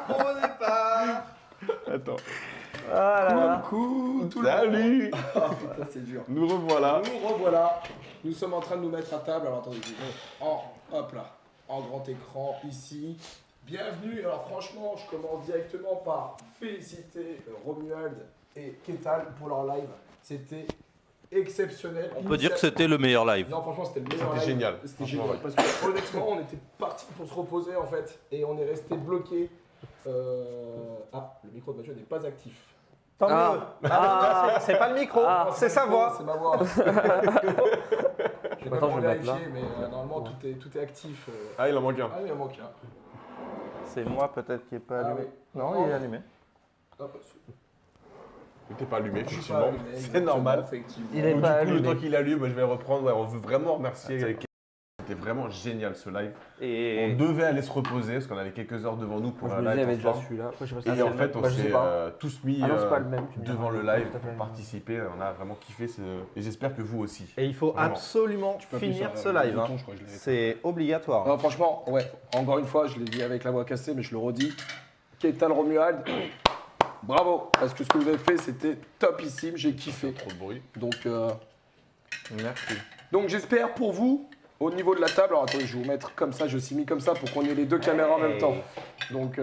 Au départ. Attends. Ah là là. Coucou tout Salut. Ah putain, c'est dur. Nous revoilà. Nous revoilà. Nous sommes en train de nous mettre à table. Alors attendez, hop là, en grand écran ici. Bienvenue. Alors franchement, je commence directement par féliciter Romuald et Ketal pour leur live. C'était exceptionnel. On peut dire que c'était le meilleur live. Non, franchement, c'était le meilleur live. C'était génial. C'était Franchement, génial. ouais. Parce que honnêtement, on était parti pour se reposer en fait. Et on est resté bloqué. Ah, le micro de Mathieu n'est pas actif. Tant Ah. mieux. Ah, c'est pas le micro, Ah. c'est sa voix. C'est ma voix. Je vais Attends, pas je vais le mettre là. vérifier, mais normalement tout est actif. Ah, il en manque un. Ah oui, il en manque un. C'est moi peut-être qui est pas Ah allumé. oui. Non, il est allumé. Hop, Il n'était pas allumé, je suis effectivement. pas allumé, C'est exactement, normal. effectivement. Il est Donc, pas du coup, le allumé. temps qu'il allume, je vais reprendre. Ouais, on veut vraiment remercier. C'était vraiment génial ce live. On Et devait aller se reposer parce qu'on avait quelques heures devant nous pour Moi, un je me disais, il y live avait déjà ensemble. celui-là. Après, je sais pas si Et c'est en le fait, même. on Bah, je s'est sais pas. tous mis Ah non, c'est pas le même, tu me devant diras. le live Tout à fait. pour participer. On a vraiment kiffé et j'espère que vous aussi. il faut Vraiment. absolument peux appuyer finir sur ce le live. bouton, hein. je crois que je l'avais fait. C'est obligatoire. Non, franchement, ouais, encore une fois, je l'ai dit avec la voix cassée, mais je le redis. Ketal Romuald, bravo, parce que ce que vous avez fait, c'était topissime, j'ai kiffé. Trop de bruit. Merci. Donc j'espère pour vous, au niveau de la table, alors attendez, je vais vous mettre comme ça, je suis mis comme ça pour qu'on ait les deux caméras en même temps. Donc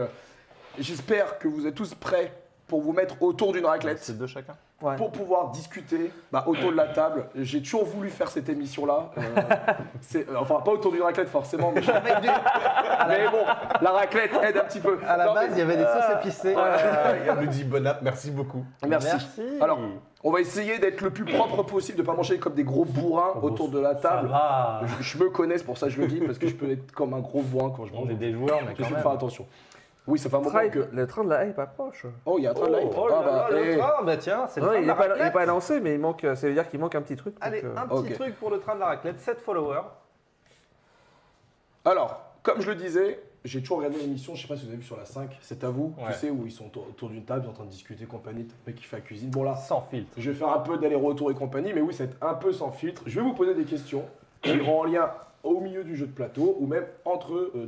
j'espère que vous êtes tous prêts pour vous mettre autour d'une raclette. C'est deux chacun. Ouais. Pour pouvoir discuter autour de la table. J'ai toujours voulu faire cette émission-là. Enfin, pas autour d'une raclette forcément, mais mais bon, la raclette aide un petit peu. À la Non, base, mais- il y avait des sauces épicées. Il nous dit bon app, merci beaucoup. Merci. Merci. Alors, on va essayer d'être le plus propre possible, de ne pas manger comme des gros bourrins autour de la table. va. Je me connais, c'est pour ça que je le dis, parce que je peux être comme un gros bourrin quand je mange. On est des joueurs, mais J'essaie quand de même. faire attention. Oui, ça fait un moment que... Le train de la hype approche. Oh, il y a un train de light. Oh là là, le eh. train, bah tiens, c'est le Non, train de il la n'est pas, raclette. lancé, mais il manque, ça veut dire qu'il manque un petit truc. donc, Allez, un Ok. petit truc pour le train de la raclette, 7 followers. Alors, comme je le disais, j'ai toujours regardé l'émission, je sais pas si vous avez vu sur la 5, c'est à vous, Ouais. tu sais, où ils sont autour d'une table, ils sont en train de discuter, compagnie, le mec qui fait la cuisine. Bon là, Sans filtre. je vais faire un peu d'aller-retour et compagnie, mais oui, c'est un peu sans filtre. Je vais vous poser des questions qui iront en lien au milieu du jeu de plateau ou même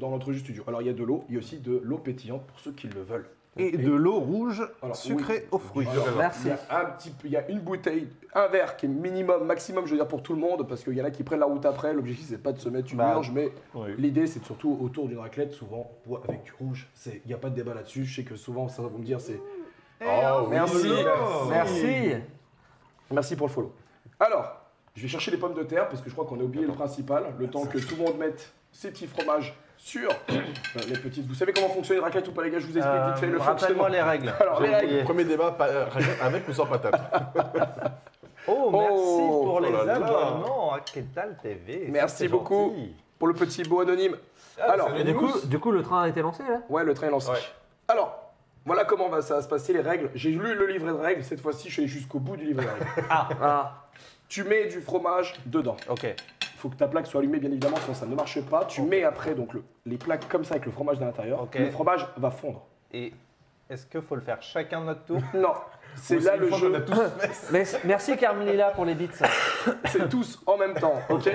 dans l'entrejeu studio. Alors, il y a de l'eau, il y a aussi de l'eau pétillante pour ceux qui le veulent. Et de l'eau rouge Alors, sucrée aux fruits. Alors, Merci. Il y a un petit peu, il y a une bouteille, un verre qui est minimum, maximum, je veux dire pour tout le monde, parce qu'il y en a qui prennent la route après. L'objectif c'est pas de se mettre une Bah, urge, mais oui. l'idée c'est surtout autour d'une raclette, souvent on boit avec du rouge. Il n'y a pas de débat là-dessus. Je sais que souvent ça va vous me dire c'est. Oh, Merci. oui. Merci. Merci pour le follow. Alors, je vais chercher les pommes de terre parce que je crois qu'on a oublié le principal. Le temps que tout le monde mette ses petits fromages sur les petites. Vous savez comment fonctionne une raclette ou pas les gars? Je vous explique vite fait le fonctionnement. Rappelle-moi les règles. Alors, les J'ai règles. oublié. Premier débat, raclette avec ou sans patate. Oh, merci Oh, pour les là là. abonnements à Ketal TV. Ça, Merci c'est beaucoup. gentil. Pour le petit beau anonyme. Alors, Et du coup, le train a été lancé là? ouais, le train est lancé. Ouais. Alors, voilà comment ça va se passer les règles. J'ai lu le livret de règles. Cette fois-ci, je suis allé jusqu'au bout du livret de règles. Ah. Tu mets du fromage dedans. Ok. Il faut que ta plaque soit allumée, bien évidemment, sinon ça ne marche pas. Tu mets après donc les plaques comme ça avec le fromage à l'intérieur. Ok. Le fromage va fondre. Et est-ce qu'il faut le faire chacun notre tour? Non, c'est là le jeu. Merci Carmelilla pour les bits. C'est tous en même temps, ok?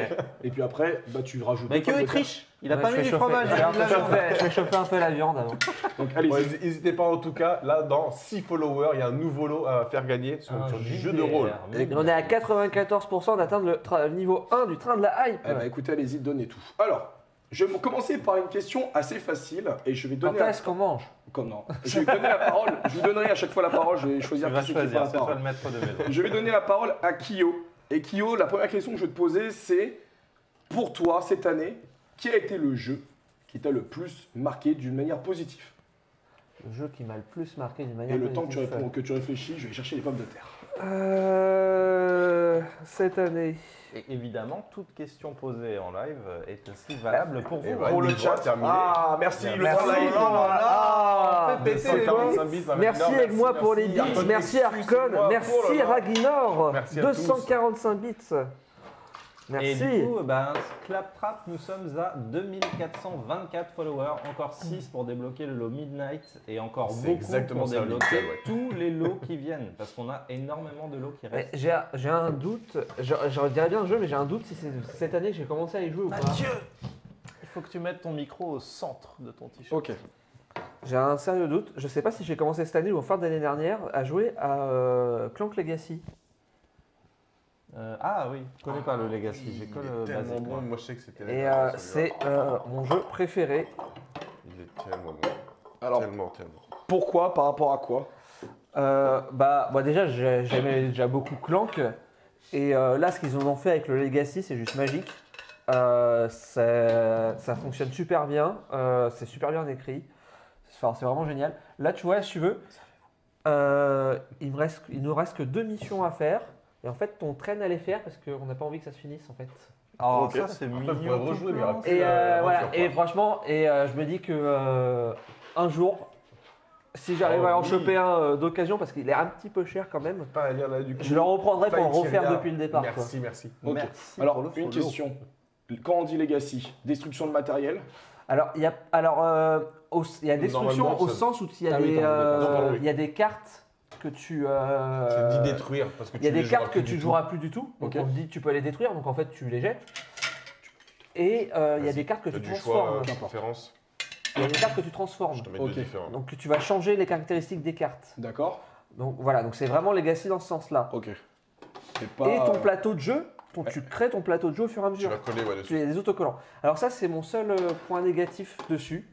Et puis après, tu rajoutes. Mais des pommes que de il terre. triche. Il a Ouais, pas je mis vais du chauffer- fromage, il a mis de la viande. Je vais chauffer un peu la viande avant. Donc allez-y. Ouais, n'hésitez pas en tout cas, là dans 6 followers, il y a un nouveau lot à faire gagner sur du jeu de rôle. Et on est à 94% d'atteindre le niveau 1 du train de la hype. Eh ben, écoutez, allez-y, donnez tout. Alors, je vais commencer par une question assez facile et je vais Quand donner. est-ce qu'on mange? Comme non. Je vais donner la parole. Je vous donnerai à chaque fois la parole. Je vais Tu choisir vas qui c'est qui prend choisir, la c'est toi parole. le maître de maison. Je vais donner la parole à Kyo. Et Kyo, la première question que je vais te poser, c'est pour toi cette année, quel a été le jeu qui t'a le plus marqué d'une manière positive? Le jeu qui m'a le plus marqué d'une manière Et le temps que tu, positive. que tu réfléchis, je vais chercher les pommes de terre. Cette année. Et évidemment, toute question posée en live est aussi valable pour Et vous. voilà, Pour le niveau chat. terminé. Ah, merci, le Merci. temps là, il est Oh là là, Ah, fais péter les doigts. 245 bits, Merci non, avec moi pour les bits, Arcon, merci Arcon, excuse-moi. merci Oh là là. Raginor, Merci à tous. 245 bits. Et Merci. du coup, Claptrap, nous sommes à 2424 followers, encore 6 pour débloquer le lot Midnight et encore C'est beaucoup exactement pour ça, débloquer Nickel, ouais. tous les lots qui viennent, parce qu'on a énormément de lots qui Mais restent. j'ai un doute, je dirais bien le jeu, mais j'ai un doute si c'est cette année que j'ai commencé à y jouer ou pas. Il faut que tu mettes ton micro au centre de ton t-shirt. Ok. J'ai un sérieux doute. Je sais pas si j'ai commencé cette année ou en fin d'année dernière à jouer à Clank Legacy. Ah oui, je connais pas le Legacy, j'ai que Il le est tellement basique. bon, moi. moi je sais que c'était Et c'est mon jeu préféré. Il est tellement bon. Alors, Tellement. pourquoi? Par rapport à quoi? Déjà, j'aimais déjà beaucoup Clank. Et là, ce qu'ils en ont fait avec le Legacy, c'est juste magique. Ça fonctionne super bien. C'est super bien écrit. Enfin, c'est vraiment génial. Là, tu vois, si tu veux, il nous reste que 2 missions à faire. Et en fait, on traîne à les faire parce qu'on n'a pas envie que ça se finisse en fait. Oh, Ok. ça c'est Après, mignon. vous pourrez rejouer, mais il y aura tout plus plein. Et voilà. aventure, Et quoi. franchement, je me dis que un jour, si j'arrive à en oui. choper un d'occasion, parce qu'il est un petit peu cher quand même, Pas à lire là du coup. je le reprendrai pour le refaire Fighting depuis le départ. quoi. Merci, merci. Ok. Merci Alors, pour le une follow. question. Quand on dit Legacy, destruction de matériel? Alors, il y a destruction Normalement, au ça- sens où il y a Ah oui, pardon, non, pardon, oui. il y a des cartes que tu. C'est d'y détruire parce que Il y a tu des les cartes que plus tu du joueras plus du tout. Donc Ok. on te dit tu peux les détruire, donc en fait tu les jettes. Et il y a Vas-y, des cartes que t'as tu du choix, transformes. préférence. Il y a des cartes que tu transformes. Je te mets Ok. deux différents. Donc tu vas changer les caractéristiques des cartes. D'accord. Donc voilà, donc c'est vraiment Legacy dans ce sens-là. Ok. C'est Et pas. ton plateau de jeu, tu crées ton plateau de jeu au fur et à Tu mesure. vas coller ouais, Tu dessus. as des autocollants. Alors ça, c'est mon seul point négatif dessus.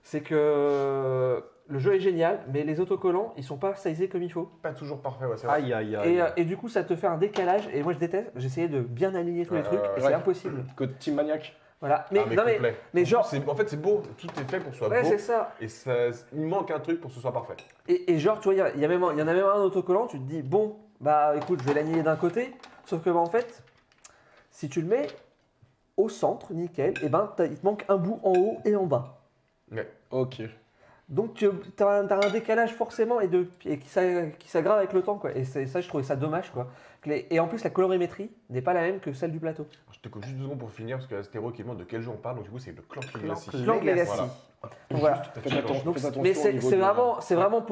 C'est que le jeu est génial, mais les autocollants, ils sont pas sizés comme il faut. Pas toujours parfait, ouais, c'est vrai. Aïe aïe aïe. Et du coup, ça te fait un décalage. Et moi, je déteste. J'essayais de bien aligner tous les Ouais, trucs, ouais, et ouais. c'est impossible. Code Team Maniac. Voilà. Mais, Non, mais, complet. mais genre. En fait, c'est beau. Tout est fait pour que ce soit Ouais, beau. c'est ça. Et il manque un truc pour que ce soit parfait. Et genre, tu vois, il y en a même un autocollant. Tu te dis, bon, bah écoute, je vais l'aligner d'un côté. Sauf que, bah, en fait, si tu le mets au centre, nickel, et ben, il te manque un bout en haut et en bas. Ok. Donc tu as un décalage forcément et qui s'aggrave avec le temps quoi. Et ça je trouvais ça dommage quoi. Et en plus la colorimétrie n'est pas la même que celle du plateau. Alors, je te coupe juste 2 secondes pour finir parce que Astéro qui demande de quel jeu on parle. Donc, du coup, c'est le Clank Legacy. Clank Legacy. Voilà. Donc, voilà. Faites attention. Donc, faites attention mais au niveau c'est de- vraiment Des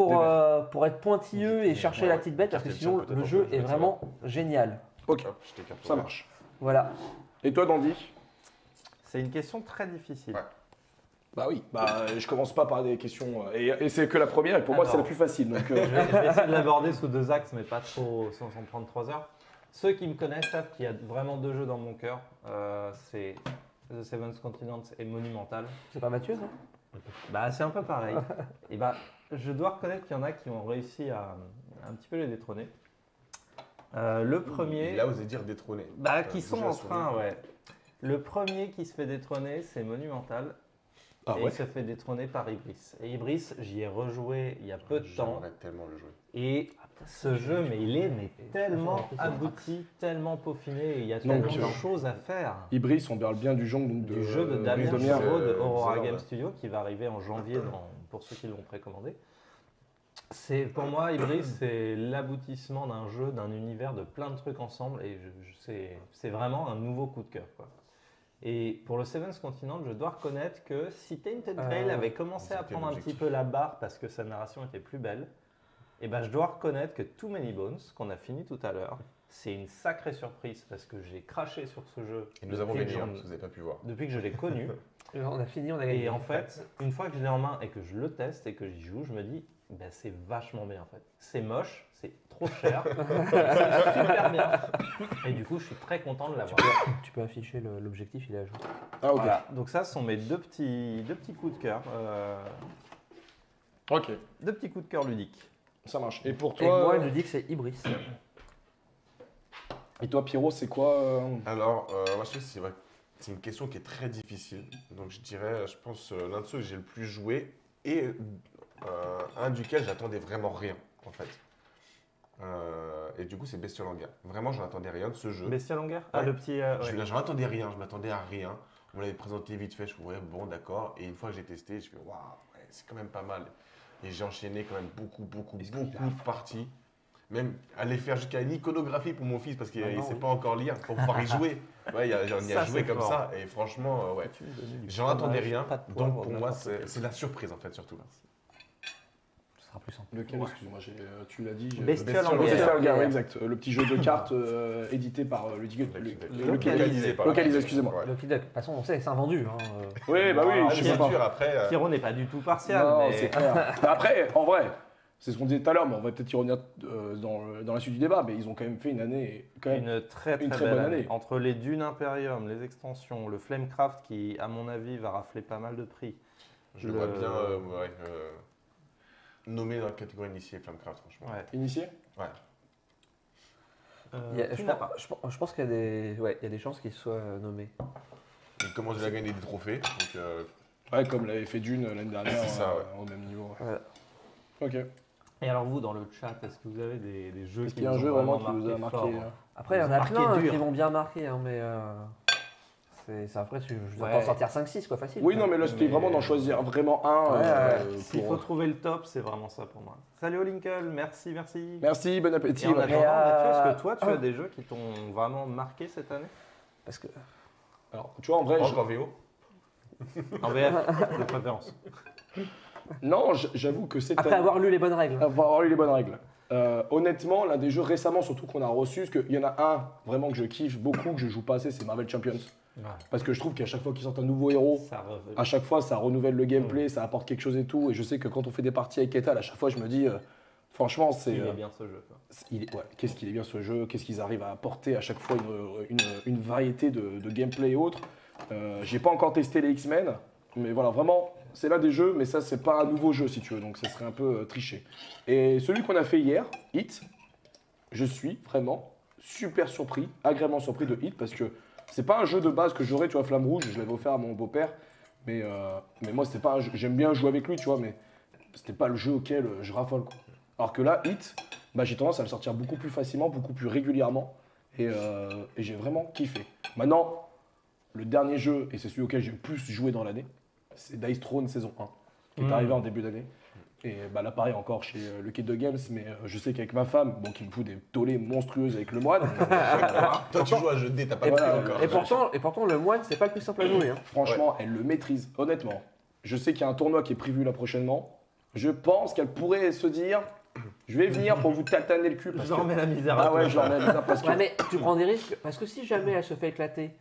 pour être pointilleux et chercher la petite bête parce que Carte sinon peut-être le un jeu peu, est je vais vraiment génial. Ok. Hop, je t'écarte. Ça marche. Voilà. Et toi, Dandy? C'est une question très difficile. Ouais. Bah oui. Bah, je commence pas par des questions. Et c'est que la première, et pour moi, Alors. c'est la plus facile. Donc, Je vais essayer de l'aborder sous 2 axes, mais pas trop sans en prendre 3 heures. Ceux qui me connaissent savent qu'il y a vraiment 2 jeux dans mon cœur. C'est The Seventh Continent et Monumental. C'est pas Mathieu ça? Bah, c'est un peu pareil. Et bah, je dois reconnaître qu'il y en a qui ont réussi à un petit peu les détrôner. Le premier. Il a osé dire détrôner. Bah, qui sont Déjà en sur train, lui. ouais. Le premier qui se fait détrôner, c'est Monumental. Ah et ouais. il se fait détrôner par Ibris. Et Ibris, j'y ai rejoué il y a peu de temps. J'aimerais tellement le jouer. Et ce jeu, mais il est tellement abouti, tellement peaufiné, et il y a tellement Donc, de choses à faire. Ibris, on parle bien du genre donc, Du jeu de Damien Brise de Mer. Giraud de Aurora Zélande. Game Studio qui va arriver en janvier pour ceux qui l'ont précommandé. Pour moi, Ibris, c'est l'aboutissement d'un jeu, d'un univers, de plein de trucs ensemble, et c'est vraiment un nouveau coup de cœur, quoi. Et pour le Seventh Continent, je dois reconnaître que si Tainted Grail avait commencé à c'était prendre un l'objectif. petit peu la barre parce que sa narration était plus belle, et ben je dois reconnaître que Too Many Bones, qu'on a fini tout à l'heure, c'est une sacrée surprise parce que j'ai craché sur ce jeu Et nous avons depuis que gagné, j'en- hein, si vous n'avez pas pu voir. depuis que je l'ai connu. On a fini, on a gagné. Et en fait, une fois que je l'ai en main et que je le teste et que j'y joue, je me dis, ben, c'est vachement bien en fait. C'est moche, c'est trop cher, c'est super bien. Et du coup, je suis très content de l'avoir. Tu peux afficher l'objectif, il est à jour. Ah ok. Voilà. Donc ça, ce sont mes deux petits coups de cœur. Ok. 2 petits coups de cœur ludiques. Ça marche. Et pour Et toi, moi, je dis que c'est Ibris. et toi, Pierrot, c'est quoi Alors, moi, je trouve que c'est une question qui est très difficile. Donc, je dirais, je pense, l'un de ceux que j'ai le plus joué et un duquel j'attendais vraiment rien, en fait. Et du coup, c'est Bestial en guerre. Vraiment, j'en attendais rien de ce jeu. Bestial en guerre. Ah, Ouais. le petit. J'en attendais rien, je m'attendais à rien. On me l'avait présenté vite fait, je me suis dit, ouais, bon, d'accord. Et une fois que j'ai testé, je me suis dit, waouh, ouais, c'est quand même pas mal. Et j'ai enchaîné quand même beaucoup de parties. Même aller faire jusqu'à une iconographie pour mon fils parce qu'il ne sait pas encore lire pour pouvoir y jouer. Ouais, j'en ai Ça, joué c'est comme fort. ça et franchement, ouais. J'en attendais rien. Donc pour moi, c'est la surprise en fait, surtout. sera plus simple. Lequel, Ouais. excuse-moi, tu l'as dit. Bestiole en Bestiole guerre. en guerre, exact. Le petit jeu de cartes édité par Localisé, excusez-moi. Ouais. Lucky Duck, de toute façon, on sait, c'est un vendu. Hein. Oui, bah oui, Ah, je c'est sais pas. sûr, après. Pierrot n'est pas du tout partial, Non, mais c'est clair. Mais après, en vrai, c'est ce qu'on disait tout à l'heure, mais on va peut-être y revenir dans la suite du débat, mais ils ont quand même fait une année quand même. une très une très belle bonne année. année. Entre les Dunes Imperium, les extensions, le Flamecraft qui, à mon avis, va rafler pas mal de prix. Je le vois bien nommé dans la catégorie initiée Flamecraft, franchement. Ouais. Initié Je Qui n'a pas je pense qu'il y a des chances qu'il soit nommé. Il commence déjà à gagner des trophées, donc Ouais, comme l'avait fait Dune l'année dernière, C'est ça, ouais. au même niveau. Ouais. Ok. Et alors vous, dans le chat, est-ce que vous avez des jeux Est-ce qui qu'il y a un vous jeu ont vraiment qui vous a fort, marqué Après, il y en a Marqué plein dur. qui vont bien marquer, hein, mais c'est après, je dois Ouais. t'en sortir 5-6, quoi, facile. Oui, quoi. non, mais là, c'était Mais- vraiment d'en choisir vraiment un. S'il faut trouver le top, c'est vraiment ça pour moi. Salut Olinkel, merci. Merci, bon appétit. Et en Mathieu. attendant, Mathieu, est-ce euh, que toi, tu as des jeux qui t'ont vraiment marqué cette année? Parce que Alors, tu vois, en vrai, pas encore VO. En VF, de préférence. non, j'avoue que cette après année- avoir lu les bonnes règles. avoir eu les bonnes règles. Honnêtement, l'un des jeux récemment, surtout qu'on a reçu, parce qu'il y en a un vraiment que je kiffe beaucoup, que je joue pas assez, c'est Marvel Champions. Parce que je trouve qu'à chaque fois qu'ils sortent un nouveau héros, Ça revient. à chaque fois ça renouvelle le gameplay, ça apporte quelque chose et tout. Et je sais que quand on fait des parties avec Ketal, à chaque fois je me dis, franchement, c'est. Il est bien ce jeu. Quoi. Ouais, qu'est-ce qu'il est bien ce jeu, qu'est-ce qu'ils arrivent à apporter à chaque fois une variété de gameplay et autres. J'ai pas encore testé les X-Men, mais voilà, vraiment, c'est l'un des jeux, mais ça, c'est pas un nouveau jeu si tu veux, donc ça serait un peu triché. Et celui qu'on a fait hier, Hit, je suis vraiment super surpris, agréablement surpris de Hit, parce que c'est pas un jeu de base que j'aurais, tu vois, Flamme Rouge, je l'avais offert à mon beau-père, mais moi, c'était pas un jeu, j'aime bien jouer avec lui, tu vois, mais c'était pas le jeu auquel je raffole, quoi. Alors que là, Hit, bah, j'ai tendance à le sortir beaucoup plus facilement, beaucoup plus régulièrement, et j'ai vraiment kiffé. Maintenant, le dernier jeu, et c'est celui auquel j'ai le plus joué dans l'année, c'est Dice Throne saison 1, qui est arrivé en début d'année. Et bah, là, pareil, encore chez le Kid de Games, mais je sais qu'avec ma femme, bon, qui me fout des tollées monstrueuses avec le moine, Toi, tu joues à un jeu de dés, t'as pas Et, compris voilà, encore. et pourtant, le moine, c'est pas le plus simple à jouer. Hein. franchement, elle le maîtrise, honnêtement. Je sais qu'il y a un tournoi qui est prévu là prochainement. Je pense qu'elle pourrait se dire, je vais venir pour vous tataner le cul. Parce Je que... remets la misère à Ah tout ouais, le je leur mets ça parce que... Ouais, mais tu prends des risques, parce que si jamais elle se fait éclater,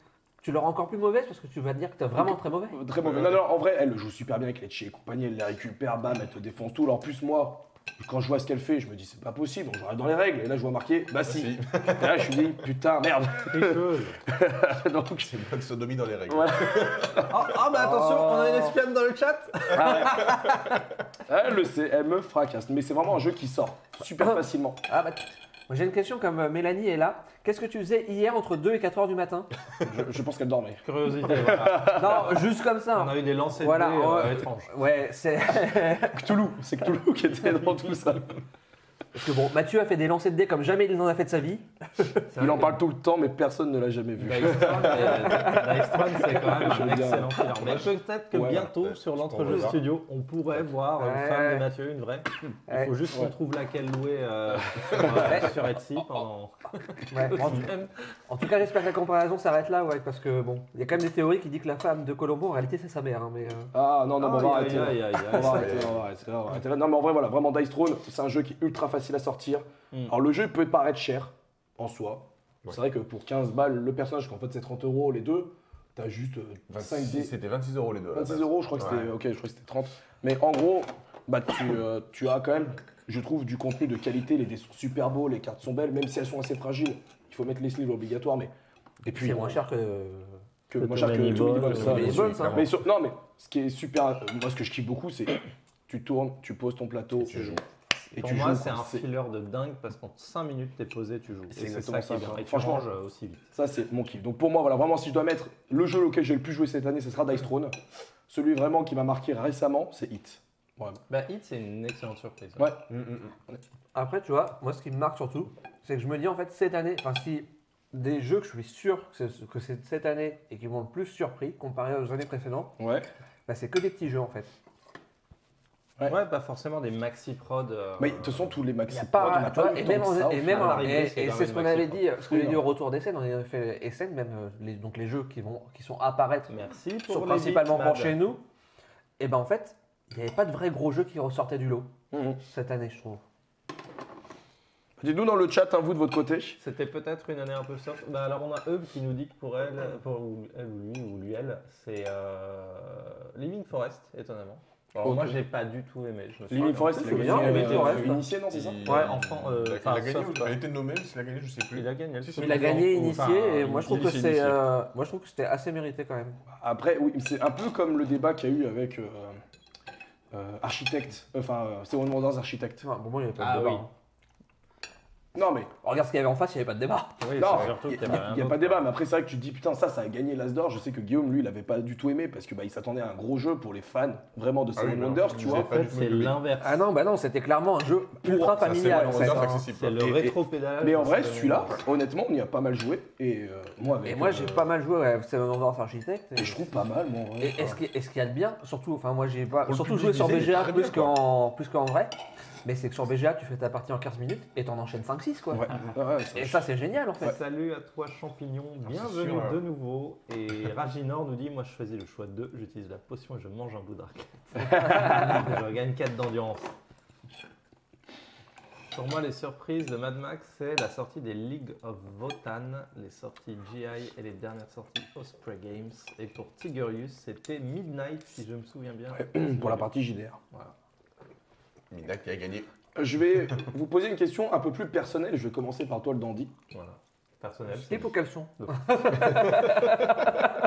tu l'auras encore plus mauvaise, parce que tu vas te dire que t'es vraiment très mauvais. Très mauvais. Non, non, en vrai, elle joue super bien avec Lecce et compagnie, elle les récupère, bam, elle te défonce tout. Alors, en plus, moi, quand je vois ce qu'elle fait, je me dis, c'est pas possible, on joue dans les règles. Et là, je vois marqué, bah si. Si. Et là, je me dis, putain, merde. Donc, C'est une bonne sodomie dans les règles. ouais. mais attention, on a une espionne dans le chat. Elle le sait, elle me fracasse. Mais c'est vraiment un jeu qui sort super facilement. Ah bah, moi, j'ai une question comme Mélanie est là. Qu'est-ce que tu faisais hier entre 2 et 4 heures du matin? Je pense qu'elle dormait. Curiosité, voilà. Non, juste comme ça. On a eu des lancers Voilà, de dés ouais. étranges. Ouais, c'est. Cthulhu, c'est Cthulhu qui était dans tout ça. Parce que bon, Mathieu a fait des lancers de dés comme jamais il n'en a fait de sa vie. Il en parle tout le temps, mais personne ne l'a jamais vu. Dice Throne, c'est quand même Je un veux bien. excellent film. Mais peut-être que Ouais, bientôt, ouais, sur on l'entrejeu verra. studio, on pourrait voir une Ouais. femme de Mathieu, une vraie. Il faut juste qu'on Ouais. trouve laquelle louer sur Etsy pendant. Ouais, en tout cas, j'espère que la comparaison s'arrête là, ouais, parce que bon, il y a quand même des théories qui disent que la femme de Colombo, en réalité, c'est sa mère. Hein, mais, Ah non, non, bon, on va arrêter. Aïe, là. aïe, aïe, On va aïe. arrêter, on va arrêter, on va arrêter là. Non, mais en vrai, voilà, vraiment Dice Throne, c'est un jeu qui est ultra facile à sortir. Alors, le jeu peut paraître cher en soi. Ouais. C'est vrai que pour 15 balles, le personnage, qu'en fait, c'est 30 € les deux, t'as juste 5 dés. C'était 26 € les deux. à la 26 base. €, je crois que c'était. Ouais. Ok, je crois que c'était 30. Mais en gros, bah, tu as quand même, je trouve, du contenu de qualité. Les dés sont super beaux, les cartes sont belles, même si elles sont assez fragiles. Il faut mettre les sleeves obligatoires, mais. Et puis, c'est moins cher que. moins cher que Many Too Many Balls, Balls, ça, Many bien sûr. Balls, hein. Mais non, mais ce qui est super, moi ce que je kiffe beaucoup, c'est tu tournes, tu poses ton plateau, tu joues. et Pour tu moi, joues. c'est un quoi. filler de dingue parce qu'en 5 minutes, t'es posé, tu joues. C'est Et c'est exactement ça qui est ça, bien. quoi. Et tu Franchement, manges aussi vite. Ça, c'est mon kiff. Donc pour moi, voilà, vraiment, si je dois mettre le jeu auquel j'ai le plus joué cette année, ce sera Dice Throne. Celui vraiment qui m'a marqué récemment, c'est Hit. Voilà. Bah, Hit, c'est une excellente surprise. Ouais. Après, tu vois, moi, ce qui me marque surtout, c'est que je me dis, en fait, cette année, enfin, si des jeux que je suis sûr que c'est cette année et qui m'ont le plus surpris comparé aux années précédentes, Ouais. bah, c'est que des petits jeux, en fait. Ouais, pas forcément des maxi prod. Mais de toute façon, tous les Il maxi y a pas, prod, on a tu vois, eu et tant même, que ça, au et final. même, à l'arrivée, c'est et quand c'est même ce qu'on maxi avait prod. dit, ce que Oui, j'ai dit non. au retour des scènes, on avait fait Essen, même donc les jeux qui sont à apparaître Merci sont pour principalement les pour hits, chez Mad. nous. Et ben en fait, il n'y avait pas de vrais gros jeux qui ressortaient du lot cette année, je trouve. Dites-nous dans le chat, vous de votre côté. C'était peut-être une année un peu soft. Bah alors on a Eub qui nous dit que pour elle, ou lui ou lui elle, c'est Living Forest, étonnamment. Alors Ok. moi j'ai pas du tout aimé. Je me suis Living Forest, c'est il a bien, gagné Living Forest. initié, non, c'est ça? Ouais, enfant. Il enfin, a gagné, soft, il a été nommé, mais s'il a gagné, je sais plus. Il a gagné. Si, si, Il a gagné Enfin, initié et moi je trouve que initié. c'est, moi je trouve que c'était assez mérité quand même. Après, oui, c'est un peu comme le débat qu'il y a eu avec Architect, Seven Wonders Architect. Enfin, bon, moi il n'y avait pas Ah de débat. oui. hein. Non, mais Regarde ce qu'il y avait en face, il n'y avait pas de débat. Oui, non, c'est surtout il qu'il n'y y avait a, rien pas d'autre. de débat, mais après c'est vrai que tu te dis putain ça a gagné l'As d'or. Je sais que Guillaume lui il avait pas du tout aimé parce que il s'attendait à un gros jeu pour les fans vraiment de Ah oui, Seven non, Wonders, tu vous vois. avez En fait, c'est l'inverse. Ah non, bah non, c'était clairement un jeu ultra Ça, familial en c'est fait. Wonders hein. accessible. C'est le Et- rétro-pédalage. Mais en vrai, de celui-là, Wonders. honnêtement, on y a pas mal joué et moi avec. Et moi j'ai pas mal joué à Seven Wonders Architect. Et je trouve pas mal moi. en vrai. Et est-ce qu'il y a de bien, surtout, enfin moi j'ai pas, Pour le surtout public joué sur visé, il est BGA très plus bien, plus qu'en vrai, mais c'est que sur BGA tu fais ta partie en 15 minutes et t'en enchaînes 5-6 quoi. Ouais. Ouais, Et ça c'est génial en fait. Salut à toi Champignon, bienvenue sûr, de nouveau. Et Raginor nous dit, moi je choisis le choix 2, j'utilise la potion et je mange un bout d'arcade. Je gagne 4 d'endurance. Pour moi, les surprises de Mad Max, c'est la sortie des League of Votan, les sorties GI et les dernières sorties Osprey Games. Et pour Tigurius, c'était Midnight, si je me souviens bien. pour la partie JDR. Voilà. Midnight qui a gagné. Je vais vous poser une question un peu plus personnelle. Je vais commencer par toi le dandy. Voilà. Personnel. Et pour quel son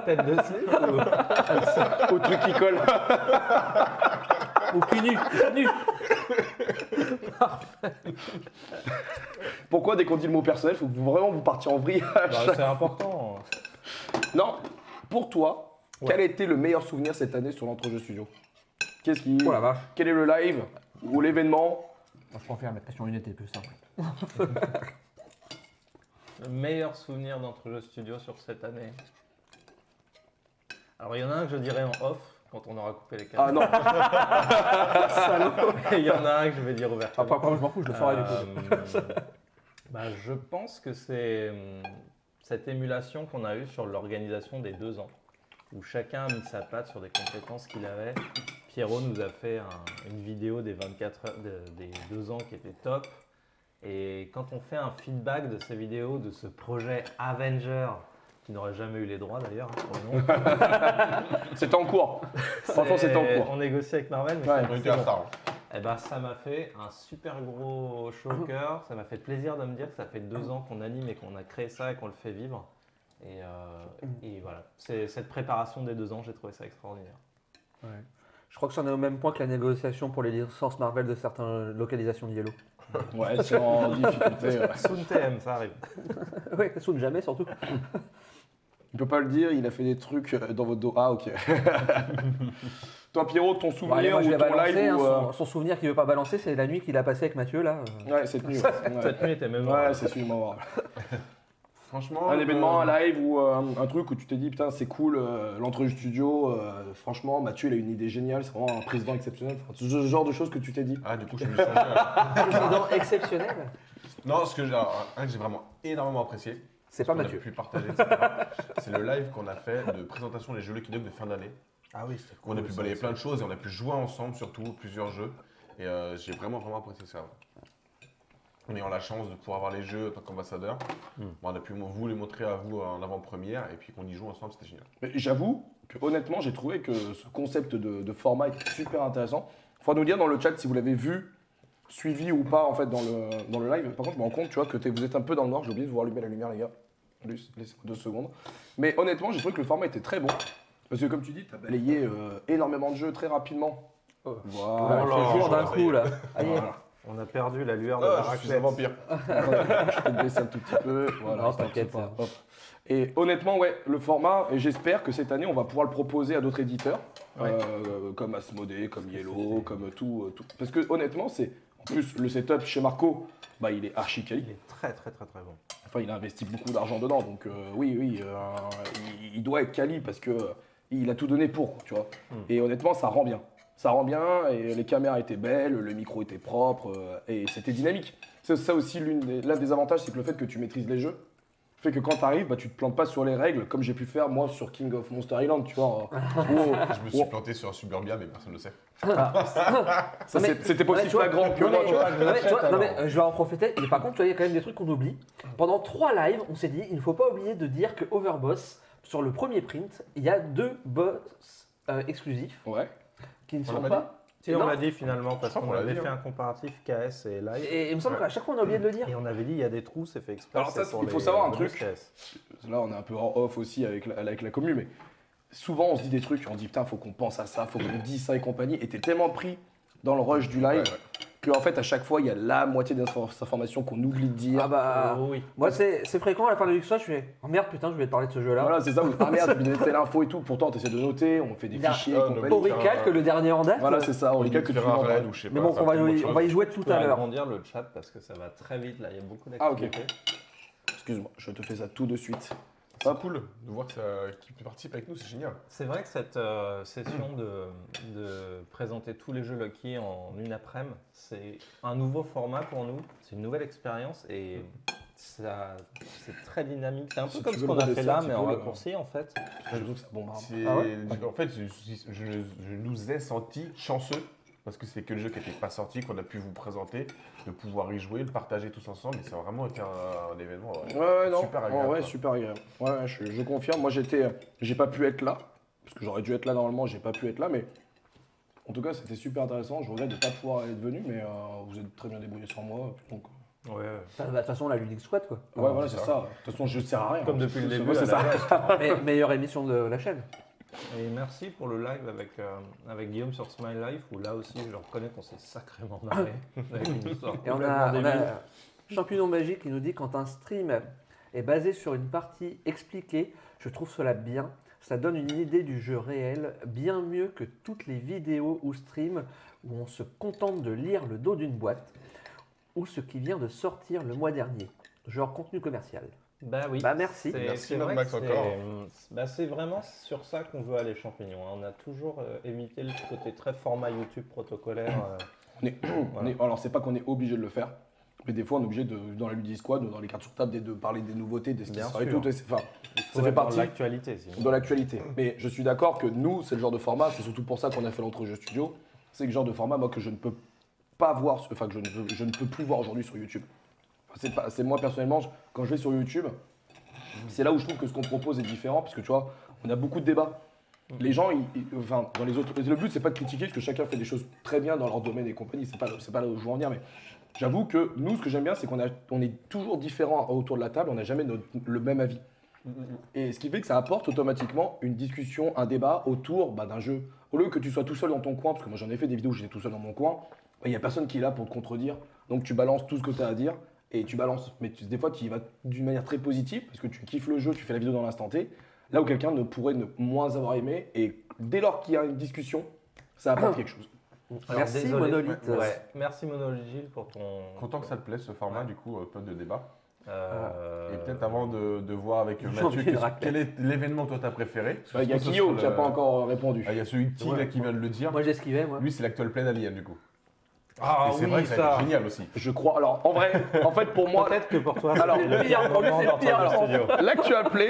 Tête de slip ou... Au truc qui colle. Ou cul nu, Pourquoi dès qu'on dit le mot personnel, faut que vous vraiment vous partiez en vrille à Bah, chaque- c'est important. Non, pour toi, Ouais. quel a été le meilleur souvenir cette année sur l'entrejeu studio? Qu'est-ce qui. Oh la vache. Quel est le live ou l'événement? Moi, je préfère mettre sur lunettes et plus simple. Le meilleur souvenir d'entrejeu studio sur cette année. Alors il y en a un que je dirais en off quand on aura coupé les Ah caméras. non, Et il y en a un que je vais dire ouvertement. Après, je m'en fous, je le ferai du coup. Bah, je pense que c'est cette émulation qu'on a eue sur l'organisation des 2 ans, où chacun a mis sa patte sur des compétences qu'il avait. Pierrot nous a fait une vidéo des 24 heures, des 2 ans qui était top. Et quand on fait un feedback de ces vidéos, de ce projet Avenger, qui n'aurait jamais eu les droits d'ailleurs, hein, pour le nom. c'est en cours. Franchement, c'est en cours. On négocie avec Marvel, mais Ouais, c'est On c'est était en bon. retard. Eh ben, ça m'a fait un super gros chaud au cœur. Ça m'a fait plaisir de me dire que ça fait 2 ans qu'on anime et qu'on a créé ça et qu'on le fait vivre. Et voilà, c'est cette préparation des 2 ans, j'ai trouvé ça extraordinaire. Je crois que c'en est au même point que la négociation pour les licences Marvel de certaines localisations de Yellow. Ouais, c'est en difficulté. Ouais. Soon TM, ça arrive. Oui, ça saoule jamais surtout. Il peut pas le dire, il a fait des trucs dans votre dos. Ah, ok. Toi, Pierrot, ton Bon, allez, souvenir moi, je ou vais ton balancer, live hein, ou, son souvenir qu'il veut pas balancer, c'est la nuit qu'il a passée avec Mathieu là. Ouais, cette nuit. Cette nuit était mémorable. Ouais, c'est sûrement. Franchement. Un événement, un live ou un truc où tu t'es dit putain c'est cool, l'entrejeu studio, franchement Mathieu il a une idée géniale, c'est vraiment un président exceptionnel. Enfin, ce genre de choses que tu t'es dit. Ah, du coup, je me suis changé. Président exceptionnel. Non, ce que un que j'ai vraiment énormément apprécié, C'est pas qu'on a Mathieu. pu partager, etc., c'est le live qu'on a fait de présentation des jeux Lucky Duck de fin d'année. Ah oui, c'était On a pu balayer plein de choses et on a pu jouer ensemble, surtout plusieurs jeux. Et j'ai vraiment apprécié ça. En ayant la chance de pouvoir avoir les jeux en tant qu'ambassadeur, bon, on a pu vous les montrer à vous en avant-première et puis qu'on y joue ensemble, c'était génial. Mais j'avoue que honnêtement j'ai trouvé que ce concept de format était super intéressant. Il faut nous dire dans le chat si vous l'avez vu, suivi ou pas en fait dans le live. Par contre je me rends compte tu vois que vous êtes un peu dans le noir, j'ai oublié de vous allumer la lumière les gars. Laissez-moi 2 secondes. Mais honnêtement j'ai trouvé que le format était très bon. Parce que comme tu dis, tu as balayé énornément de jeux très rapidement. Oh. Voilà. Oh là, Ce jour d'un ça y est. coup là. Aïe. Voilà. On a perdu la lueur de Ah, la je suis un raclette. vampire. Je peux te baisser un tout petit peu. Voilà, Non, stop, t'inquiète, c'est pas- ça. hop. Et honnêtement, ouais, le format, et j'espère que cette année, on va pouvoir le proposer à d'autres éditeurs, Ouais. comme Asmodée, comme Yellow, comme tout. Parce que honnêtement, c'est en plus le setup chez Marco, bah, il est archi quali. Il est très très très très bon. Enfin, il a investi beaucoup d'argent dedans, donc oui, il doit être quali parce que il a tout donné pour, tu vois. Et honnêtement, ça rend bien. Ça rend bien, et les caméras étaient belles, le micro était propre, et c'était dynamique. C'est ça aussi, l'un des avantages, c'est que le fait que tu maîtrises les jeux fait que quand t'arrives, bah, tu te plantes pas sur les règles, comme j'ai pu faire moi sur King of Monster Island, tu vois. Je me suis planté sur Suburbia, mais personne ne le sait. Ça, mais- c'était pas aussi Ouais, tu vois, flagrant que non, moi, mais- tu vois. non, mais, tu vois, non, mais, je vais en profiter. Mais par contre, tu vois, il y a quand même des trucs qu'on oublie. Pendant 3 lives, on s'est dit, il ne faut pas oublier de dire que Overboss, sur le premier print, il y a 2 boss exclusifs Ouais. qui ne On sont l'a pas. Si, on Non. l'a dit finalement, parce Je crois qu'on qu'on l'a avait dit, fait hein. un comparatif KS et live. Et il me semble qu'à chaque fois, on a oublié de le dire. Et on avait dit, il y a des trous, c'est fait exprès. Alors ça, c'est pour il faut les savoir un bonus truc. KS. Là, on est un peu en off aussi avec la commu, mais souvent on se dit des trucs, on dit putain, faut qu'on pense à ça, faut qu'on dise ça et compagnie. Et t'es tellement pris dans le rush du live que en fait, à chaque fois, il y a la moitié des informations qu'on oublie de dire. Ah bah. Oh, oui. Moi, c'est fréquent à la fin de l'histoire, je fais oh merde, putain, je vais te parler de ce jeu-là. Voilà, c'est ça, ah merde, tu me donnais telle info et tout. Pourtant, t'essaies de noter, on fait des Il y a- fichiers et Ah, compagnie. le- Aurical, que le dernier en date. Voilà, c'est ça, Aurical que tu faire un m'en raid parles. ou je sais Mais pas. bon, ça on va, fait autre on chose. va y jouer Tu tout peux à l'heure. agrandir le chat parce que ça va très vite, là, il y a beaucoup Ah, ok. d'activités. Excuse-moi, je te fais ça tout de suite. C'est cool de voir qu'ils participent avec nous, c'est génial. C'est vrai que cette session de présenter tous les jeux Lucky en une après-midi, c'est un nouveau format pour nous, c'est une nouvelle expérience et c'est très dynamique. C'est un peu Si comme tu ce veux qu'on le a voir fait des là, sorties, mais en cool, raccourci en fait. Je trouve que ça bombarde. Ah ouais En fait, je nous ai sentis chanceux parce que c'est que le jeu qui n'était pas sorti, qu'on a pu vous présenter, de pouvoir y jouer, le partager tous ensemble. Et ça a vraiment été un événement Ouais, non, super agréable. ouais, quoi. super agréable. Ouais, je confirme. Moi, j'ai pas pu être là, parce que j'aurais dû être là normalement, j'ai pas pu être là, mais en tout cas, c'était super intéressant. Je regrette de pas pouvoir être venu, mais vous êtes très bien débrouillés sans moi. Donc, Ouais. Bah, de toute façon, la Ludic Squad, quoi. ouais, voilà, c'est ça. De toute façon, je ne sers à rien. Comme depuis le début. Ouais, c'est à la ça. base. Meilleure émission de la chaîne. Et merci pour le live avec Guillaume sur Smile Life, où là aussi, je reconnais qu'on s'est sacrément marré avec une histoire Et on complètement a débile. Champignon Magique qui nous dit quand un stream est basé sur une partie expliquée, je trouve cela bien. Ça donne une idée du jeu réel, bien mieux que toutes les vidéos ou streams où on se contente de lire le dos d'une boîte ou ce qui vient de sortir le mois dernier. Genre contenu commercial. Bah oui. Bah merci. Merci, C'est vrai Max, que encore. c'est vraiment sur ça qu'on veut aller Champignon. Hein. On a toujours évité le côté très format YouTube protocolaire. Alors, c'est pas qu'on est obligé de le faire, mais des fois, on est obligé, dans la Ludic Squad ou dans les cartes sur table, de parler des nouveautés, de ce qui Bien sort et sûr. tout. Enfin, Il faut ça fait être dans partie l'actualité. Sinon. de l'actualité. Mais je suis d'accord que nous, c'est le genre de format, c'est surtout pour ça qu'on a fait l'entrejeu studio. C'est le genre de format, moi, que je ne peux pas voir, enfin, que je ne peux plus voir aujourd'hui sur YouTube. C'est moi, personnellement, quand je vais sur YouTube, c'est là où je trouve que ce qu'on propose est différent, parce que tu vois, on a beaucoup de débats. Les gens, enfin, dans les autres. Le but, c'est pas de critiquer, parce que chacun fait des choses très bien dans leur domaine et compagnie. C'est pas là où je veux en venir, mais j'avoue que nous, ce que j'aime bien, c'est on est toujours différents autour de la table, on n'a jamais le même avis. Et ce qui fait que ça apporte automatiquement une discussion, un débat autour d'un jeu. Au lieu que tu sois tout seul dans ton coin, parce que moi j'en ai fait des vidéos où j'étais tout seul dans mon coin, il n'y a personne qui est là pour te contredire. Donc tu balances tout ce que tu as à dire et tu balances. Mais des fois, tu y vas d'une manière très positive, parce que tu kiffes le jeu, tu fais la vidéo dans l'instant T. Là où quelqu'un ne pourrait ne moins avoir aimé. Et dès lors qu'il y a une discussion, ça apporte quelque chose. Alors, Merci, désolé. Monolith. Ouais. Merci Monolith Gilles pour ton. Content que ça te plaise ce format, du coup, top de débat. Euh, Et peut-être avant de voir avec J'ai Mathieu, envie de raclette. quel est l'événement que toi t'as préféré? Parce que Il y a je pense que Kyo sur qui n'a le- pas encore répondu. Ah, il y a celui de Tig là, qui vient de le dire. Moi j'esquivais, moi. Lui, c'est l'actuel plein d'Alien, du coup. Ah Et c'est oui, vrai que ça a ça. été génial aussi. Je crois. Alors, en vrai, en fait, pour moi, Peut-être que pour toi, Alors, c'était le pire, meilleur pour lui, moment c'est le d'entrer pire. dans le studio. L'actual play,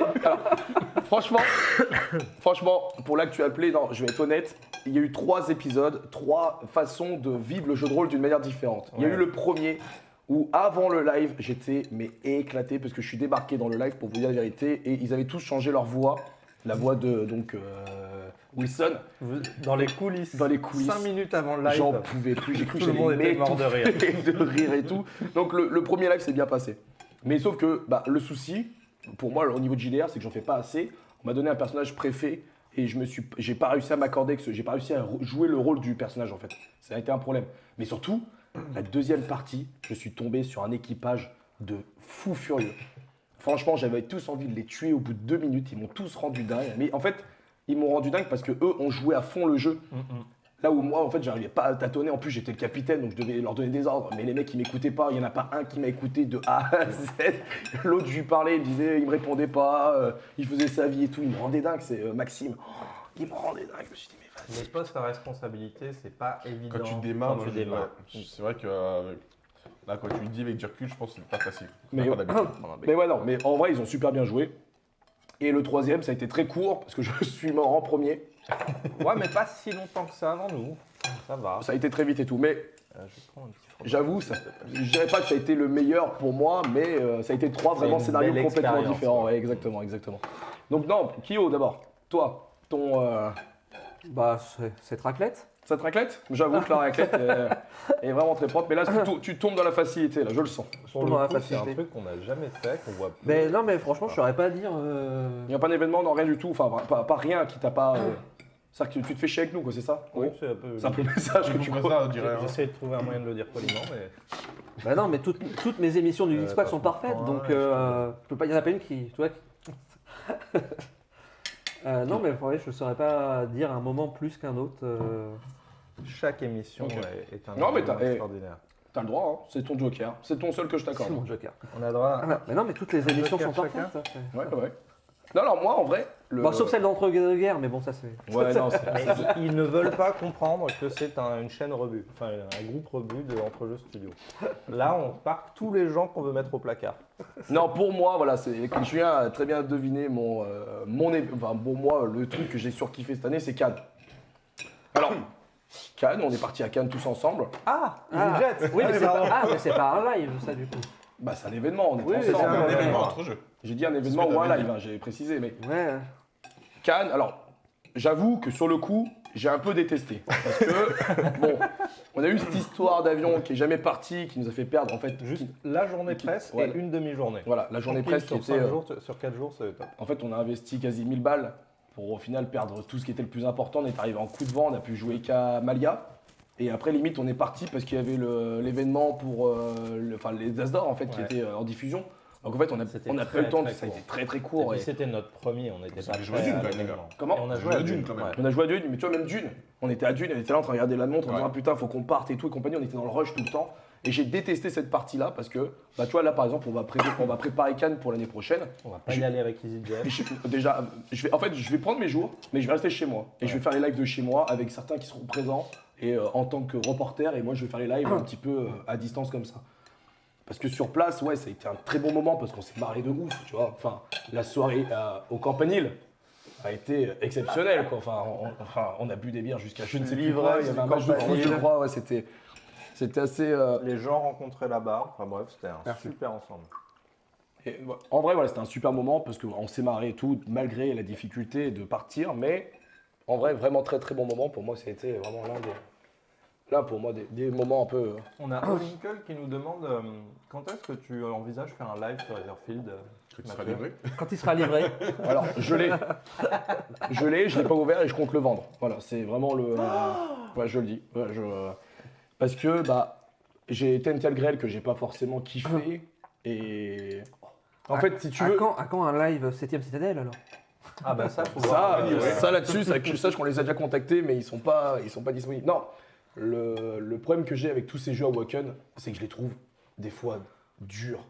franchement, pour l'actual play, non, je vais être honnête, il y a eu 3 épisodes, 3 façons de vivre le jeu de rôle d'une manière différente. Il y a Ouais. eu le premier où avant le live, j'étais éclaté parce que je suis débarqué dans le live pour vous dire la vérité et ils avaient tous changé leur voix, la voix de Wilson. Dans les coulisses. Dans les coulisses. 5 minutes avant le live. J'en pouvais plus, j'ai cru que Tout le monde j'allais était mort de rire. m'étouffer de rire et tout. Donc le premier live s'est bien passé. Mais sauf que le souci, pour moi au niveau de JDR, c'est que j'en fais pas assez. On m'a donné un personnage préfet et j'ai pas réussi à m'accorder, j'ai pas réussi à jouer le rôle du personnage en fait. Ça a été un problème. Mais surtout, la deuxième partie, je suis tombé sur un équipage de fous furieux. Franchement, j'avais tous envie de les tuer au bout de 2 minutes. Ils m'ont tous rendu dingue. Mais en fait, ils m'ont rendu dingue parce que eux ont joué à fond le jeu. Là où moi, en fait, j'arrivais pas à tâtonner. En plus, j'étais le capitaine, donc je devais leur donner des ordres. Mais les mecs, ils m'écoutaient pas. Il y en a pas un qui m'a écouté de A à Z. L'autre, je lui parlais, il me disait, il me répondait pas. Il faisait sa vie et tout. Il me rendait dingue. C'est Maxime. Oh, il me rendait dingue. Je me suis dit, mais vas-y. Les postes à responsabilité, c'est pas évident. Quand tu démarres, quand tu moi, démarres. ouais, c'est vrai que Là, quand tu le dis avec du recul, je pense que c'est pas facile. Mais- Pas d'habitude de prendre un bec. Mais ouais, non, mais en vrai, ils ont super bien joué. Et le troisième, ça a été très court parce que je suis mort en premier. Ouais, mais pas si longtemps que ça avant nous. Ça va. Ça a été très vite et tout. Mais Je vais prendre un petit fromage. j'avoue, je dirais pas que ça a été le meilleur pour moi, mais ça a été trois vraiment une scénarios belle complètement expérience, différents. ouais. Ouais, exactement, exactement. Donc, non, Kyo d'abord, toi, Bah, cette raclette. cette raclette, j'avoue que la raclette est vraiment très propre. Mais là, tu tombes dans la facilité, là, je le sens. Pour le dans la coup, c'est un facilité. truc qu'on n'a jamais fait, qu'on voit plus. Mais non, mais franchement, je saurais pas dire. Il n'y a pas d'événement, non, rien du tout. Enfin, pas rien qui t'a pas. C'est-à-dire que tu te fais chier avec nous, quoi, c'est ça? Oui, c'est un peu. C'est un peu le message que tu Comme crois. ça, on dirait. hein. J'essaie de trouver un moyen de le dire poliment, mais. Bah non, mais toutes mes émissions du Geek Squad pas sont parfaites, franchement, donc ouais, il n'y en a pas une qui. Tu vois, non, mais ouais, je saurais pas dire un moment plus qu'un autre. Chaque émission Ok. est un Non, mais événement t'as- extraordinaire. T'as le droit, hein. C'est ton joker. C'est ton seul que je C'est t'accorde. mon joker. On a droit. Ah, mais non, mais toutes les émissions Joker sont chacun. parfaites. ça, c'est- Ouais, ouais. Non, alors moi, en vrai. Bon, sauf celle d'entre-guerres, mais bon, ça c'est. Ouais, non, Mais ils ne veulent pas comprendre que c'est une chaîne rebut, enfin un groupe rebut de Entre-Jeux Studio. Là, on parque tous les gens qu'on veut mettre au placard. Non, pour moi, voilà, comme Julien a très bien deviné enfin, pour moi, le truc que j'ai surkiffé cette année, c'est Cannes. Alors, Cannes, on est parti à Cannes tous ensemble. Ah, Ah, EasyJet. oui, mais c'est pas un live, ça du coup. Bah, c'est un événement, on est Oui, ensemble. c'est Un Ouais. événement entre jeux. J'ai dit un événement ce que ou un t'avais live, dit. hein, j'ai précisé, mais Ouais. Cannes, alors, j'avoue que sur le coup, j'ai un peu détesté. Parce que, bon, on a eu cette histoire d'avion qui est jamais partie, qui nous a fait perdre, en fait, Juste la journée qui- presse ouais. et une demi-journée. voilà, la journée presse qui sur était. 5 jours, sur 4 jours, c'est top. En fait, on a investi quasi 1000 balles pour au final perdre tout ce qui était le plus important. On est arrivé en coup de vent, on a pu jouer qu'à Malia. Et après, limite, on est parti parce qu'il y avait l'événement pour les As d'Or en fait, qui Ouais. était en diffusion. Donc en fait, on a C'était pas très, eu le temps, très ça a court. été très très Et court. puis Et c'était notre premier, on était Vous pas avez joué prêts à Dune, à quand même, l'événement. Comment Et on a Vous joué avez à joué à Dune, Dune, quand même. ouais. On a joué à Dune, mais tu vois, même Dune, on était à Dune, on était là en train de regarder la montre, on Ouais. disait ah, putain, faut qu'on parte et tout et compagnie, on était dans le rush tout le temps. Et j'ai détesté cette partie-là parce que, bah, tu vois, là par exemple, on va préparer Cannes pour l'année prochaine. On va pas Je- y aller avec EasyJet. Et déjà, en fait, je vais prendre mes jours, mais je vais rester chez moi. Et je vais faire les lives de chez moi avec certains qui seront présents et en tant que reporter. Et moi, je vais faire les lives un petit peu à distance comme ça. Parce que sur place, ouais, ça a été un très bon moment parce qu'on s'est marré de ouf, tu vois. Enfin, la soirée au Campanile a été exceptionnelle, quoi. Enfin, on a bu des bières jusqu'à je ne sais plus quoi. Il y avait un match de foot, je crois. Ouais, c'était assez. Les gens rencontrés là-bas, enfin bref, c'était un Merci. super ensemble. Et, en vrai, voilà, c'était un super moment parce qu'on s'est marré et tout, malgré la difficulté de partir. Mais en vrai, vraiment très très bon moment. Pour moi, ça a été vraiment pour moi, des moments un peu. On a Olinkel qui nous demande quand est-ce que tu envisages faire un live sur Etherfield Que tu seras Mathieu livré. Quand il sera livré. Alors, je l'ai, je l'ai pas ouvert et je compte le vendre. Voilà, c'est vraiment le. Ouais, je le dis. Ouais, parce que bah, j'ai Tentel Grell que j'ai pas forcément kiffé et. En fait, si tu veux. À quand un live 7ème Citadelle alors? Ah bah ça, faut Ça, voir. ça là-dessus, sache qu'on les a déjà contactés, mais ils sont pas disponibles. Non, le problème que j'ai avec tous ces jeux à Wacken, c'est que je les trouve des fois durs.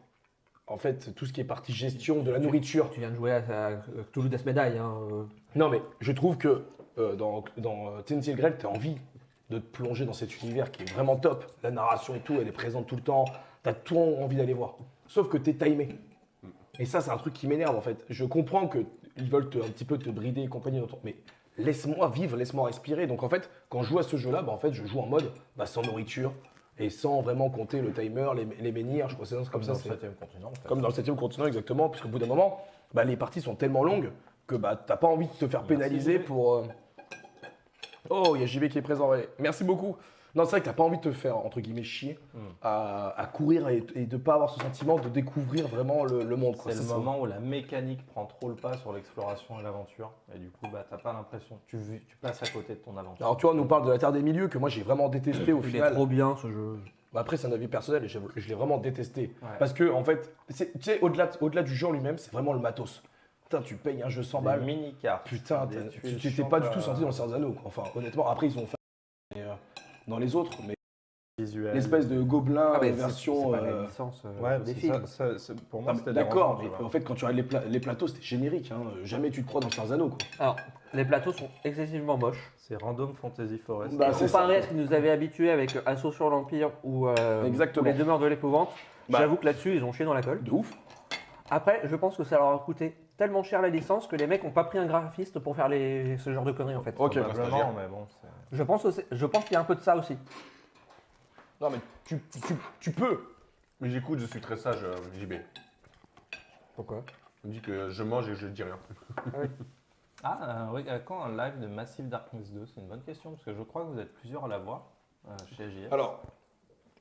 En fait, tout ce qui est partie gestion de la nourriture. Tu viens de jouer à Toulouse Death Medaille. Hein, Non, mais je trouve que dans Tensil Grell, tu as envie de te plonger dans cet univers qui est vraiment top. La narration et tout, elle est présente tout le temps. Tu as tout envie d'aller voir. Sauf que tu es timé. Et ça, c'est un truc qui m'énerve en fait. Je comprends qu'ils veulent un petit peu te brider et compagnie, mais laisse-moi vivre, laisse-moi respirer. Donc en fait, quand je joue à ce jeu-là, bah, en fait, je joue en mode sans nourriture et sans vraiment compter le timer, les menhirs. Je crois que c'est comme ça. dans le C'est 7ème continent. en fait. comme dans le 7e continent, exactement. Puisqu'au bout d'un moment, bah, les parties sont tellement longues que bah, t'as pas envie de te faire pénaliser JB. pour. Oh, il y a JB qui est présent. Ouais. Merci beaucoup. Non, c'est vrai que t'as pas envie de te faire, entre guillemets, chier à courir et de pas avoir ce sentiment de découvrir vraiment le monde. quoi. C'est le Ça, moment où la mécanique prend trop le pas sur l'exploration et l'aventure. Et du coup, bah, t'as pas l'impression. Tu passes à côté de ton aventure. Alors tu vois, on nous parle de la Terre des Milieux que moi j'ai vraiment détesté au il est final. trop bien ce jeu. Bah, après, c'est un avis personnel et je l'ai vraiment détesté. Ouais. Parce que, en fait, tu sais, au-delà du jeu en lui-même, c'est vraiment le matos. Putain, tu payes un jeu 100 Des balles. mini-cartes. Putain, des tu tuiles t'étais pas du tout chanteur, senti dans le Seigneur des Anneaux, quoi. Enfin, honnêtement, après, ils ont fait dans les autres, mais visuels. l'espèce de gobelin version. C'est pas la licence Ouais, des c'est films. pour moi, Ah, c'était d'accord, dérangeant, tu mais vois. en fait, quand tu regardes les plateaux, c'était générique. Hein. Jamais tu te crois dans le Seigneur des Anneaux, quoi. Alors, les plateaux sont excessivement moches. C'est Random Fantasy Forest. Bah, c'est Comparé ça. à ce qui nous avait habitué avec Assaut sur l'Empire ou Exactement. Les Demeures de l'Épouvante, Bah. j'avoue que là-dessus, ils ont chié dans la colle. De ouf. Après, je pense que ça leur a coûté tellement cher la licence que les mecs n'ont pas pris un graphiste pour faire ce genre de conneries en fait. Ok. Probablement, mais bon, c'est- Je pense qu'il y a un peu de ça aussi. Non, mais tu peux. Mais j'écoute, je suis très sage, JB. Pourquoi On dit que je mange et je dis rien. Ah, oui, quand un live de Massive Darkness 2? C'est une bonne question, parce que je crois que vous êtes plusieurs à l'avoir chez JF. Alors,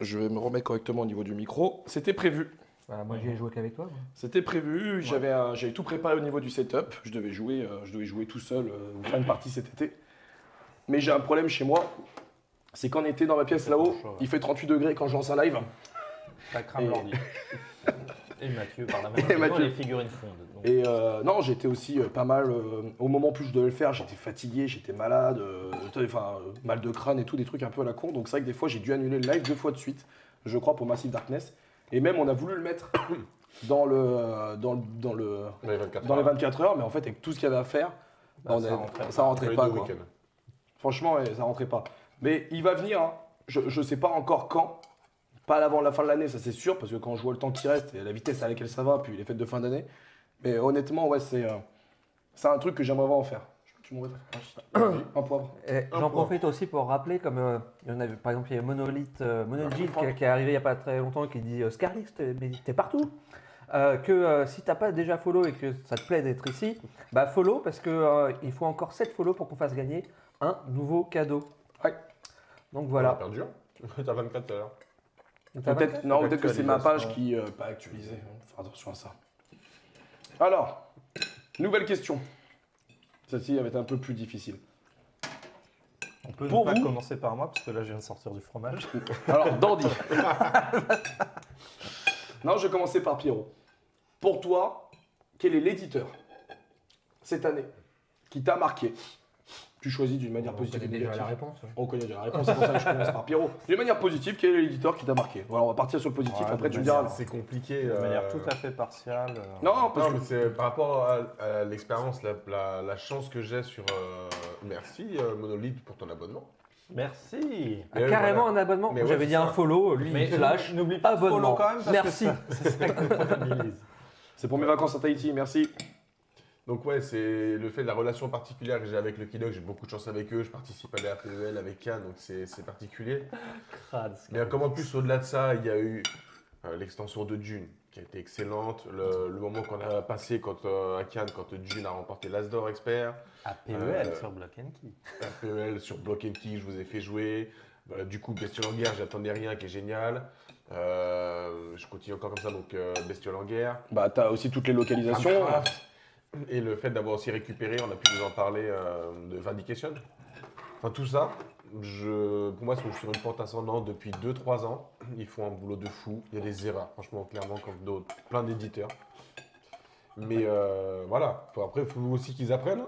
je vais me remettre correctement au niveau du micro. C'était prévu. Moi, j'y ai joué qu'avec toi. moi. C'était prévu. J'avais tout préparé au niveau du setup. Je devais jouer tout seul ou faire une partie cet été. Mais j'ai un problème chez moi. C'est qu'en été dans ma pièce là-haut, chaud, ouais. il fait 38 degrés quand je lance un live. Ça crame Et- l'ordi. Et Mathieu, par la même Et occasion, Mathieu. les figurines fondent. Donc, Et non, j'étais aussi pas mal. Au moment où je devais le faire, j'étais fatigué, j'étais malade, mal de crâne et tout, des trucs un peu à la con. Donc c'est vrai que des fois, j'ai dû annuler le live 2 fois de suite, je crois, pour Massive Darkness. Et même, on a voulu le mettre dans les 24 heures, mais en fait, avec tout ce qu'il y avait à faire, Bah, ça rentrait Les pas. deux Quoi. week-ends. Franchement, ouais, ça rentrait pas. Mais il va venir, hein. Je sais pas encore quand. Pas avant la fin de l'année, ça c'est sûr, parce que quand je vois le temps qui reste et la vitesse à laquelle ça va, puis les fêtes de fin d'année. Mais honnêtement, ouais, c'est un truc que j'aimerais vraiment faire. Tu m'en veux un poivre. J'en profite aussi pour rappeler, comme il y en avait, par exemple, il y a Monolith qui est arrivé il n'y a pas très longtemps qui dit Scarlix, t'es partout. Si t'as pas déjà follow et que ça te plaît d'être ici, bah follow parce que il faut encore 7 follow pour qu'on fasse gagner un nouveau cadeau. Ouais. Donc Voilà. voilà. Perdu. T'as 24 tout à l'heure. Peut-être non, peut-être que c'est ma page Actualisation. qui pas actualisée. Faut faire attention à ça. Alors, nouvelle question. Celle-ci va être un peu plus difficile. on peut pour pas vous- commencer par moi, parce que là, je viens de sortir du fromage. Alors, Dandy. Non, je vais commencer par Pierrot. Pour toi, quel est l'éditeur cette année qui t'a marqué? Tu choisis d'une manière positive ou négative. réponse. On connaît déjà la réponse, c'est pour ça que je commence par Pierrot. D'une manière positive, quel est l'éditeur qui t'a marqué? Voilà, on va partir sur le positif, Ouais, après de tu me diras. C'est compliqué. De manière tout à fait partiale. Non, parce Non, que mais c'est par rapport à l'expérience, la chance que j'ai sur. Merci Monolith pour ton abonnement. Merci. Mais Carrément voilà. un abonnement. Mais ouais, J'avais c'est dit un ça. follow, lui il slash. n'oublie pas de follow abonnement. quand même, parce Merci. que c'est ça que nous comptabilise. c'est pour mes vacances à Tahiti, merci. Donc ouais, c'est le fait de la relation particulière que j'ai avec le Kinoc. J'ai beaucoup de chance avec eux. Je participe à l'APEL avec Cannes, donc c'est particulier. Crade, Mais comme en plus, au-delà de ça, il y a eu l'extension de Dune qui a été excellente. Le moment qu'on a passé à Cannes, quand Dune a remporté l'Asdor Expert. APEL sur Block and Key. APEL sur Block and Key, je vous ai fait jouer. Du coup, Bestiole en guerre, j'attendais rien, qui est génial. Je continue encore comme ça, donc Bestiole en guerre. Bah, t'as aussi toutes les localisations. Minecraft. Et le fait d'avoir aussi récupéré, on a pu vous en parler, de Vindication. Enfin, tout ça, pour moi, je suis sur une pente ascendante depuis 2-3 ans. Ils font un boulot de fou. Il y a des erreurs, franchement, clairement, comme d'autres, plein d'éditeurs. Mais voilà, après, il faut aussi qu'ils apprennent.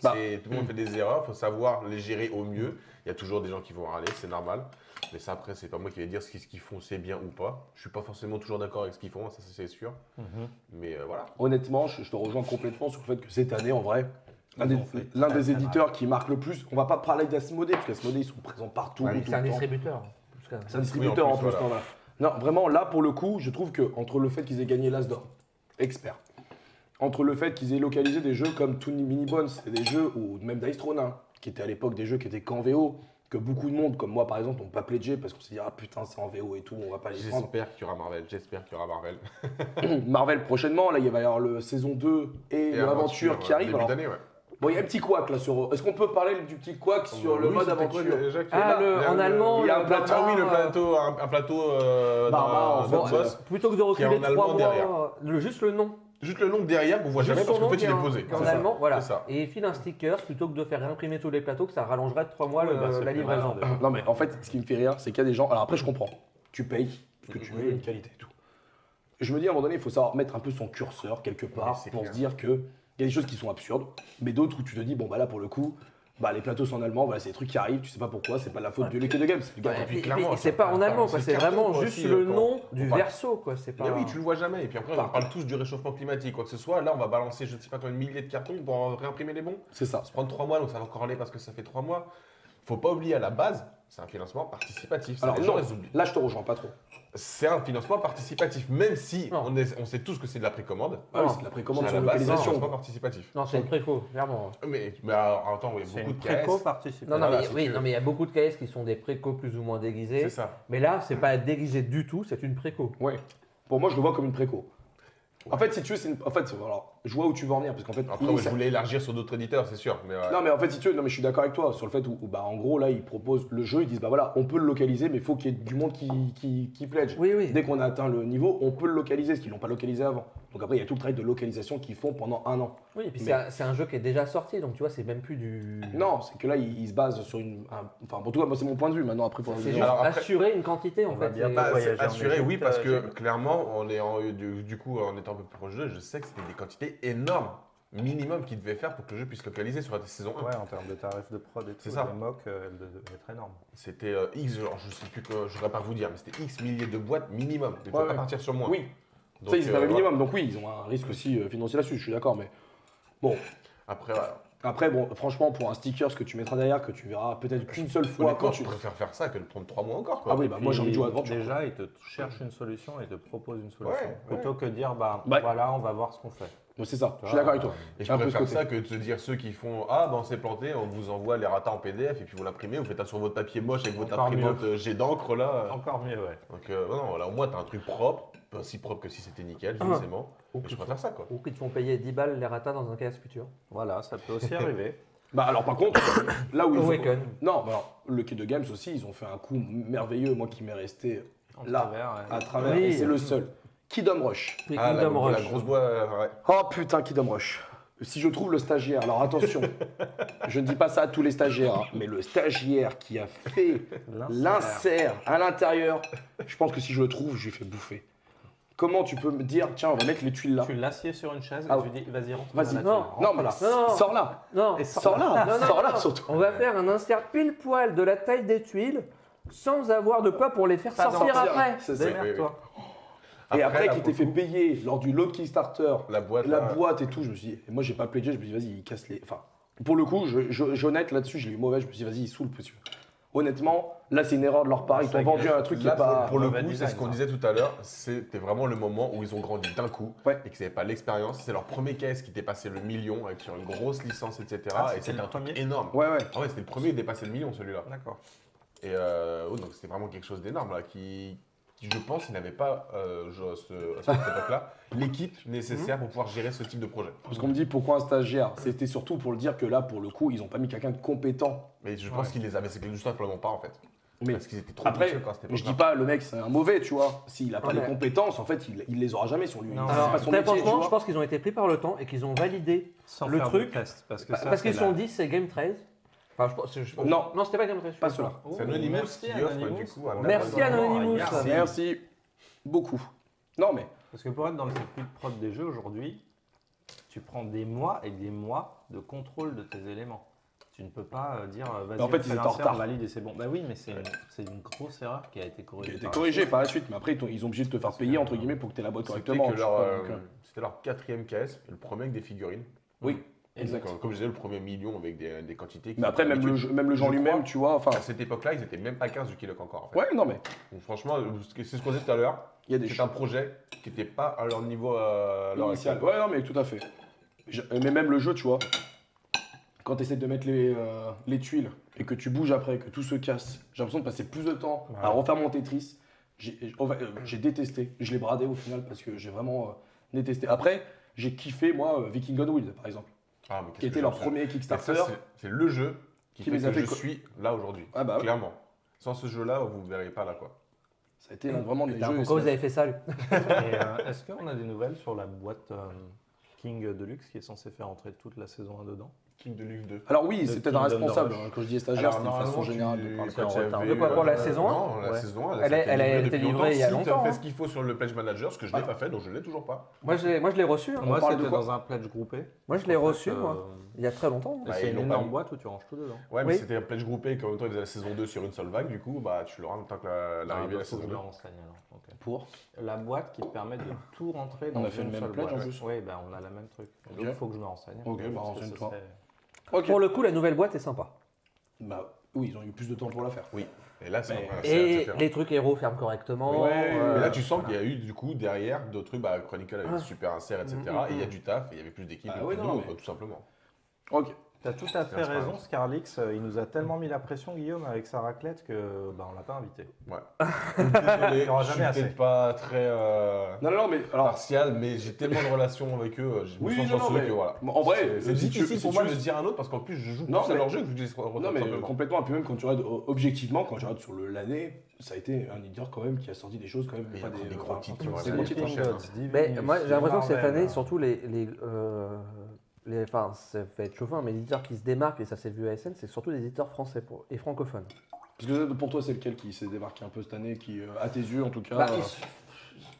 Bah. Tout le monde fait des erreurs, il faut savoir les gérer au mieux. Il y a toujours des gens qui vont râler, c'est normal. Mais ça, après, c'est pas moi qui vais dire ce qu'ils font, c'est bien ou pas. Je suis pas forcément toujours d'accord avec ce qu'ils font, ça c'est sûr. Mais voilà. Honnêtement, je te rejoins complètement sur le fait que cette année, en vrai, l'un Ils ont fait des très, très éditeurs qui marque le plus, on va pas parler d'Asmodée, parce qu'Asmodée, ils sont présents partout. Ouais, tout c'est un le temps. distributeur. C'est un distributeur Oui, en en plus. plus, voilà. Non, voilà. Non, vraiment, là, pour le coup, je trouve que entre le fait qu'ils aient gagné l'Asdor, expert, entre le fait qu'ils aient localisé des jeux comme Toony Mini Bones, et des jeux, ou même Dice Throne, hein, qui étaient à l'époque des jeux qui étaient qu'en VO, que beaucoup de monde, comme moi par exemple, n'ont pas pledgé parce qu'on s'est dit, ah putain, c'est en VO et tout, on va pas les prendre. J'espère qu'il y aura Marvel, Marvel prochainement, là, il va y avoir le saison 2 et l'aventure qui arrive. Début Alors, d'année, ouais. bon, il y a un petit couac là sur. Est-ce qu'on peut parler du petit couac sur le Oui, mode c'était quoi, aventure déjà, qui est Ah, là en allemand, il y a un le plateau. Ah oui, le barbare, plateau, un plateau Barbare, en d'un fait, boss. plutôt que de qui est reculer en allemand 3 derrière. mois, juste le nom. Juste le nom derrière qu'on voit Juste jamais parce son qu'en nom fait il est qui posé. en C'est ça. allemand, voilà. C'est ça. Et il file un sticker plutôt que de faire imprimer tous les plateaux, que ça rallongerait de 3 mois Ouais, bah, c'est la plus livraison. malin, Non, mais en fait, ce qui me fait rire, c'est qu'il y a des gens. Alors après, je comprends. Tu payes ce que tu veux, une qualité et tout. Je me dis à un moment donné, il faut savoir mettre un peu son curseur quelque part c'est pour clair. se dire qu'il y a des choses qui sont absurdes, mais d'autres où tu te dis, bon, bah là, pour le coup, Bah, les plateaux sont en allemand, voilà, c'est des trucs qui arrivent, tu sais pas pourquoi, c'est pas de la faute de Lucky de Game, c'est du gars. Ouais, puis et clairement, c'est ça pas en parle allemand, pas, quoi. c'est C'est carton vraiment juste aussi, le quand nom on du parle. verso, quoi. C'est pas. Mais oui, tu le vois jamais. Et puis après, on parle tous du réchauffement climatique, quoi que ce soit. Là, on va balancer, je ne sais pas combien de milliers de cartons pour réimprimer les bons. C'est ça. Ça se prendre 3 mois, donc ça va encore aller parce que ça fait 3 mois. Faut pas oublier à la base, c'est un financement participatif. Ça, Alors, les gens, non, ils oublient. là, je te rejoins pas trop. C'est un financement participatif, même si Non. on sait tous que c'est de la précommande. Ah oui, c'est de la précommande À sur la base, c'est un localisation. financement participatif. Non, c'est une préco, clairement. Mais alors, attends, oui, C'est beaucoup une de préco KS. participative. Non, non, Voilà, mais si oui, tu veux. non, mais il y a beaucoup de KS qui sont des précos plus ou moins déguisés. C'est ça. Mais là, c'est pas déguisé du tout, c'est une préco. Ouais. Pour moi, je le vois comme une préco. En fait, si tu veux, en fait, alors, je vois où tu veux en venir, parce qu'en fait, Après, moi, je voulais élargir sur d'autres éditeurs, c'est sûr. Mais, non, mais en fait, si tu veux, non, mais je suis d'accord avec toi sur le fait où, bah, en gros, là, ils proposent le jeu, ils disent, bah voilà, on peut le localiser, mais il faut qu'il y ait du monde qui pledge. Oui, oui. Dès qu'on a atteint le niveau, on peut le localiser, ce qu'ils l'ont pas localisé avant. Donc après, il y a tout le travail de localisation qu'ils font pendant 1 an. Oui, et puis Mais- c'est un jeu qui est déjà sorti, donc tu vois, c'est même plus du. Non, c'est que là, ils se basent sur enfin, pour tout cas, moi, c'est mon point de vue. Maintenant, après, pour C'est les juste gens. Alors après- assurer une quantité en On va fait. bien c'est- pas- Bah, voyager c'est en assuré, Égypte, oui, parce que j'ai- clairement, du coup, en étant un peu plus proche du jeu, je sais que c'était des quantités énormes, minimum qu'ils devaient faire pour que le jeu puisse localiser sur la saison 1. Ouais, en termes de tarifs de prod et tout, C'est ça. les mocks, elles devaient être énormes. C'était X, genre, je sais plus, je ne saurais pas vous dire, mais c'était X milliers de boîtes minimum. Tu ne Ouais, peux pas ouais. partir sur moins. Oui, Donc, ça, ils étaient un voilà. minimum. Donc oui, ils ont un risque aussi financier là-dessus, je suis d'accord. Mais bon, Après, voilà. après, bon, franchement, pour un sticker, ce que tu mettras derrière, que tu verras peut-être qu'une seule fois Honnêtement, quand je tu. préfère faire ça que de prendre 3 mois encore. Quoi. Ah oui, bah moi j'ai envie de jouer à Adventure. Déjà, ils te cherchent une solution et te proposent une solution. Ouais, Plutôt que de dire, bah Ouais. voilà, on va voir ce qu'on fait. Donc c'est ça, Tu je suis vois, d'accord avec toi. Et je Un peu préfère ce ça que de se dire ceux qui font Ah, ben on s'est planté, on vous envoie les ratas en PDF et puis vous l'imprimez, vous faites ça sur votre papier moche avec votre Encore imprimante jet d'encre là. Encore mieux, ouais. Donc, non, là au moins t'as un truc propre, pas aussi propre que si c'était nickel, Ah. forcément. Ou Et qu'ils je préfère ça quoi. Ou qu'ils te font payer 10 balles les ratas dans un KS futur. Voilà, ça peut aussi arriver. Bah alors par contre, là où ils ont... Awaken. Non, bah alors, le Kid de Games aussi, ils ont fait un coup merveilleux, moi qui m'est resté En là, travers, ouais. à travers, Oui. et c'est le seul. Kingdom Rush. Puis Ah, Kingdom la Rush. grosse boîte, ouais. Oh putain, Kingdom Rush. Si je trouve le stagiaire, alors attention, je ne dis pas ça à tous les stagiaires, hein, mais le stagiaire qui a fait l'insert à l'intérieur, je pense que si je le trouve, je lui fais bouffer. Comment tu peux me dire, tiens, on va mettre les tuiles là. Tu l'assieds sur une chaise Ah et tu dis, vas-y, rentre. Vas-y, dans la non, tuile, Non, rentre mais là. Non. sors là. Non, Et Sors là, Non, non, sors là non. surtout. on va faire un insert pile poil de la taille des tuiles sans avoir de quoi pour les faire Pas sortir sortir. après. C'est ça. Démerde-toi. Et après, là, qui pour t'ait le fait coup, payer lors du lot Kickstarter, la boîte, la là, boîte et tout, je me suis dit, et moi j'ai pas pledgé, je me suis dit, vas-y, il casse les. Enfin, pour le coup, j'honnête là-dessus, je l'ai eu mauvais, je me suis dit, vas-y, il saoule, monsieur. Honnêtement, là c'est une erreur de leur part, ils t'ont Ça vendu agresse. un truc qui là, est pas. pour le mauvais coup, c'est design, ce qu'on ça. disait tout à l'heure, c'était vraiment le moment où ils ont grandi d'un coup Ouais. et qu'ils n'avaient pas l'expérience. C'est leur premier case qui dépassait le million avec sur une grosse licence, etc. Ah, et c'était c'était le un truc premier énorme. Ouais, ouais. Ah ouais, c'était le premier à dépasser le million celui-là. D'accord. Et donc c'était vraiment quelque chose d'énorme là qui, je pense, ils n'avaient pas à cette époque-là l'équipe nécessaire pour pouvoir gérer ce type de projet. Parce qu'on me dit pourquoi un stagiaire, c'était surtout pour le dire que là, pour le coup, ils ont pas mis quelqu'un de compétent. Mais je pense Ouais. qu'ils les avaient, c'est que tout simplement pas en fait. Mais Parce qu'ils étaient trop après, ambitieux quand c'était mais je dis pas le mec c'est un mauvais, tu vois. S'il a pas Ouais. les compétences, en fait, il les aura jamais sur lui. Non. C'est Alors, pas son très métier, tu franchement, vois. je pense qu'ils ont été pris par le temps et qu'ils ont validé Sans le faire truc, de test, parce que Bah, ça, parce qu'ils c'est se sont la- dit c'est Game 13. Enfin, Non. non, c'était pas Game 13. Pas cela. Oh, C'est Anonymous merci, qui offre Anonymous. du coup un Merci, Anonymous. Merci. Merci beaucoup. Non mais Parce que pour être dans le circuit de prod des jeux aujourd'hui, tu prends des mois et des mois de contrôle de tes éléments. Tu ne peux pas dire vas-y, en fait, on ils fait étaient en l'insert, retard. on valide et c'est bon. Bah oui, mais c'est une grosse erreur qui a été qui corrigée. a été par la corrigé suite. par la suite, mais après ils ont obligé de te faire Parce payer que, entre guillemets pour que tu aies la boîte C'était correctement. que je crois, donc, c'était leur 4e KS, le premier avec des figurines. Oui, Et exact. donc, comme je disais, le premier million avec des quantités. qui Mais après étaient même le habituelles. jeu, même le jeu en Je lui-même, crois. tu vois, enfin. À cette époque-là, ils étaient même pas 15 du Kiloc encore. En fait. Ouais, non mais Donc, franchement, c'est ce qu'on disait tout à l'heure. il y a des C'est choses un projet qui n'était pas à leur niveau à leur initiales. actuelle. Ouais, non mais tout à fait. Mais même le jeu, tu vois, quand tu essaies de mettre les tuiles et que tu bouges après, que tout se casse, j'ai l'impression de passer plus de temps à Ouais. refaire mon Tetris. J'ai détesté. Je l'ai bradé au final parce que j'ai vraiment détesté. Après, j'ai kiffé moi Viking Gunwild par exemple, Ah, mais qu'est-ce qui que était leur j'aime ça. premier Et ça, Kickstarter. c'est le jeu qui Qui fait les a que fait je co- suis là aujourd'hui. Ah bah ouais. Clairement. Sans ce jeu-là, vous ne verrez pas là quoi. Ça a été vraiment des Putain, jeux. pourquoi vous avez fait ça lui Et, est-ce qu'on a des nouvelles sur la boîte King Deluxe qui est censée faire entrer toute la saison 1 dedans? King Deluxe 2. Alors oui, c'est Le peut-être un Kingdom responsable. Rush. Quand je dis stagiaire, c'est une façon générale de parler. c'est en retard. De quoi, pour la saison 1? Non, la Ouais. saison 1, Elle a été livrée il y a longtemps, Tu hein. fait ce qu'il faut sur le Pledge Manager, ce que je n'ai pas fait, donc je ne l'ai toujours pas. Moi je l'ai reçu. hein. Moi, parle de c'était quoi dans un pledge groupé. Moi je l'ai En fait, reçu moi. Il y a très longtemps. Bah, c'est ils une l'ont énorme pas- boîte où tu ranges tout dedans. Ouais, mais Oui. c'était un pledge groupé, qu'en même temps ils faisaient la saison 2 sur une seule vague, du coup, bah tu l'auras en même temps que l'arrivée de la faut que saison je 2. me renseigne alors. Ok. Pour La boîte qui te permet de tout rentrer dans On a fait une le même seule pledge, boîte. en plus. Oui, bah, on a la même truc. Ok. Donc il faut que je me renseigne. Ok, bah, Parce que ce renseigne-toi. serait- Ok. Pour le coup, la nouvelle boîte est sympa. Bah oui, ils ont eu plus de temps pour la faire. Oui. Et là, c'est Mais- c'est Et différent. les trucs héros ferment correctement. Ouais, Mais là, tu sens qu'il y a eu du coup derrière d'autres trucs, bah, Chronicle avec Ah. super insert, etc. Et il y a du taf, et il y avait plus d'équipe, Ah et oui, plus non, d'eau, mais- quoi, tout simplement. Ok. T'as tout à fait C'est raison, vrai. Scarlix. Il nous a tellement mis la pression, Guillaume, avec sa raclette que bah, on l'a pas invité. Ouais. Désolé, Il y aura je suis jamais assez. peut-être pas très Non, mais alors. partial, mais j'ai tellement de relations avec eux, je me Oui, sens non, chanceux mais que voilà. en vrai, C'est si difficile tu- pour si moi tu- de dire un autre parce qu'en plus je joue Non, plus à mais- leur jeu que je les Non, mais complètement. Et puis même quand tu regardes objectivement, quand tu regardes sur l'année, ça a été un éditeur quand même qui a sorti des choses quand même. Mais il pas a pris des enfin, gros titres, tu vois, des c'est gros des titres. titres. Mais moi, j'ai l'impression que cette Marvel, année, surtout enfin, ça fait être chauffant, mais les éditeurs qui se démarquent, et ça s'est vu à SN, c'est surtout les éditeurs français et francophones. Parce que pour toi, c'est lequel qui s'est démarqué un peu cette année, qui, à tes yeux en tout cas.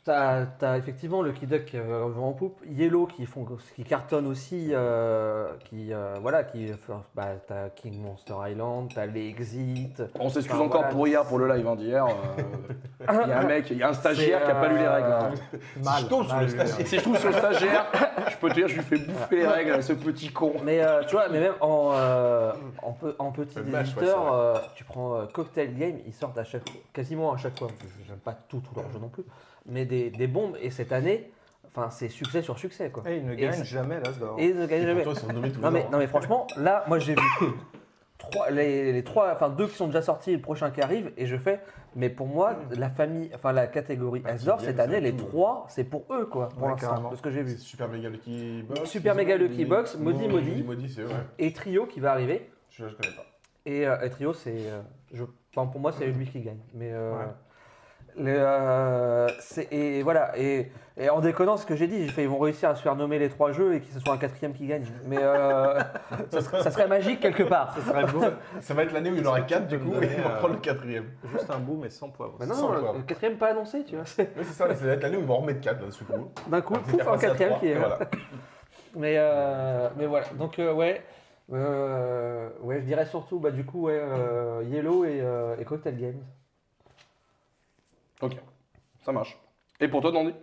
Bah, t'as effectivement le Kid Duck qui va en poupe, Yellow qui cartonne aussi, t'as King Monster Island, t'as les Exit. On s'excuse Enfin, encore voilà. pour hier, pour le live d'hier. Il y a un mec, il y a un stagiaire qui a pas lu les règles. hein. Si je tombe sur le stagiaire. Si je trouve sur le stagiaire, je peux te dire, je lui fais bouffer les règles, ce petit con. Mais tu vois, mais même en petit Le match, ouais, éditeur, tu prends Cocktail Game, ils sortent quasiment à chaque fois. J'aime pas tout leur jeu non plus, mais des bombes. Et cette année, enfin, c'est succès sur succès quoi. Et il ne Et gagne ça- jamais là, Et ils ne gagnent jamais. Toi, ils sont nommés tous les Non mais, ans. non mais franchement, là, moi j'ai vu deux qui sont déjà sortis, et le prochain qui arrive, et je fais. Mais pour moi, la famille, enfin la catégorie Asdor Game, cette c'est année, les tout. trois, c'est pour eux quoi, pour Ouais, l'instant, carrément. de ce que j'ai vu. C'est Super Mega Lucky Box. Super Mega Lucky Box, Maudit. Maudit, c'est eux, ouais. Et Trio qui va arriver. Celui-là, je connais pas. Et Trio, c'est, enfin, pour moi, c'est lui qui gagne. Mais Ouais. et voilà. Et en déconnant, ce que j'ai dit, j'ai fait, ils vont réussir à se faire nommer les trois jeux et que ce soit un quatrième qui gagne. Mais ça serait magique quelque part. Ce serait beau. Ça va être l'année où il y en aura 4 du coup, et on va prendre le 4ème. Juste un bout, mais sans poivre. Bah non, Sans non, poivre. le quatrième pas annoncé, tu vois. Oui, c'est ça, ça va être l'année où ils vont en remettre 4 là, ce coup. D'un coup, Après, pouf, t'as un passé à quatrième 3, qui est. et voilà. Mais voilà. Donc ouais. Ouais, je dirais surtout, bah du coup, Yellow et Cocktail Games. Ok, ça marche. Et pour toi, Dandy?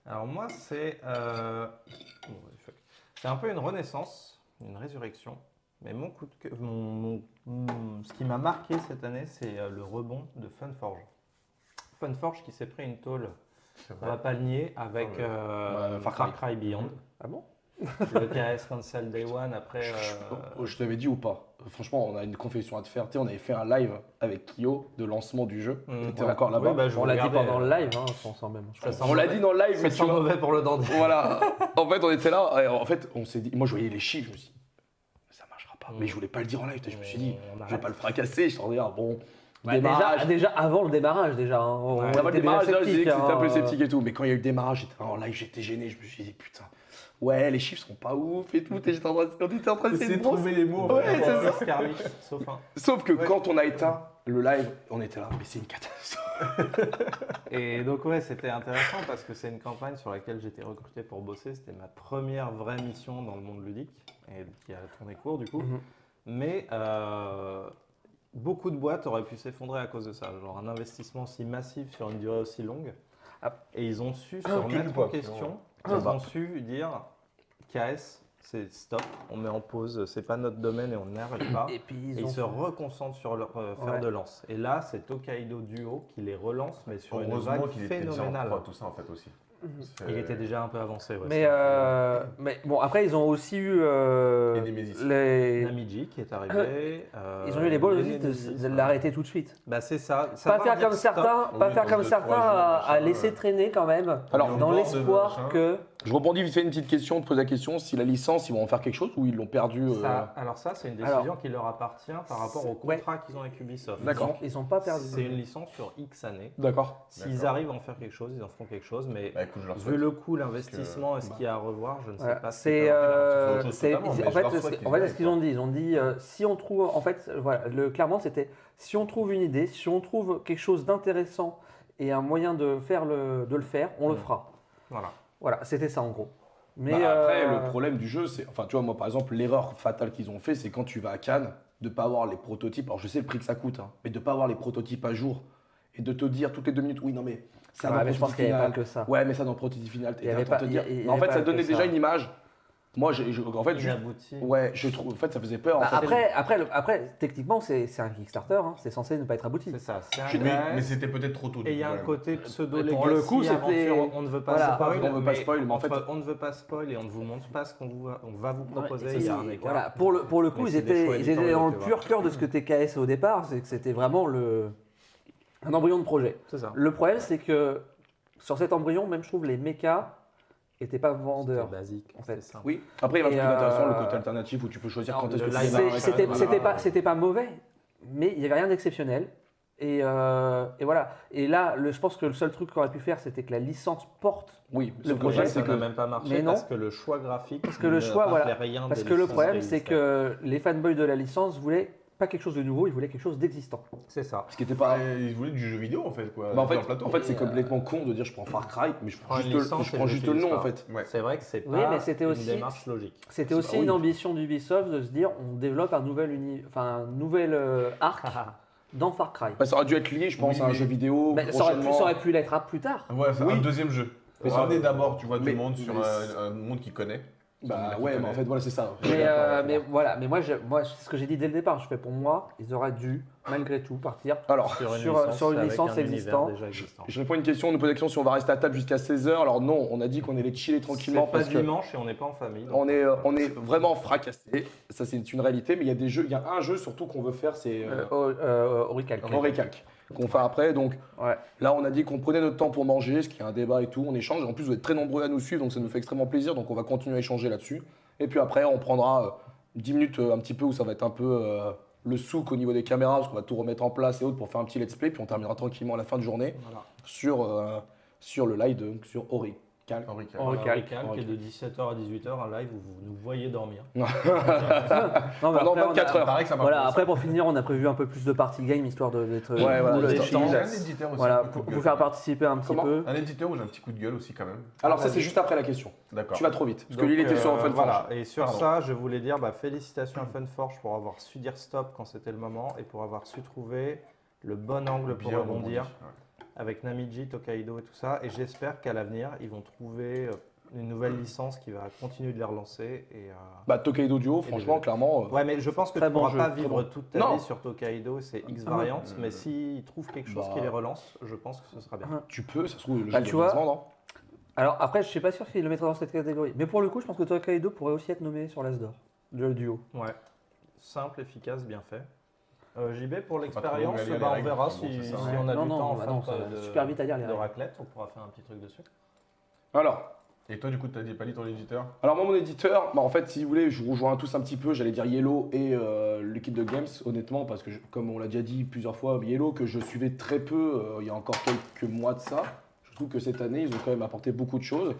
Alors moi, c'est un peu une renaissance, une résurrection. Mais mon coup de cœur, ce qui m'a marqué cette année, c'est le rebond de Funforge. Funforge qui s'est pris une tôle, C'est on va pas le nier, avec Ouais, Far Cry Beyond. Ah bon? Le KS Cancel Day One après. Je t'avais dit ou pas? Franchement, on a une confession à te faire. Tu sais, on avait fait un live avec Kyo de lancement du jeu. T'étais encore là-bas? Oui, bah, je On l'a dit regardais, pendant le live, hein, sans même. On l'a dit dans le live, mais C'est tu vois. mauvais pour le dandy. Voilà. En fait, on était là. Et en fait, on s'est dit. Moi, je voyais les chiffres. Je me suis dit, ça marchera pas. Mais je voulais pas le dire en live. Je me suis dit, On je vais pas le fracasser. Je suis en train de dire, bon. Bah, démarrage. déjà avant le démarrage, déjà. Hein, on Ouais. était Avant le démarrage, déjà là, je disais que sceptiques, c'était un peu hein, sceptique et tout. Mais quand il y a eu le démarrage, j'étais en live, j'étais gêné. Je me suis dit, putain. Ouais, les chiffres sont pas ouf et tout. Et j'étais en train on était en train d'essayer Essayez de de trouver les mots. Ouais, c'est ça. Scarlett, sauf un. Sauf que quand on a éteint le live, on était là. Mais c'est une catastrophe. Et donc ouais, c'était intéressant parce que c'est une campagne sur laquelle j'étais recruté pour bosser. C'était ma première vraie mission dans le monde ludique et qui a tourné court du coup. Mhm. Mais beaucoup de boîtes auraient pu s'effondrer à cause de ça. Genre un investissement si massif sur une durée aussi longue. Ah. Et ils ont su se Ah, remettre quel en pas, question. Ah, Ils ont su dire KS, c'est stop, on met en pause, c'est pas notre domaine et on n'arrive pas. Et puis Et ils se reconcentrent sur leur fer Ouais. de lance. Et là, c'est Tokaido Duo qui les relance, mais sur une Heureusement vague qu'il était déjà en phénoménale. proie, tout ça en fait aussi. C'est- Il était déjà un peu avancé. Ouais, mais bon, après, ils ont aussi eu Et Nemesis. les. Namiji qui est arrivé. Ils ont eu les balles aussi Nemesis, de l'arrêter tout de suite. Bah c'est ça. Pas Savoir faire dire comme stop. certains, Oui, pas faire dans comme deux, certains trois jours, à machin, laisser ouais. traîner quand même, Alors, au dans bord de l'espoir machin. que. Je rebondis vite fait une petite question, te pose la question si la licence, ils vont en faire quelque chose ou ils l'ont perdu Alors ça, c'est une décision qui leur appartient par rapport au Ouais. contrat qu'ils ont avec Ubisoft. D'accord. Ils ont pas perdu. C'est une licence sur X années. D'accord. S'ils D'accord. arrivent à en faire quelque chose, ils en feront quelque chose. Mais Bah écoute, je leur vu souhaite. le coût, l'investissement et ce qu'il y a à revoir, je ne sais Voilà. pas. ce C'est, qu'ils peuvent en faire. c'est autre chose totalement, mais en je fait, leur souhaite qu'ils en fait, y ce qu'ils ont dit, ils ont dit si on trouve, en fait, voilà, clairement, c'était si on trouve une idée, si on trouve quelque chose d'intéressant et un moyen de le faire, on le fera. Voilà. Voilà, c'était ça en gros. Mais Bah, après, le problème du jeu, c'est. Enfin, tu vois, moi, par exemple, l'erreur fatale qu'ils ont fait, c'est quand tu vas à Cannes, de pas avoir les prototypes. Alors, je sais le prix que ça coûte, hein, mais de pas avoir les prototypes à jour et de te dire toutes les 2 minutes, oui, non, mais ça ouais, dans le mais je pense prototype qu'il n'y avait pas final. que ça. Ouais, mais ça dans le prototype final. Il y avait t'es en train de pas- te dire. il y Mais en fait, avait ça pas donnait que déjà ça. une image. Moi, en fait, juste. Inabouti. Ouais, je trouve. En fait, ça faisait peur. Bah, en fait. après, techniquement, c'est un Kickstarter, hein, c'est censé ne pas être abouti. C'est ça, c'est un Oui, mais gaz. c'était peut-être trop tôt. Et il y a un quand même. côté pseudo Mais legacy pour le coup, c'était- aventure, on ne veut pas voilà, spoil, on veut pas spoil, mais en fait- on ne veut pas spoil et on ne vous montre pas ce on va vous Ouais, proposer. et Il y a ça, un écart. voilà, pour le coup, Mais ils c'est des choix étaient dans éditoriaux, le tu pur vois. cœur de ce que TKS au départ, c'est que c'était vraiment un embryon de projet. C'est ça. Le problème, c'est que sur cet embryon, même je trouve les mechas n'étaient pas vendeurs. C'était basique, en fait. c'est simple. Oui. Après, il y a un Et, truc intéressant, le côté alternatif où tu peux choisir Alors, quand est-ce le que tu live démarres, action, etc. C'était pas mauvais, mais il n'y avait rien d'exceptionnel. Et voilà. Et là, je pense que le seul truc qu'on aurait pu faire, c'était que la licence porte. Oui, Le sauf que projet, le problème, Ça c'est n'a que. même pas marché Mais non. parce que le choix graphique Parce que le ne choix, voilà. rappelait rien Parce des que le licences problème, qui c'est existaient. que les fanboys de la licence voulaient pas quelque chose de nouveau, ils voulaient quelque chose d'existant. C'est ça. Ce qui était pas. Ils voulaient du jeu vidéo en fait quoi. Bah, en sur fait, le plateau. en fait c'est Et, complètement con de dire je prends Far Cry, mais je prends Prends une juste, licence je et prends je juste le nom l'utilise en pas. fait. Ouais. C'est vrai que c'est Oui, pas mais c'était une aussi- démarche logique. C'était aussi oui. une ambition d'Ubisoft de se dire on développe un nouvel arc dans Far Cry. Bah, ça aurait dû être lié, je pense, Oui, à un mais- jeu vidéo. Mais prochainement. ça aurait pu l'être plus tard. Ouais, c'est Oui. un deuxième jeu. Mais ça- Ramener d'abord, tu vois, mais- du monde sur mais- un monde qu'il connaît. Bah ouais, mais en fait, voilà, c'est ça. Mais voilà, mais moi, c'est ce que j'ai dit dès le départ. Je fais pour moi, ils auraient dû, malgré tout, partir. Alors, sur une avec licence un univers existante. déjà existant. je réponds à une question, on nous pose la question si on va rester à table jusqu'à 16h. Alors non, on a dit qu'on allait chiller tranquillement C'est pas parce que dimanche et on n'est pas en famille. donc- on est vraiment fracassé. Ça, c'est une réalité, mais il y a des jeux, il y a un jeu surtout qu'on veut faire, c'est Auricalc. Auricalc, qu'on fait après. Donc Ouais. là, on a dit qu'on prenait notre temps pour manger, ce qui est un débat et tout, on échange. En plus, vous êtes très nombreux à nous suivre, donc ça nous fait extrêmement plaisir. Donc on va continuer à échanger là-dessus. Et puis après, on prendra 10 minutes un petit peu où ça va être un peu le souk au niveau des caméras, parce qu'on va tout remettre en place et autres pour faire un petit let's play. Puis on terminera tranquillement à la fin de journée Voilà. sur le live, sur Auricalc. Auricalc. Auricalc. Auricalc est de 17h à 18h, un live où vous nous voyez dormir. Non, mais Pendant après, on a- 24 heures. Pareil que ça marche. Voilà, après pour finir, on a prévu un peu plus de party game histoire d'être Ouais, voilà, cool, des chill. temps. J'ai un éditeur aussi. Voilà, un coup pour de vous gueule. faire participer un petit Comment peu. Un éditeur où j'ai un petit coup de gueule aussi quand même. Alors ça, c'est juste après la question. D'accord. Tu vas trop vite. Parce que Donc, lui, il était sur Fun voilà. Et sur Pardon. ça, je voulais dire félicitations à Funforge pour avoir su dire stop quand c'était le moment et pour avoir su trouver le bon angle pour Bien rebondir rebondi, ouais. avec Namiji, Tokaido et tout ça. Et j'espère qu'à l'avenir, ils vont trouver une nouvelle licence qui va continuer de les relancer. Et, Bah, Tokaido Duo, franchement, clairement. ouais, mais je pense que Très tu bon pourras jeu, pas très vivre bon. toute ta Non. vie sur Tokaido, c'est X Ah, variantes, mais s'ils trouvent quelque chose Bah. qui les relance, je pense que ce sera bien. Tu peux, ça se trouve, le Bah, jeu tu va vois, se vendre, hein. Alors après, je suis pas sûr qu'il le mettra dans cette catégorie. Mais pour le coup, je pense que Tokaido pourrait aussi être nommé sur l'As d'or, le duo. Ouais, simple, efficace, bien fait. JB, pour Faut pas trop l'expérience, regarder les on règles, verra bon, si, c'est ça. si on a Non, du non, temps en bah fin non, ça va super vite à lire les de règles. raclette, on pourra faire un petit truc dessus. Alors, Et toi, du coup, t'as dit pas dit ton éditeur? moi, mon éditeur, bah, en fait, si vous voulez, je vous rejoins tous un petit peu. J'allais dire Yellow et Liquid de Games, honnêtement, parce que, comme on l'a déjà dit plusieurs fois, Yellow, que je suivais très peu il y a encore quelques mois de ça. Je trouve que cette année, ils ont quand même apporté beaucoup de choses.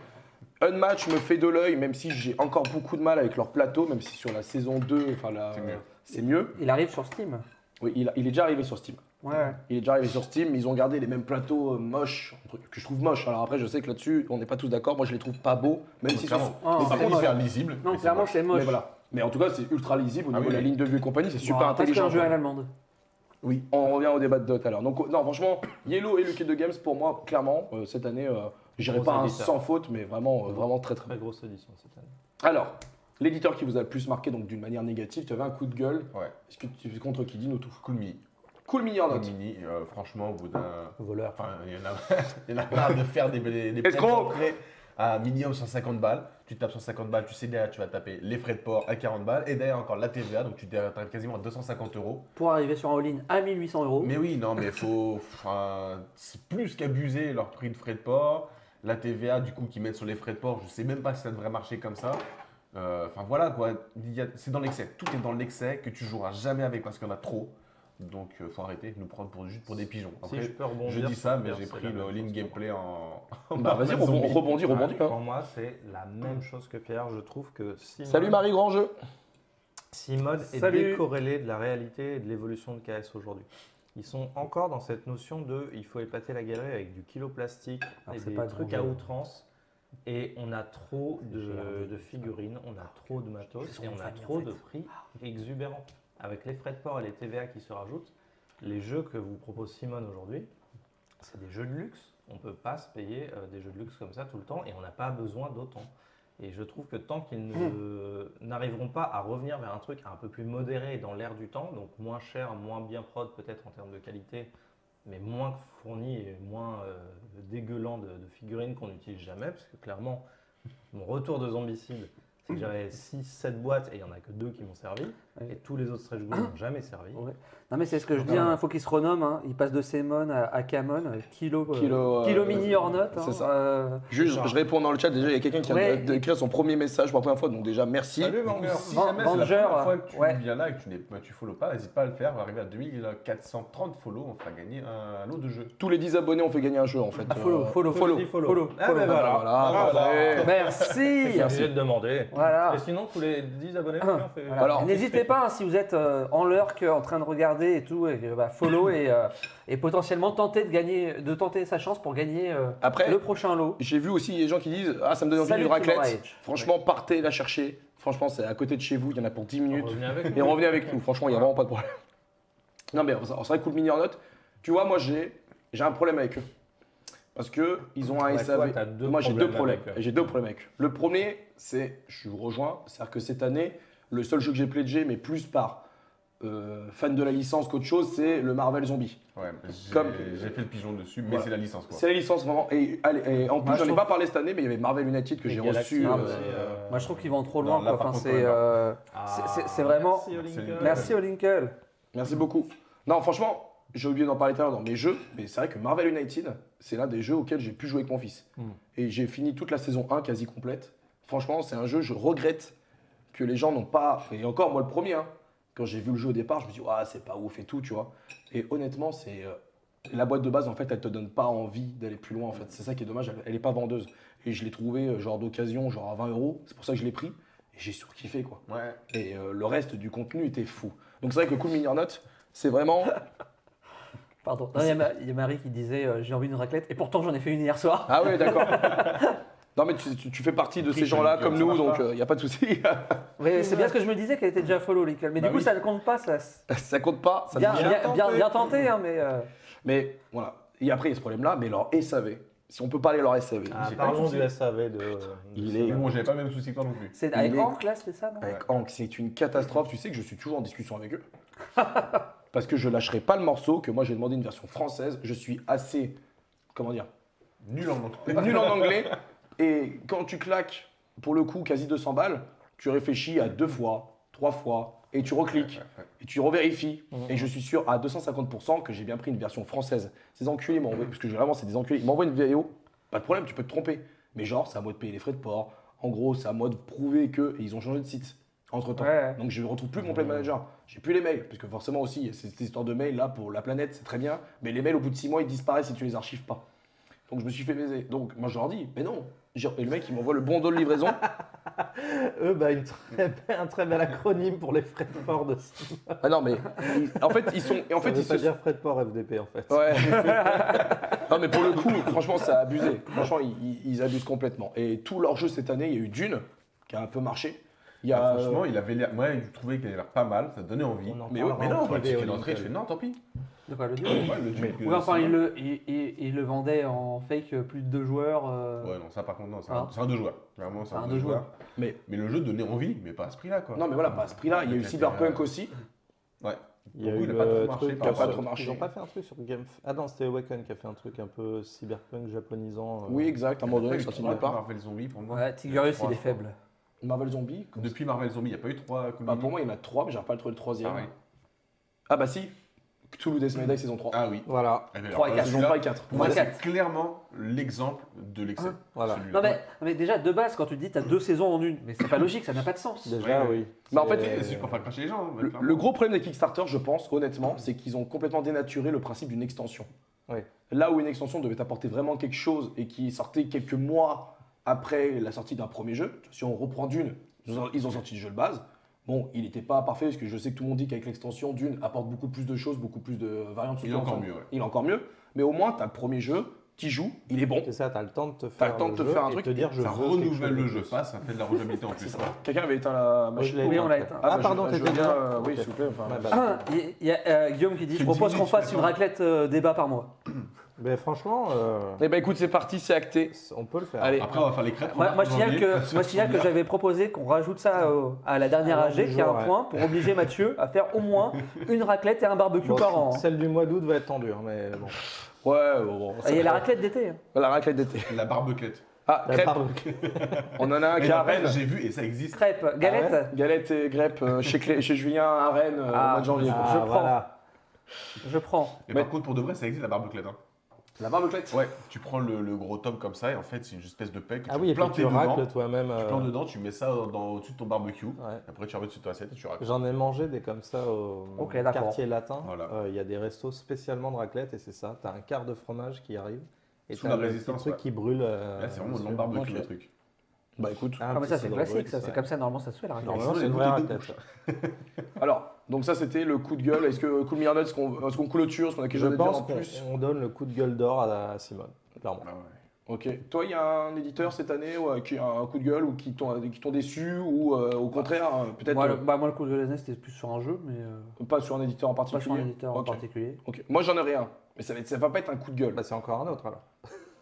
Unmatch me fait de l'œil, même si j'ai encore beaucoup de mal avec leur plateau, même si sur la saison 2, C'est mieux. c'est mieux. Il arrive sur Steam. Oui, il est déjà arrivé sur Steam. Ouais. Il est déjà arrivé sur Steam, ils ont gardé les mêmes plateaux moches, que je trouve moches. Alors après, je sais que là-dessus, on n'est pas tous d'accord. Moi, je les trouve pas beaux, même si Clairement. Ah, Mais c'est par contre, moche. hyper lisible. Non, mais c'est clairement, moche. c'est moche. Mais voilà. Mais en tout cas, c'est ultra lisible au Ah niveau de oui. la ligne de vue et compagnie, c'est super Bon, presque intelligent. un jeu à l'allemande. Oui, on revient au débat de tout à l'heure. Donc, non, franchement, Yellow et Liquid de Games, pour moi, clairement, cette année, je dirais Gros pas un éditeur. sans faute, mais vraiment, vraiment très très bien. Très grosse édition cette année. Alors, l'éditeur qui vous a le plus marqué, donc d'une manière négative, tu avais un coup de gueule. Ouais. Est-ce que tu es contre qui? Dis-nous tout. Cool Mini. Cool Mini en Cool note. Mini, franchement, au bout d'un. Voleur. Enfin, il y en a, il y en a marre de faire des Escroc. d'entrée à minimum 150 balles. Tu tapes 150 balles, tu sais derrière, tu vas taper les frais de port à 40 balles et derrière encore la TVA, donc tu arrives quasiment à 250 €. Pour arriver sur un all-in à 1800 €. Mais oui, non, mais c'est plus qu'abusé leur prix de frais de port. La TVA, du coup, qu'ils mettent sur les frais de port, je sais même pas si ça devrait marcher comme ça. Enfin voilà quoi, c'est dans l'excès. Tout est dans l'excès que tu joueras jamais avec parce qu'il y en a trop. Donc faut arrêter de nous prendre juste pour des pigeons. Si Après, je peux rebondir, je dis ça, mais bien, j'ai c'est pris la le même all-in chose. gameplay en. Bah, vas-y, Marvel Zombie. rebondis. Hein. Pour moi, c'est la même chose que Pierre. Je trouve que Salut Marie Grand Jeu. Simone est Salut. décorrélé de la réalité et de l'évolution de KS aujourd'hui. Ils sont encore dans cette notion de il faut épater la galerie avec du kilo plastique Alors, et c'est des pas trucs grand à jeu. outrance. Et on a trop de figurines, on a trop de matos et on a trop de prix exubérants. Avec les frais de port et les TVA qui se rajoutent, les jeux que vous propose Simone aujourd'hui, c'est des jeux de luxe. On ne peut pas se payer des jeux de luxe comme ça tout le temps et on n'a pas besoin d'autant. Et je trouve que tant qu'ils n'arriveront pas à revenir vers un truc un peu plus modéré dans l'air du temps, donc moins cher, moins bien prod peut-être en termes de qualité, mais moins fourni et moins dégueulant de figurines qu'on n'utilise jamais, parce que clairement, mon retour de Zombicide, c'est que j'avais 6-7 boîtes et il n'y en a que 2 qui m'ont servi, et tous les autres stretch goals n'ont jamais servi. Ouais. Non mais c'est ce que je dis, il faut qu'il se renomme. Hein. Il passe de Semon à Camon, Kilo mini or not. C'est hein. ça. Juste, je réponds dans le chat. Déjà, il y a quelqu'un qui vient d'écrire son premier message pour la première fois. Donc déjà, merci. Salut Vanger. Si Van- jamais c'est la Vanger, première fois que tu ouais. viens là et que tu follow pas, n'hésite pas à le faire. On va arriver à 2430 follow. On fera gagner un lot de jeux. Tous les 10 abonnés, on fait gagner un jeu en fait. Follow. Ah ben voilà. Voilà. Merci. J'ai obligé de demander. Voilà. Et sinon, tous les 10 abonnés, on fait... Voilà. Alors, Et n'hésitez pas, hein, si vous êtes en lurk, en train de regarder et tout, et, follow et potentiellement tenter sa chance pour gagner Après, le prochain lot. j'ai vu aussi des gens qui disent ah ça me donne envie Salut, d'une raclette. Team Rage. Franchement, partez la chercher. Franchement, c'est à côté de chez vous. Il y en a pour 10 minutes. Revenez avec Et revenez avec nous. Franchement, il n'y a vraiment pas de problème. Non mais c'est vrai que Cool Mini or Not. Tu vois, moi j'ai un problème avec eux. Parce que ils ont un Ouais, SAV. toi, t'as deux Moi j'ai deux problèmes. problèmes avec eux. J'ai deux problèmes avec eux. Le premier, c'est, je vous rejoins, c'est-à-dire que cette année, le seul jeu que j'ai pledgé, mais plus par fan de la licence qu'autre chose, c'est le Marvel Zombie. Ouais, Comme- j'ai fait le pigeon dessus, mais Voilà. c'est la licence quoi. C'est la licence vraiment. Et en plus, Moi, j'en je ai trouve- pas parlé cette année, mais il y avait Marvel United que Et j'ai Galaxy, reçu. Moi je trouve qu'ils vont trop Non, loin. là, Quoi. par Enfin, contre, c'est vraiment. Merci, Olinka. Merci Olinkel. Merci beaucoup. Non, franchement, j'ai oublié d'en parler tout à l'heure dans mes jeux, mais c'est vrai que Marvel United, c'est l'un des jeux auxquels j'ai pu jouer avec mon fils. Et j'ai fini toute la saison 1 quasi complète. Franchement, c'est un jeu, je regrette que les gens n'ont pas. Et encore, moi le premier, hein, quand j'ai vu le jeu au départ, je me suis dit, ah, c'est pas ouf et tout, tu vois. Et honnêtement, c'est. La boîte de base, en fait, elle te donne pas envie d'aller plus loin, en fait. C'est ça qui est dommage, elle est pas vendeuse. Et je l'ai trouvé, genre d'occasion, genre à 20 €. C'est pour ça que je l'ai pris. Et j'ai surkiffé, quoi. Ouais. Et le reste du contenu était fou. Donc c'est vrai que Cool Mini or Not, c'est vraiment. Pardon. Non, il y a Marie qui disait j'ai envie d'une raclette et pourtant j'en ai fait une hier soir. Ah ouais, d'accord. Non, mais tu fais partie de ces gens-là comme nous, donc il n'y a pas de souci. Oui, c'est bien ce que je me disais qu'elle était déjà follow Lincoln. Mais Bah du coup oui. ça ne compte pas ça. Ça compte pas. Ça Bien, ne- bien tenté hein, mais. Mais voilà. Et après, il y a ce problème-là, mais leur SAV. Si on peut parler de leur SAV. Ah, J'ai pas eu parlons de du SAV de Il Mais est. bon, j'avais pas le même souci que toi non plus. C'est avec Il est- Hank là, c'est ça non Avec Hank, c'est une catastrophe. Tu sais que je suis toujours en discussion avec eux. Parce que je lâcherai pas le morceau, que moi j'ai demandé une version française. Je suis assez. Comment dire Nul en anglais. nul en anglais. Et quand tu claques, pour le coup, quasi 200 balles, tu réfléchis à 2 fois, 3 fois, et tu recliques, et tu revérifies. Et je suis sûr à 250% que j'ai bien pris une version française. Ces enculés m'ont envoyé, parce que vraiment, c'est des enculés. Ils m'envoient une vidéo, pas de problème, tu peux te tromper. Mais genre, c'est à moi de payer les frais de port. En gros, c'est à moi de prouver que. Et ils ont changé de site entre temps. Ouais. Donc je ne retrouve plus mon play manager. J'ai plus les mails, parce que forcément aussi, cette histoire de mails là pour la planète, c'est très bien. Mais les mails, au bout de 6 mois, ils disparaissent si tu les archives pas. Donc je me suis fait baiser. Donc moi je leur dis, mais non. Et le mec il m'envoie le bon dos de livraison. un très bel acronyme pour les frais de port de Ah non mais en fait ils sont. Et en fait ça veut ils pas se. dire frais de port FDP en fait. Ouais. Non mais pour le coup, franchement c'est abusé. Franchement ils abusent complètement. Et tout leur jeu cette année, il y a eu Dune qui a un peu marché. Il y a. Ah, franchement, il avait l'air. Moi, je trouvais qu'il avait l'air pas mal, ça donnait envie. On en Mais parlera Mais non, en quand privé, il est entré, Olinka. je fais non, tant pis. De quoi le dire Ouais, le Mais- truc, Oui, enfin, c'est- il le vendait en fake plus de 2 joueurs. Ouais, non, ça par contre, non, c'est Ah. un 2 joueurs. Vraiment, c'est un 2 joueurs. Mais Mais le jeu donnait envie, mais pas à ce prix-là, quoi. non mais voilà, pas à ce prix-là. Il y a eu Avec la Cyberpunk TVA. aussi. Ouais. Il y a Pour eu vous, il a pas trop le marché, truc. par contre. Il a pas sur- trop marché. Ils n'ont pas fait un truc sur Game. Ah non, c'était Awaken qui a fait un truc un peu cyberpunk japonisant. Oui exact. À un moment donné, Après, c'est sorti il de y a nulle pas part. Marvel Zombie pour moi. Ouais, Tigurius Trois, il est je crois. faible. Marvel Zombie. Depuis Marvel Zombie, il n'y a pas eu 3 Bah, pour moi il y en a 3, mais j'arrive pas à le trouver le troisième. Pareil. Ah bah si. Cthulhu Death May Die saison 3. Ah oui. Voilà. Eh bien, 3 et alors, 4, saison celui-là, 3 et 4. pour moi, Trois et c'est clairement l'exemple de l'excès. Voilà. Celui-là. Non mais déjà de base quand tu dis t'as 2 saisons en une, mais c'est pas logique, ça n'a pas de sens. Déjà, Ouais, oui. Mais en fait, C'est juste pour faire cracher les gens. hein, Le gros problème des Kickstarter, je pense, honnêtement, c'est qu'ils ont complètement dénaturé le principe d'une extension. Oui. Là où une extension devait apporter vraiment quelque chose et qui sortait quelques mois après la sortie d'un premier jeu, si on reprend Dune, ils ont sorti le jeu de base. Bon, il n'était pas parfait parce que je sais que tout le monde dit qu'avec l'extension, Dune apporte beaucoup plus de choses, beaucoup plus de variantes. Il est surtout encore en- mieux, ouais. Il est encore mieux. Mais au moins, tu as le premier jeu, t'y joues, il est bon. C'est ça, t'as le temps de te T'as faire le temps de te jeu faire un et truc te dire je Ça veux quelque renouvelle chose le de jeu, plus. ça fait de la rejouabilité en plus. Quelqu'un avait éteint la je machine. l'ai Oui, on l'a après. éteint. Ah, bah, pardon, je veux t'étais bien, bien. oui, Ok. s'il vous plaît. enfin, Ma bad. Il y a Guillaume qui dit je C'est propose 10 qu'on minutes, fasse une maintenant. raclette débat par mois. Mais franchement, Eh ben écoute, c'est parti, c'est acté. on peut le faire. Allez. Après, on va faire les crêpes. Moi, je signale janvier. que j'avais proposé qu'on rajoute ça à la dernière À AG, l'ordre du qui a jour, un ouais. point pour obliger Mathieu à faire au moins une raclette et un barbecue Bon, par an. hein. Celle du mois d'août va être tendue, hein, mais bon. Ouais, bon. Et il y a la raclette d'été. hein. La raclette d'été. La barbeclette. Ah, La crêpes. barbecue. On en a un Mais qui est à après, Rennes. j'ai vu et ça existe. Crêpes, galettes. Galette et crêpes chez Julien à Rennes au mois de janvier. Je prends. Voilà. Je prends. Mais par contre, pour de vrai, ça existe la barbeclette. Hein. La barbeclette. Ouais, tu prends le gros tome comme ça et en fait, c'est une espèce de pec. Ah oui, et puis tu racles toi-même. Tu plantes dedans, tu mets ça au-dessus de ton barbecue. Ouais. Après, tu remets sur ton assiette et tu racles. J'en ai mangé des comme ça au Ok, d'accord. quartier latin. Voilà. Il y a des restos spécialement de raclette et c'est ça. Tu as un quart de fromage qui arrive et Sous tu as la le petit résistance, truc ouais. qui brûle. Là, c'est vraiment de dessus. barbecue Ok. le truc. Bah écoute. Ah, mais ça, c'est classique. Ça, c'est comme ça, normalement, ça se fait la raclette. Normalement, c'est une Sinon, vraie les bouteilles raclette. Alors, donc ça c'était le coup de gueule. Est-ce que Cool Mirnot, est-ce qu'on clôture, est-ce qu'on a quelque Je chose à dire pense en plus? qu'on donne le coup de gueule d'or à Simone, clairement. Ah ouais. Ok. Toi, il y a un éditeur cette année qui a un coup de gueule ou qui t'ont déçu ou au contraire, peut-être Moi, le coup de l'année, c'était plus sur un jeu, mais pas sur un éditeur en pas particulier. sur un éditeur en Ok. particulier. Ok. Moi, j'en ai rien. Mais ça va pas être un coup de gueule. Bah, c'est encore un autre alors.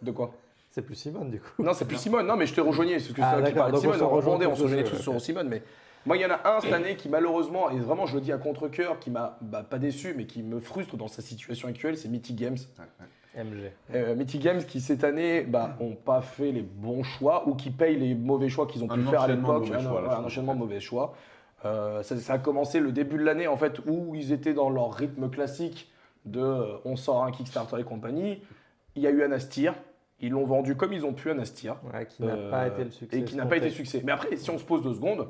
De quoi? C'est plus Simone du coup. Non, c'est plus Simone. Non, mais je te rejoignais. C'est ce que Ah, c'est toi qui d'accord. parlais de Donc, on Simone. se On rejoint rebondait, on tous se rejoignait dessus, tous sur ok. Simone. Mais moi, il y en a un cette année qui, malheureusement, et vraiment, je le dis à contre-cœur, qui m'a pas déçu, mais qui me frustre dans sa situation actuelle, c'est Mythic Games. MG. Mythic Games qui, cette année, ont pas fait les bons choix ou qui payent les mauvais choix qu'ils ont pu Un faire à enchaînement de l'époque. mauvais choix, là, je Un pense. enchaînement de mauvais choix. Ça a commencé le début de l'année, en fait, où ils étaient dans leur rythme classique de on sort un Kickstarter et compagnie. Il y a eu Anastir. Ils l'ont vendu comme ils ont pu Anastir. Ouais, qui n'a pas été le succès. Et qui n'a pas été succès. Mais après, si on se pose 2 secondes,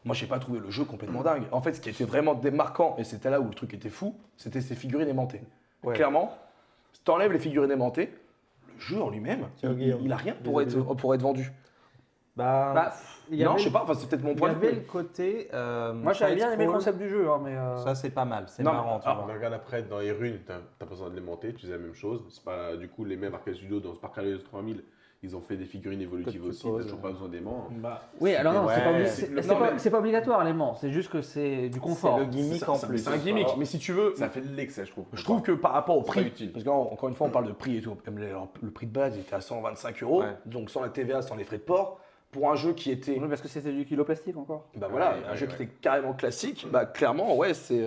moi, j'ai pas trouvé le jeu complètement dingue. En fait, ce qui était vraiment démarquant, et c'était là où le truc était fou, c'était ces figurines aimantées. Ouais. Clairement, si t'enlèves les figurines aimantées, le jeu en lui-même, Tiens, Guillaume. il a rien Bisous, bisous. pour être vendu. Bah, il y Non, avait je sais pas, enfin, c'est peut-être mon Il y point de avait vue. le côté. Moi, j'avais bien aimé le side-scroll. concept du jeu, hein, mais. Ça, c'est pas mal, c'est Non, marrant. tu mais- vois. Mais regarde après, dans les runes, t'as pas besoin de les monter, tu faisais la même chose. C'est pas du coup les mêmes Arcade Studio dans Spark Alliance 3000. Ils ont fait des figurines évolutives Que tu aussi, t'as poses, toujours pas besoin d'aimants. Oui, alors non, c'est pas, Ouais, c'est pas obligatoire, l'élément. C'est juste que c'est du confort. C'est le gimmick ça, en ça, plus. C'est un gimmick, mais si tu veux, Ça fait de l'excès, je trouve. je trouve que par rapport au C'est prix, pas utile. parce qu'encore une fois, on parle de prix et tout. Même le prix de base il était à 125 €, Ouais. donc sans la TVA, sans les frais de port, pour un jeu qui était. Oui, parce que c'était du kilo plastique encore. Bah voilà, Ouais, un ouais, jeu ouais. qui était carrément classique, bah clairement, ouais, c'est.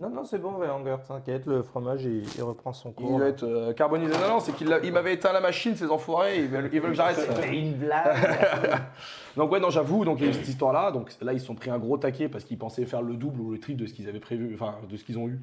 Non, non, c'est bon, Wenger, t'inquiète, le fromage, il reprend son Il cours. doit là. être carbonisé. Non, c'est il m'avait éteint la machine, ces enfoirés, ils veulent que j'arrête. C'était une blague. Donc ouais, non, j'avoue, donc il y a eu cette histoire-là. Donc là, ils se sont pris un gros taquet parce qu'ils pensaient faire le double ou le triple de ce qu'ils avaient prévu, enfin, de ce qu'ils ont eu.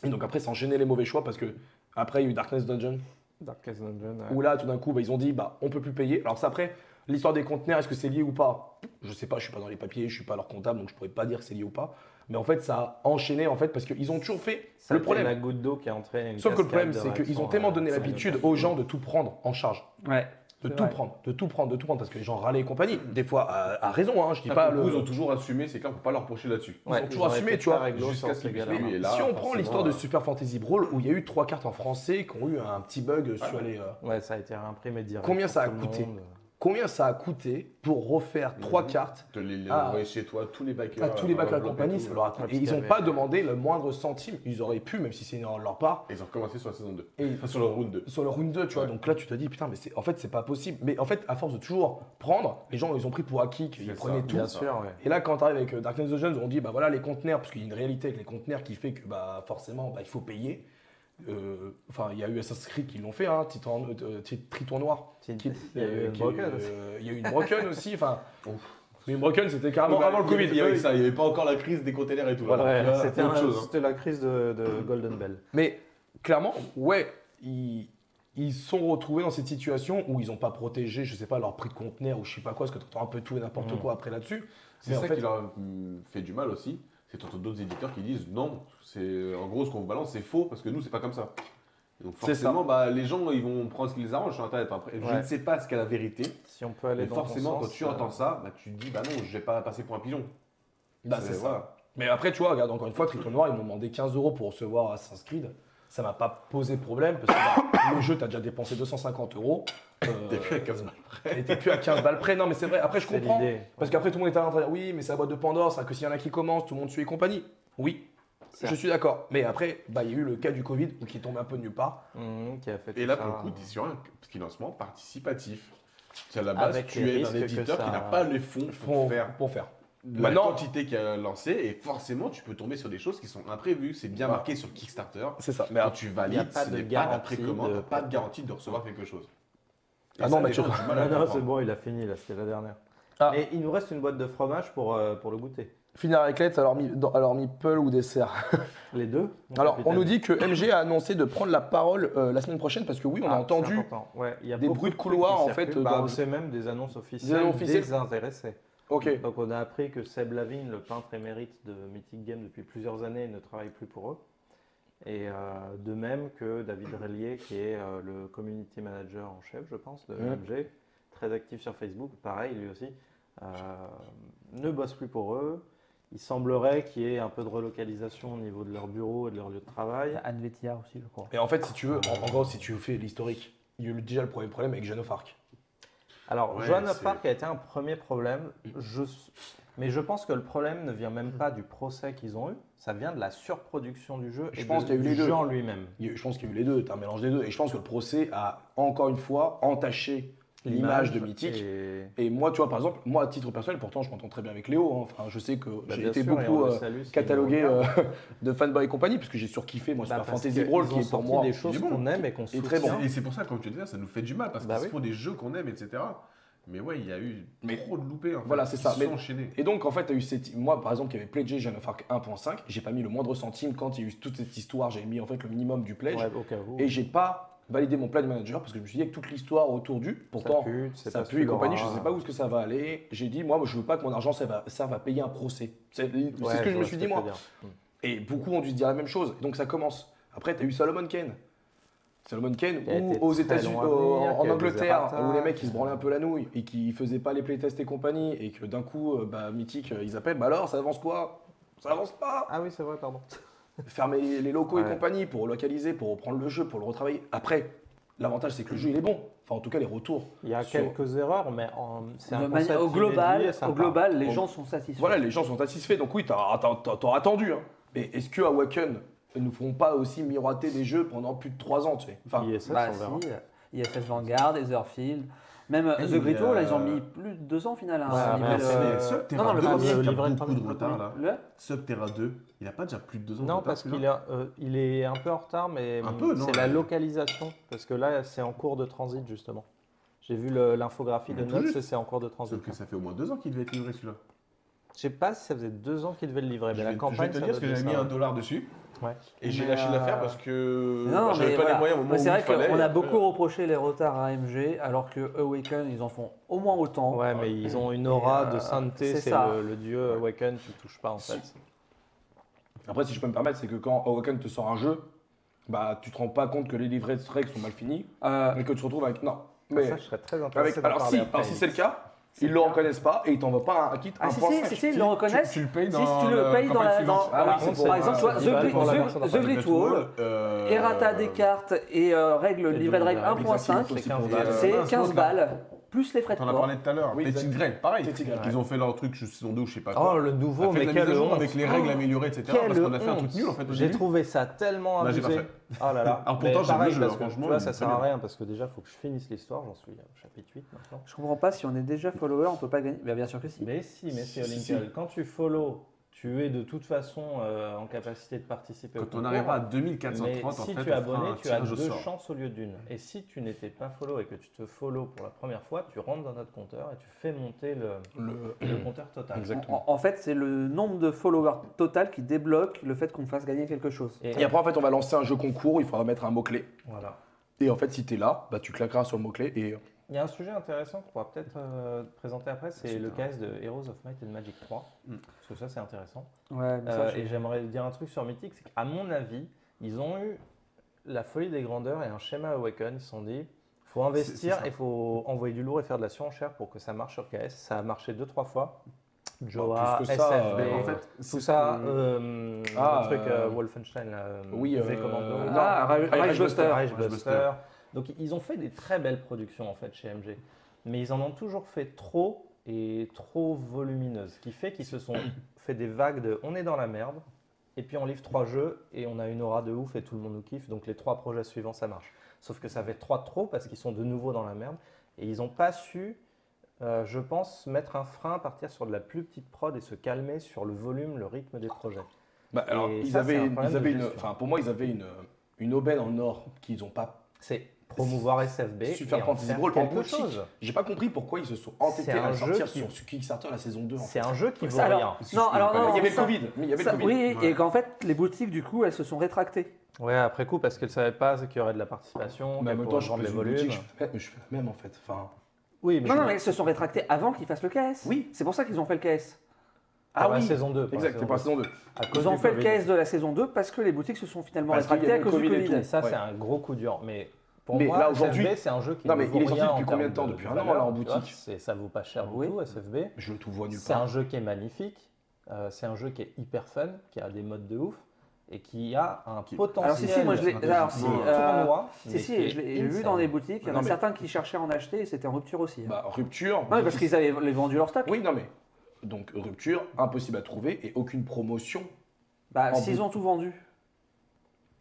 Et donc après, ça enchaînait les mauvais choix parce que après, il y a eu Darkness Dungeon, Darkest Dungeon. Ouais. où là, tout d'un coup, ils ont dit, on peut plus payer. Alors ça, après, l'histoire des conteneurs, est-ce que c'est lié ou pas? Je sais pas, je suis pas dans les papiers, je suis pas leur comptable, donc je pourrais pas dire que c'est lié ou pas. Mais en fait, ça a enchaîné, en fait, parce qu'ils ont toujours fait Ça le fait problème. la goutte d'eau qui a entraîné une Sauf que le problème, cascade de c'est qu'ils ont réactions, tellement donné ça l'habitude m'étonne. aux gens de tout prendre en charge. Ouais. De C'est tout vrai. prendre, de tout prendre, de tout prendre, parce que les gens râlaient et compagnie. Des fois, à raison, hein, je dis pas le. Ils ont toujours assumé, c'est clair, on peut pas leur reprocher là-dessus. Ils ont toujours assumé, tu vois, jusqu'à ce qu'ils puissent payer. Et là, si on prend forcément, l'histoire de Super Fantasy Brawl, où il y a eu 3 cartes en français qui ont eu un petit bug sur ouais. les. Ouais, ça a été réimprimé direct. Combien pour ça a tout le coûté monde. Combien ça a coûté pour refaire 3 cartes De les Ah. envoyer chez toi, tous les backers. à tous les bacs à la enveloppés, compagnie, tout. ça leur a coûté. Ouais, Et ils parce n'ont qu'il y pas avait- demandé le moindre centime. Ils auraient pu, même si c'est une erreur de leur part, Et ils ont recommencé sur la saison 2. Et- Enfin, sur le round 2. sur le round 2, tu vois. Ouais. Donc là, tu te dis, putain, mais en fait, c'est pas possible. Mais en fait, à force de toujours prendre, les gens, ils ont pris pour acquis qu'ils C'est prenaient ça, tout. Bien sûr, ouais. Et là, quand tu arrives avec Darkness Dungeons, on dit, bah voilà, les conteneurs, parce qu'il y a une réalité avec les conteneurs qui fait que, bah forcément, il faut payer. Enfin, il y a eu Assassin's Creed qui l'ont fait, hein, Triton Noir. Il Qui- y a eu une qui- broken. il y a eu une Broken aussi, enfin. Ouf. Mais une Broken, c'était carrément avant le Covid. Il y avait ça, il n'y avait pas encore la crise des containers et tout. Voilà. Ouais, Là, c'était autre chose. hein. c'était la crise de Golden Bell. Mais clairement, ouais, ils sont retrouvés dans cette situation où ils n'ont pas protégé, je sais pas, leur prix de conteneur ou je sais pas quoi, parce que tu entends un peu tout et n'importe quoi après là-dessus. C'est Mais en ça fait- qui leur a fait du mal aussi. C'est t'entends d'autres éditeurs qui disent non, c'est en gros ce qu'on vous balance c'est faux parce que nous c'est pas comme ça. Et donc C'est forcément bah, les gens ils vont prendre ce qui les arrange sur internet. Après, je Ouais. ne sais pas ce qu'est la vérité, Si on peut aller mais dans forcément ton quand sens, tu entends ça, bah, tu te dis bah non je vais pas passer pour un pigeon. Bah, c'est ça. voilà. Mais après, tu vois, regarde, encore une fois, Triton Noir, ils m'ont demandé 15 € pour recevoir Assassin's Creed. ça m'a pas posé problème parce que le jeu, tu as déjà dépensé 250 €. T'es plus à 15 balles. Et t'es plus à 15 balles près. Non, mais c'est vrai. Après, je C'est comprends. l'idée. Parce qu'après, tout le monde est en train de dire oui, mais c'est la boîte de Pandore, c'est que s'il y en a qui commencent, tout le monde suit et compagnie. Oui, je suis d'accord. Mais après, il y a eu le cas du Covid qui est tombé un peu de nulle part. Qui a fait Et tout là, ça, pour le coup, tu es sur un financement participatif. C'est à la base, Avec tu les es un risques que éditeur qui ça- n'a pas les fonds pour faire Pour faire. la Maintenant- quantité qu'il a lancée et forcément, tu peux tomber sur des choses qui sont imprévues. C'est bien Bah. marqué sur Kickstarter. C'est ça. Mais Quand tu Il y a valides, pas ce de n'est pas la garantie précommande, de- pas de garantie de recevoir quelque chose. Et Ah ça, non, mais les tu- gens ont du mal à Non, non, comprendre. c'est bon, il a fini, là, c'était la dernière. Ah. Mais il nous reste une boîte de fromage pour le goûter. finir avec lettres, alors meeple ou dessert. Les deux mon Alors, on capitaine. nous dit que MG a annoncé de prendre la parole la semaine prochaine parce que oui, on a Ah, entendu. c'est important. Ouais, il y a des beaucoup bruits de trucs couloir, qui en fait, circulent. dans- C'est même des annonces officielles, annonces officielles. désintéressées. Ok. Donc on a appris que Seb Lavigne, le peintre émérite de Mythic Games depuis plusieurs années, ne travaille plus pour eux. Et de même que David Relier, qui est le community manager en chef, je pense, de MG, très actif sur Facebook, pareil, lui aussi, ne bosse plus pour eux. Il semblerait qu'il y ait un peu de relocalisation au niveau de leur bureau et de leur lieu de travail. Anne Vétillard aussi, je crois. Et en fait, si tu veux, en gros, si tu fais l'historique, il y a eu déjà le premier problème avec Jeanne of Arc. Alors, Ouais, Joan of c'est- Arc a été un premier problème, mais je pense que le problème ne vient même pas du procès qu'ils ont eu, ça vient de la surproduction du jeu Je et pense qu'il y a eu du les deux. jeu en lui-même. Je pense qu'il y a eu les deux, tu as un mélange des deux. Et je pense que le procès a encore une fois entaché l'image de Mythique. Et... Et moi, tu vois, par exemple, moi, à titre personnel, pourtant, je m'entends très bien avec Léo. Hein. Enfin, je sais que Bah, j'ai bien été sûr, et beaucoup on le salue, s'il catalogué nous regarde. de fanboy et compagnie, puisque j'ai surkiffé, moi, Bah, Super parce Fantasy qu'ils Brawl, ont qui est pour sorti moi. des choses il est bon. qu'on aime et qu'on Et très soutient. bon. Et c'est pour ça, comme tu disais, ça nous fait du mal parce Bah qu'il oui. faut des jeux qu'on aime, etc. Mais ouais, il y a eu trop de loupés. En fait, Voilà, c'est qui ça. se Mais- sont enchaînés. Et donc, en fait, tu as eu moi, par exemple, qui avait pledgé Jeanne of Arc 1.5, j'ai pas mis le moindre centime quand il y a eu toute cette histoire, j'ai mis en fait le minimum du pledge. Ouais, au cas où. Et j'ai pas validé mon pledge manager parce que je me suis dit avec toute l'histoire autour du, pourtant ça pue et compagnie, je sais pas où est-ce que ça va aller. J'ai dit moi je veux pas que mon argent serve à payer un procès. C'est ce que je me suis dit moi. Et beaucoup ont dû se dire la même chose. Donc ça commence. Après tu as eu Solomon Kane. Solomon Kane Qui a ou été aux très États-Unis, long à venir, en qui a eu des Angleterre, errata. où les mecs ils se branlaient un peu la nouille et qui faisaient pas les playtests et compagnie et que d'un coup Mythic ils appellent bah alors ça avance quoi? Ça avance pas. Ah oui, c'est vrai, pardon. Fermer les locaux et Ouais. compagnie pour relocaliser, pour reprendre le jeu, pour le retravailler. Après, l'avantage c'est que le jeu il est bon. Enfin, en tout cas, les retours. Il y a sur- quelques erreurs, mais c'est un De manière- concept au global, inédit et sympa. les Au- gens sont satisfaits. Voilà, les gens sont satisfaits. Donc oui, t'auras attendu. Hein. Mais est-ce que Awaken ne nous feront pas aussi miroiter des jeux pendant plus de 3 ans, tu sais? Enfin, ISS, Bah, on verra. si, ISS Vanguard, Etherfield, même Et The il Great y a- Wall, là, ils ont mis plus de 2 ans au final. Hein, Ouais, à mais livrer c'est- le- le Subterra non, le 2 premier, aussi, qui a livré le beaucoup de premier. retard là. Le Subterra 2, il n'a pas déjà plus de 2 ans de Non, retard, parce celui-là il est un peu en retard, mais Un peu, non, c'est la ouais. localisation. Parce que là, c'est en cours de transit, justement. J'ai vu l'infographie de Tout notes juste. et c'est en cours de transit. Sauf que ça fait au moins 2 ans qu'il devait être livré celui-là. Je sais pas si ça faisait 2 ans qu'ils devaient le livrer, mais Je la vais campagne, te ça dire parce que doit j'avais mis être ça. $1 dessus Ouais. et j'ai Mais, lâché l'affaire parce que Non, j'avais mais pas voilà. les moyens au moment Mais où c'est vrai il fallait. qu'on et a après, beaucoup reproché les retards à AMG, alors que Awaken, ils en font au moins autant. Ouais, mais ils ont une aura Et, de sainteté, c'est c'est ça. le dieu Awaken, tu touches pas en fait. après, si je peux me permettre, c'est que quand Awaken te sort un jeu, bah tu te rends pas compte que les livrets de règles sont mal finis et que tu te retrouves avec. Non. Mais Ça, je serais très intéressé avec, d'en alors parler si, après, alors si c'est le Elix. cas, ils le reconnaissent pas et ils t'envoient pas un kit Ah, si, 1.5. si, ils le reconnaissent. tu le payes Si, dans si tu le la payes dans campagne la. suivante. Ah oui, voilà. c'est pour- Par exemple, tu vois, 10 balles pour la The version Great Wall, Errata des cartes et livret de règles 1.5, c'est 15 balles. balles. c'est mince, 15 l'autre, là. balles, plus les frais de T'en as port. parlé tout à l'heure. Oui, Petite exact. Grail, pareil. Petite Grail. Ils ont fait leur truc saison 2 ou je sais pas Oh, quoi. le nouveau, On a fait mais la mise quelle à jour honte. avec les règles améliorées, etc. Quelle Parce qu'on a fait un truc honte. nul en fait au J'ai début. trouvé ça tellement Là, j'ai abusé. pas fait. Oh là là. Alors, pourtant, Mais j'aime pareil, le jeu, parce hein, que, franchement, tu vois, il ça est sert très à bien. rien parce que déjà, il faut que je finisse l'histoire. J'en suis au chapitre 8 maintenant. Je comprends pas si on est déjà follower, on peut pas gagner. Bien sûr que si. Mais si, c'est Si, Olinkel. Quand tu follow, tu es de toute façon en capacité de participer au Quand on concours. arrivera à Mais 2430, en si fait, tu es on fera abonné, un tu as tirage au 2 sort. chances au lieu d'une. Et si tu n'étais pas follow et que tu te follow pour la première fois, tu rentres dans notre compteur et tu fais monter le compteur total. Exactement. En fait, c'est le nombre de followers total qui débloque le fait qu'on fasse gagner quelque chose. Et après, en fait, on va lancer un jeu concours, il faudra mettre un mot-clé. Voilà. Et en fait, si tu es là, bah, tu claqueras sur le mot-clé et Il y a un sujet intéressant qu'on pourra peut-être présenter après, c'est le case de Heroes of Might and Magic 3. Parce que ça, c'est intéressant. Ouais, mais ça, Et j'aimerais dire un truc sur Mythic, c'est qu'à mon avis, ils ont eu la folie des grandeurs et un schéma Awaken. Ils se sont dit, il faut investir, ça. il faut envoyer du lourd et faire de la surenchère pour que ça marche sur KS. Ça a marché 2-3 fois. Joa, plus que ça, SFB, en fait, tout c'est ça, Ah, le truc Wolfenstein, là, oui, V Commando, Rage Buster. Rage Buster. Donc ils ont fait des très belles productions en fait chez MG, mais ils en ont toujours fait trop et trop volumineuses, ce qui fait qu'ils se sont fait des vagues de on est dans la merde, et puis on livre 3 jeux et on a une aura de ouf et tout le monde nous kiffe, donc les 3 projets suivants ça marche. Sauf que ça fait 3 de trop parce qu'ils sont de nouveau dans la merde et ils n'ont pas su, je pense, mettre un frein, partir sur de la plus petite prod et se calmer sur le volume, le rythme des projets. Bah, alors, Et ils ça, avaient, c'est un problème ils avaient de une, gestion. enfin, pour moi, ils avaient une aubaine en or qu'ils n'ont pas C'est promouvoir SFB Super et en Fantasy faire Brawl en quelque boutique. chose. J'ai pas compris pourquoi ils se sont entêtés C'est à un le jeu sortir qui- sur Kickstarter la saison 2. En C'est fait. un jeu qui vaut Ça, rien. alors, non, alors non, il y avait le ça- Covid. Mais il y avait ça- le Covid. oui, Ouais. et qu'en fait, les boutiques, du coup, elles se sont rétractées. Ouais, après coup, parce qu'elle ne savait pas qu'il y aurait de la participation, Mais en qu'elle même temps, pourrait je vendre les suis une volumes. boutique, mais je fais la même en fait. Enfin, Oui, mais Non, non, mais elles se sont rétractées avant qu'ils fassent le KS. Oui. C'est pour ça qu'ils ont fait le KS. pour la oui. saison 2. Exact, c'est pour la saison 2. À cause Ils ont du fait le Covid. KS de la saison 2 parce que les boutiques se sont finalement Parce qu'il y rétractées à avait cause le du Covid et Covid. Et ça, Ouais. c'est un gros coup dur. Mais pour Mais moi, là, aujourd'hui- SFB, c'est un jeu qui Non, ne mais vaut il est sorti rien depuis en combien termes de temps Depuis un an, valeur, là, en tu vois, boutique. ça vaut pas cher Oui. du tout, SFB. Je le trouve nulle C'est part. un jeu qui est magnifique. C'est un jeu qui est hyper fun, qui a des modes de ouf et qui a un potentiel. Alors, si, moi, je l'ai. Alors, si, tournoi, mais si, qui est je l'ai vu insane. dans les boutiques. Il y en Non, a mais- certains qui cherchaient à en acheter et c'était en rupture aussi. hein. Bah, rupture. Non, mais parce qu'ils avaient vendu leur stock. Oui, non, mais. Donc, rupture, impossible à trouver et aucune promotion. Bah, En s'ils bout- ont tout vendu.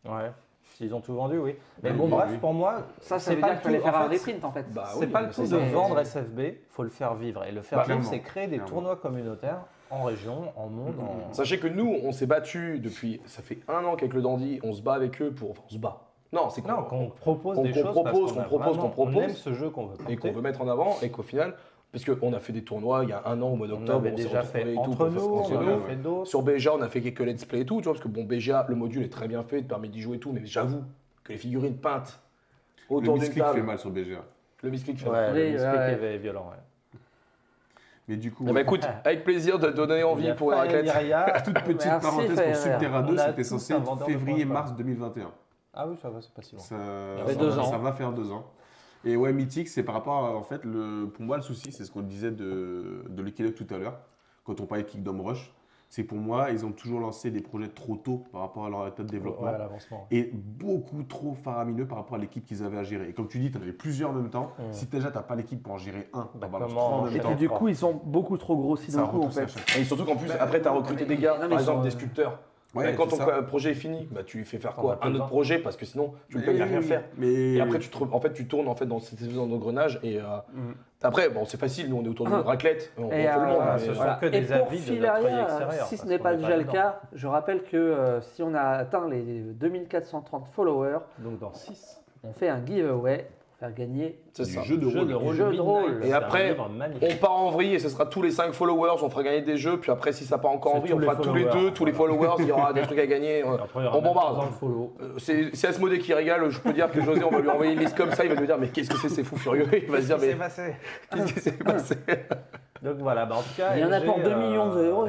Ouais, s'ils ont tout vendu, oui. Mais Oui, bon, oui, bref, oui. pour moi, Ça c'est veut pas dire le qu'il fallait tout. faire En un fait, reprint en fait. Bah, c'est oui, pas le mais tout de ça. vendre SFB, faut le faire vivre. Et le faire Bah, vivre, clairement. c'est créer des Clairement. tournois communautaires en région, en monde, en. Sachez que nous, on s'est battu depuis. Ça fait un an qu'avec le Dandy, on se bat avec eux pour. Enfin, on se bat. Non, c'est Non, qu'on propose qu'on des choses. propose, parce qu'on propose, a vraiment- qu'on propose. On aime ce jeu qu'on veut et qu'on porter. veut mettre en avant et qu'au final, parce qu'on a fait des tournois il y a un an au mois On d'octobre, avait s'est déjà retrouvés fait et tout entre pour nous, faire on entre en nous. a fait d'autres. Sur BGA, on a fait quelques let's play et tout, tu vois, parce que bon, BGA, le module est très bien fait, il te permet d'y jouer et tout, mais j'avoue que les figurines peintes Le autour d'une misclick fait table, mal sur BGA. le misclick fait Ouais, mal. le Oui, misclick ouais. est violent. Ouais. Mais du coup, Eh ben, écoute, avec plaisir de donner envie pour la raclette. toute petite Merci, parenthèse Fire. pour Subterra 2, On a c'était tous censé un être vendeur de février-mars 2021. Ah oui, ça va, c'est pas si loin. Ça, fait ça 2 va- ans. ça va faire 2 ans. Et ouais, Mythic, c'est par rapport à, en fait, pour moi, le souci, c'est ce qu'on disait de Lucky Luck tout à l'heure, quand on parlait de Kingdom Rush. C'est pour moi, ils ont toujours lancé des projets trop tôt par rapport à leur état de développement. Ouais, à l'avancement. Et beaucoup trop faramineux par rapport à l'équipe qu'ils avaient à gérer. Et comme tu dis, tu en avais plusieurs en même temps. Si déjà tu n'as pas l'équipe pour en gérer un, Bah, t'en balances comment 3 en enchaîner même Et temps. puis du coup, ils sont beaucoup trop grossis Ça d'un coup en repousse à fait. chaque fois. Et surtout qu'en plus, après, tu as recruté des gars, Non, mais par ils exemple sont- des sculpteurs. Ouais, Quand c'est ton ça. projet est fini, bah, tu fais faire On quoi a plus Un autre besoin. projet, parce que sinon, tu ne Mais payes à rien oui, faire. Mais Et après, tu tournes en fait dans cette espèce d'engrenage. Et après, bon, c'est facile, nous on est autour d'une raclette, on Et, fait le monde. voilà, mais, ce sont Voilà. que Et des pour avis de notre œil Filaria, extérieur, si parce ce n'est qu'on pas est déjà pas le dedans. cas, je rappelle que si on a atteint les 2430 followers, Donc dans 6, on fait un giveaway pour faire gagner. c'est du ça. jeu de jeu de rôle. rôle. Jeu de Midnight, rôle. Et c'est un après, livre magnifique. On part en vrille et ce sera tous les 5 followers, on fera gagner des jeux. Puis après, si ça part encore en C'est vrille, tous on les fera tous les followers, deux, tous les voilà. followers, il y aura des trucs à gagner. Après, il y aura On même bombarde. pas besoin de follow. C'est Asmodée qui régale, je peux dire que José, on va lui envoyer une liste comme ça, il va nous dire mais qu'est-ce que c'est ces fous furieux. Il va se dire mais passé qu'est-ce qui s'est passé. Donc voilà, bah en tout cas, Il y en a MG, pour 2 millions d'euros.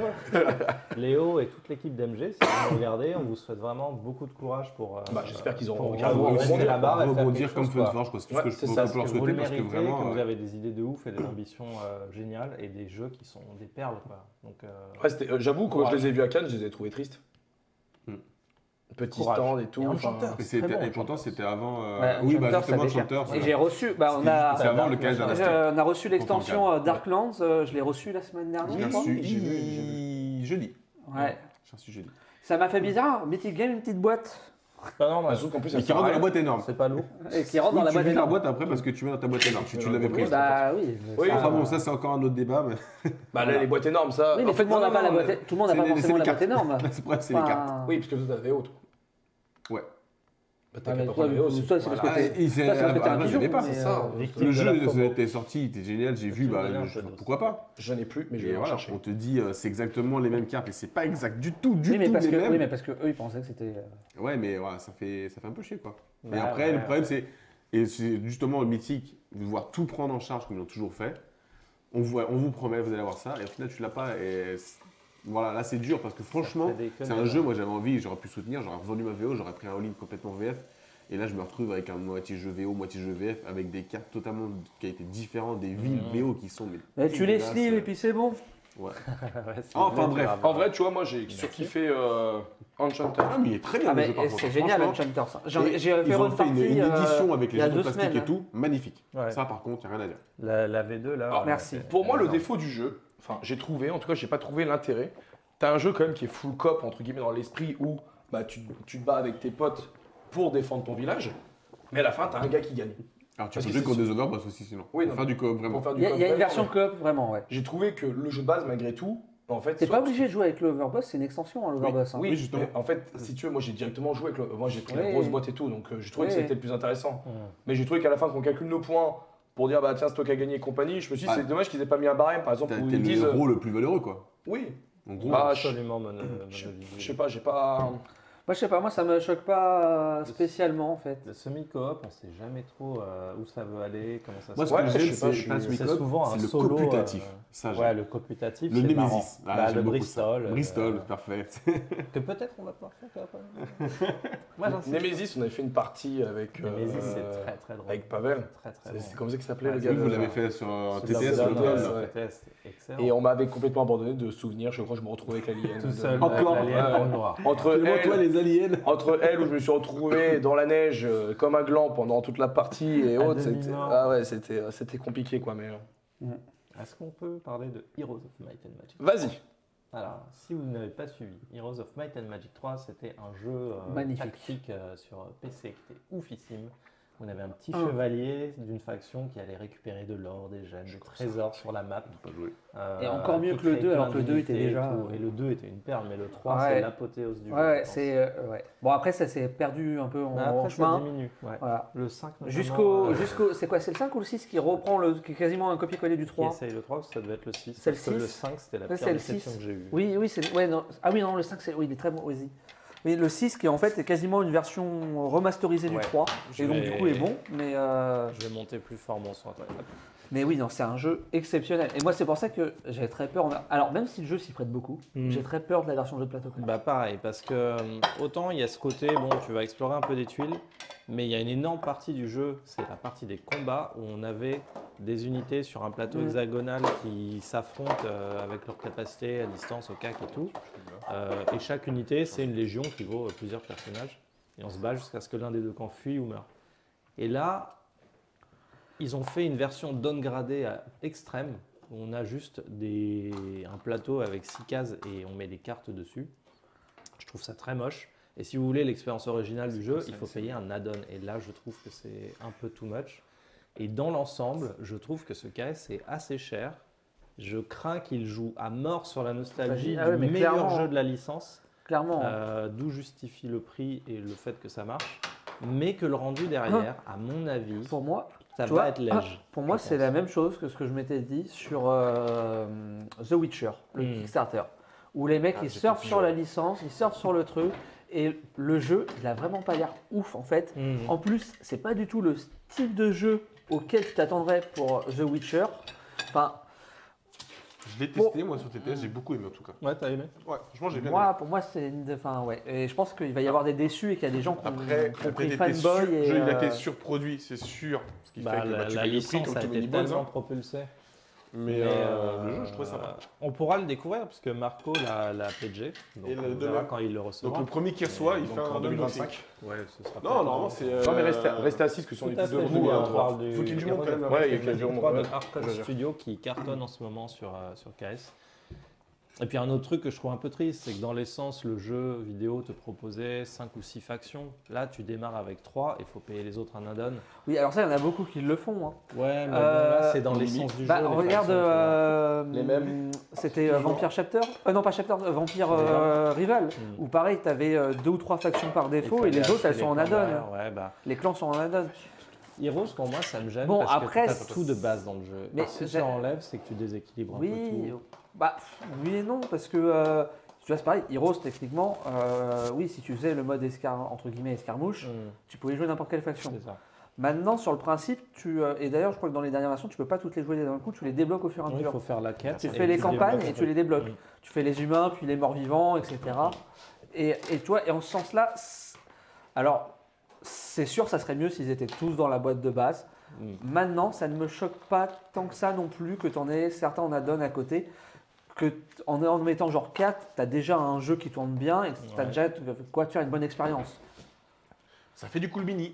Léo et toute l'équipe d'MG, si vous regardez, on vous souhaite vraiment beaucoup de courage pour. Bah, j'espère qu'ils pour auront vraiment rebondir, rester la barre et faire rebondir quelque comme chose, quoi. Funforge, quoi. C'est tout Ouais, ce que je c'est peux ça, leur Que vous souhaiter le parce que méritez, vraiment. que vous avez des idées de ouf et des ambitions géniales et des jeux qui sont des perles, quoi. Donc, Ouais, j'avoue, quand je les ai vus à Cannes, je les ai trouvés tristes. Hmm. Petit Courage. stand et tout. Et enfin, Enchanteur. Et c'était- Très bon, et pourtant, c'était avant. Ouais, Oui, bah Enchanteur, justement, ça déchire. Enchanteur. Et j'ai reçu, bah, on a, C'est avant le cas d'un on a reçu l'extension Content, Darklands, je l'ai reçu la semaine J'ai dernière. je crois. reçu j'ai vu. jeudi. Ouais. J'ai reçu jeudi. Ça m'a fait bizarre, Mythic Game, une petite boîte pas normal. Surtout qu'en plus, Mais ça qui rentre dans sert à la rien. boîte énorme. C'est pas lourd. et qui rentre dans Oui, la tu boîte mets la énorme. boîte après parce que tu mets dans ta boîte énorme. Tu l'avais Oui, prise. bah oui. Oui, ça- Enfin bon, ça c'est encore un autre débat. Mais... Bah là, les boîtes énormes, ça. Oui, mais en fait, tout le monde n'a non, pas la non, boîte. mais- Tout le monde n'a c'est pas les- forcément c'est la les boîte énorme. C'est pour ça, c'est les cartes. Enfin, Oui, parce que toi, t'avais haute. Ouais. Bah, ouais, t'as mais qu'à pas toi, prendre les hautes. toi, c'est parce que Ah, t'es- et c'est- toi, c'est parce que t'es à un la base, pigeon, j'avais pas, mais, c'est ça. Victime Le de la jeu FOMO. était sorti, il était génial, j'ai vu, bah, Victime de la FOMO. pourquoi pas. Je n'ai plus, mais je Et vais en voilà, chercher. on te dit, c'est exactement les mêmes cartes et c'est pas exact du tout, Oui, mais parce les que, mêmes. oui, mais parce que eux, ils pensaient que c'était. Ouais, mais voilà, ça fait un peu chier quoi. Et Bah, après, ouais. le problème c'est, et c'est justement le mythique, de voir tout prendre en charge comme ils l'ont toujours fait. On vous promet, vous allez avoir ça, et au final tu l'as pas. Et voilà, là c'est dur parce que franchement, Ça fait des c'est conneries. un jeu, moi j'avais envie, j'aurais pu soutenir, j'aurais revendu ma VO, j'aurais pris un all-in complètement VF. Et là je me retrouve avec un moitié jeu VO, moitié jeu VF, avec des cartes totalement de qualité différente, des villes VO qui sont. Mais tu les dégueulasses. sleeves et puis c'est bon. Ouais. Ouais, c'est Enfin, bien, bref. grave. En vrai, tu vois, moi j'ai surkiffé Enchanted. Ah, mais il est très bien Ah, le mais jeu, par contre. c'est génial, Franchement. Enchanter. Ça. Et J'ai fait ils ont une fait partie une édition avec il les y a jeux de 2 plastique semaines. et tout, magnifique. Ouais. Ça, par contre, il n'y a rien à dire. La V2 là. Alors, merci. Pour moi, le énorme. défaut du jeu, enfin, j'ai trouvé, en tout cas, j'ai pas trouvé l'intérêt. T'as un jeu quand même qui est full cop, entre guillemets, dans l'esprit où bah, tu te bats avec tes potes pour défendre ton village, mais à la fin, t'as un gars qui gagne. Alors, tu Parce peux que jouer contre c'est- des overboss aussi, sinon. Oui, Pour non, faire du coop, vraiment. Pour faire du Il y a coop, une vraiment, version mais coop, vraiment, ouais. j'ai trouvé que le jeu de base, malgré tout, en fait. T'es soit- pas obligé de jouer avec l'Overboss, c'est une extension, hein, l'Overboss. hein. Oui, Oui, justement. mais en fait, si tu veux, moi j'ai directement joué avec moi j'ai pris la Oui. grosse boîte et tout, donc j'ai trouvé que Oui. c'était le plus intéressant. Ouais. Mais j'ai trouvé qu'à la fin, qu'on calcule nos points pour dire bah tiens, c'est toi qui as gagné et compagnie, je me suis dit Ah. c'est dommage qu'ils aient pas mis un barème par exemple T'es où le ils disent. héros le plus valeureux, quoi. Oui, En gros, Bah, Absolument je monovisuel. sais pas, j'ai pas. Moi, je sais pas, moi, ça me choque pas spécialement, en fait. Le semi-coop, on sait jamais trop où ça veut aller, comment ça moi, se ce que Ouais, je j'aime, sais pas, c'est pas le c'est semi-coop, souvent un c'est le solo, coputatif. Ça, j'aime. Ouais, le coputatif, Le c'est marrant. Nemesis. Ah, Bah, j'aime le beaucoup Bristol. ça. Bristol, parfait. Que peut-être on va pouvoir faire après. Moi, j'en sais Nemesis, on avait fait une partie avec. Nemesis, c'est très très drôle. avec Pavel. Très très C'est drôle. comme ça qu'il s'appelait Ah, le c'est gars. Oui, vous de- l'avez fait sur C'est TTS, dans le le Tom, Dome, là. TTS, c'est excellent. Et on m'avait complètement abandonné de souvenirs. Je crois que je me retrouvais avec l'alien. Tout de- seul, Encore, avec l'alien ouais. dans le noir. Entre Moi, toi, elle, les aliens. entre elle où je me suis retrouvé dans la neige comme un gland pendant toute la partie et À autres, c'était demi-mort. ah ouais, c'était compliqué quoi. Mais Est-ce qu'on peut parler de Heroes of Might and Magic vas-y. Alors, si vous n'avez pas suivi, Heroes of Might and Magic 3, c'était un jeu Magnifique. tactique sur PC qui était oufissime. On avait un petit Ah. chevalier d'une faction qui allait récupérer de l'or, des gemmes, des trésors sur la map. Pas joué. Et encore mieux qui que le créait 2, alors plein que le 2 était d'unités et déjà, tout. Et le 2 était une perle, mais le 3, Ouais. c'est l'apothéose du jeu. Ouais, je pense. c'est. Ouais. Bon, après, ça s'est perdu un peu en, Mais en après, ça chemin. diminue. Ouais. Voilà. Le 5, notamment, Jusqu'au. C'est quoi, c'est le 5 ou le 6 qui reprend qui est quasiment un copier-coller du qui 3 essaye le 3, parce que ça devait être le 6. C'est le parce que le 6. 5, c'était la Ouais, pire c'est le déception 6. que j'ai eue. Oui, oui, c'est. Ouais, non. Ah oui, non, le 5, c'est. Oui, il est très bon, vas-y. Oui, le 6 qui en fait est quasiment une version remasterisée du Ouais. 3. Je Et donc, vais- du coup, est bon. Mais. Je vais monter plus fort mon son. Mais oui, non, c'est un jeu exceptionnel. Et moi, c'est pour ça que j'ai très peur. Alors, même si le jeu s'y prête beaucoup, j'ai très peur de la version jeu de plateau. quand même. Bah pareil, parce que autant il y a ce côté, bon, tu vas explorer un peu des tuiles, mais il y a une énorme partie du jeu, c'est la partie des combats, où on avait des unités sur un plateau hexagonal qui s'affrontent avec leur capacité à distance, au cac et tout. Et chaque unité, c'est une légion qui vaut plusieurs personnages. Et on se bat jusqu'à ce que l'un des deux camps fuit ou meure. Et là, ils ont fait une version downgradée à extrême, où on a juste un plateau avec 6 cases et on met des cartes dessus. Je trouve ça très moche. Et si vous voulez l'expérience originale du jeu, il faut payer un add-on. Et là, je trouve que c'est un peu too much. Et dans l'ensemble, je trouve que ce KS est assez cher. Je crains qu'il joue à mort sur la nostalgie Ah ouais, du mais meilleur clairement. jeu de la licence, Clairement. d'où justifie le prix et le fait que ça marche. Mais que le rendu derrière, à mon avis, Pour moi, ça tu va vois, être léger. pour moi, je c'est pense. la même chose que ce que je m'étais dit sur The Witcher, le Kickstarter, où les mecs ils j'ai surfent pas sur fini. la licence, ils surfent sur le truc, et le jeu, il a vraiment pas l'air ouf en fait. En plus, c'est pas du tout le style de jeu auquel tu t'attendrais pour The Witcher. Enfin, Je l'ai testé, moi, sur TTS, j'ai beaucoup aimé en tout cas. Ouais, t'as aimé? Ouais, franchement, j'ai bien aimé. pour moi, c'est une. Enfin, ouais. Et je pense qu'il va y avoir des déçus et qu'il y a des gens qui ont Après, pris t'étais fanboy. le et, jeu, il a été surproduit, c'est sûr. Ce qui fait que bah, tu la payes le prix licence comme a tu été mets balls, tellement hein. propulsée. Mais Mais, le jeu, je trouvais sympa. On pourra le découvrir parce que Marco l'a PG. Donc Et le on verra deuxième. quand il le recevra. Donc le premier qui reçoit, il Donc, fait en un 2025. Ouais, ce sera Non, peut-être- normalement, c'est. Non mais restez assis parce que si on est Tout à tous fait, debout, Julien, à on trois. parle du Faut qu'il y ait du monde quand Heroes même. of Ouais, il y a Might qu'il y ait du and monde. 3 de Ouais. Arcade Je veux dire. Studio qui cartonne en ce moment sur KS. Et puis un autre truc que je trouve un peu triste, c'est que dans l'essence, le jeu vidéo te proposait 5 ou 6 factions. Là, tu démarres avec 3 et il faut payer les autres un add-on. Oui, alors ça, il y en a beaucoup qui le font. Hein. Ouais, mais Euh, là, c'est dans au l'essence du Bah, jeu. les regarde, factions, tu vois. Les mêmes. C'était Vampire Chapter. Non, pas Chapter, Vampire Rival. Où pareil, tu avais 2 ou 3 factions par défaut et Il les fallait autres, elles acheter sont en les add-on. combats, Ouais, bah. Les clans sont en add-on. Heroes, pour moi, ça me gêne Bon, parce après, que tu as tout de base dans le jeu. mais Et si tu j'ai- enlèves, c'est que tu déséquilibres un peu Oui, tout. bah, oui et non, parce que tu vois, c'est pareil, Heroes, techniquement, oui, si tu faisais le mode entre guillemets escarmouche, tu pouvais jouer n'importe quelle faction. C'est ça. Maintenant, sur le principe, et d'ailleurs, je crois que dans les dernières versions, tu peux pas toutes les jouer d'un coup, tu les débloques au fur et à Oui, il mesure. faut faire la quête. Tu et fais les campagnes débloques et un tu peu. les débloques. Mm. Tu fais les humains, puis les morts-vivants, etc. Et tu vois, et en ce sens-là, alors, c'est sûr, ça serait mieux s'ils étaient tous dans la boîte de base. Mm. Maintenant, ça ne me choque pas tant que ça non plus que tu en aies certains en add-on à côté. en mettant genre 4, tu as déjà un jeu qui tourne bien et tu as Ouais. déjà quoi te faire une bonne expérience. Ça fait du cool mini.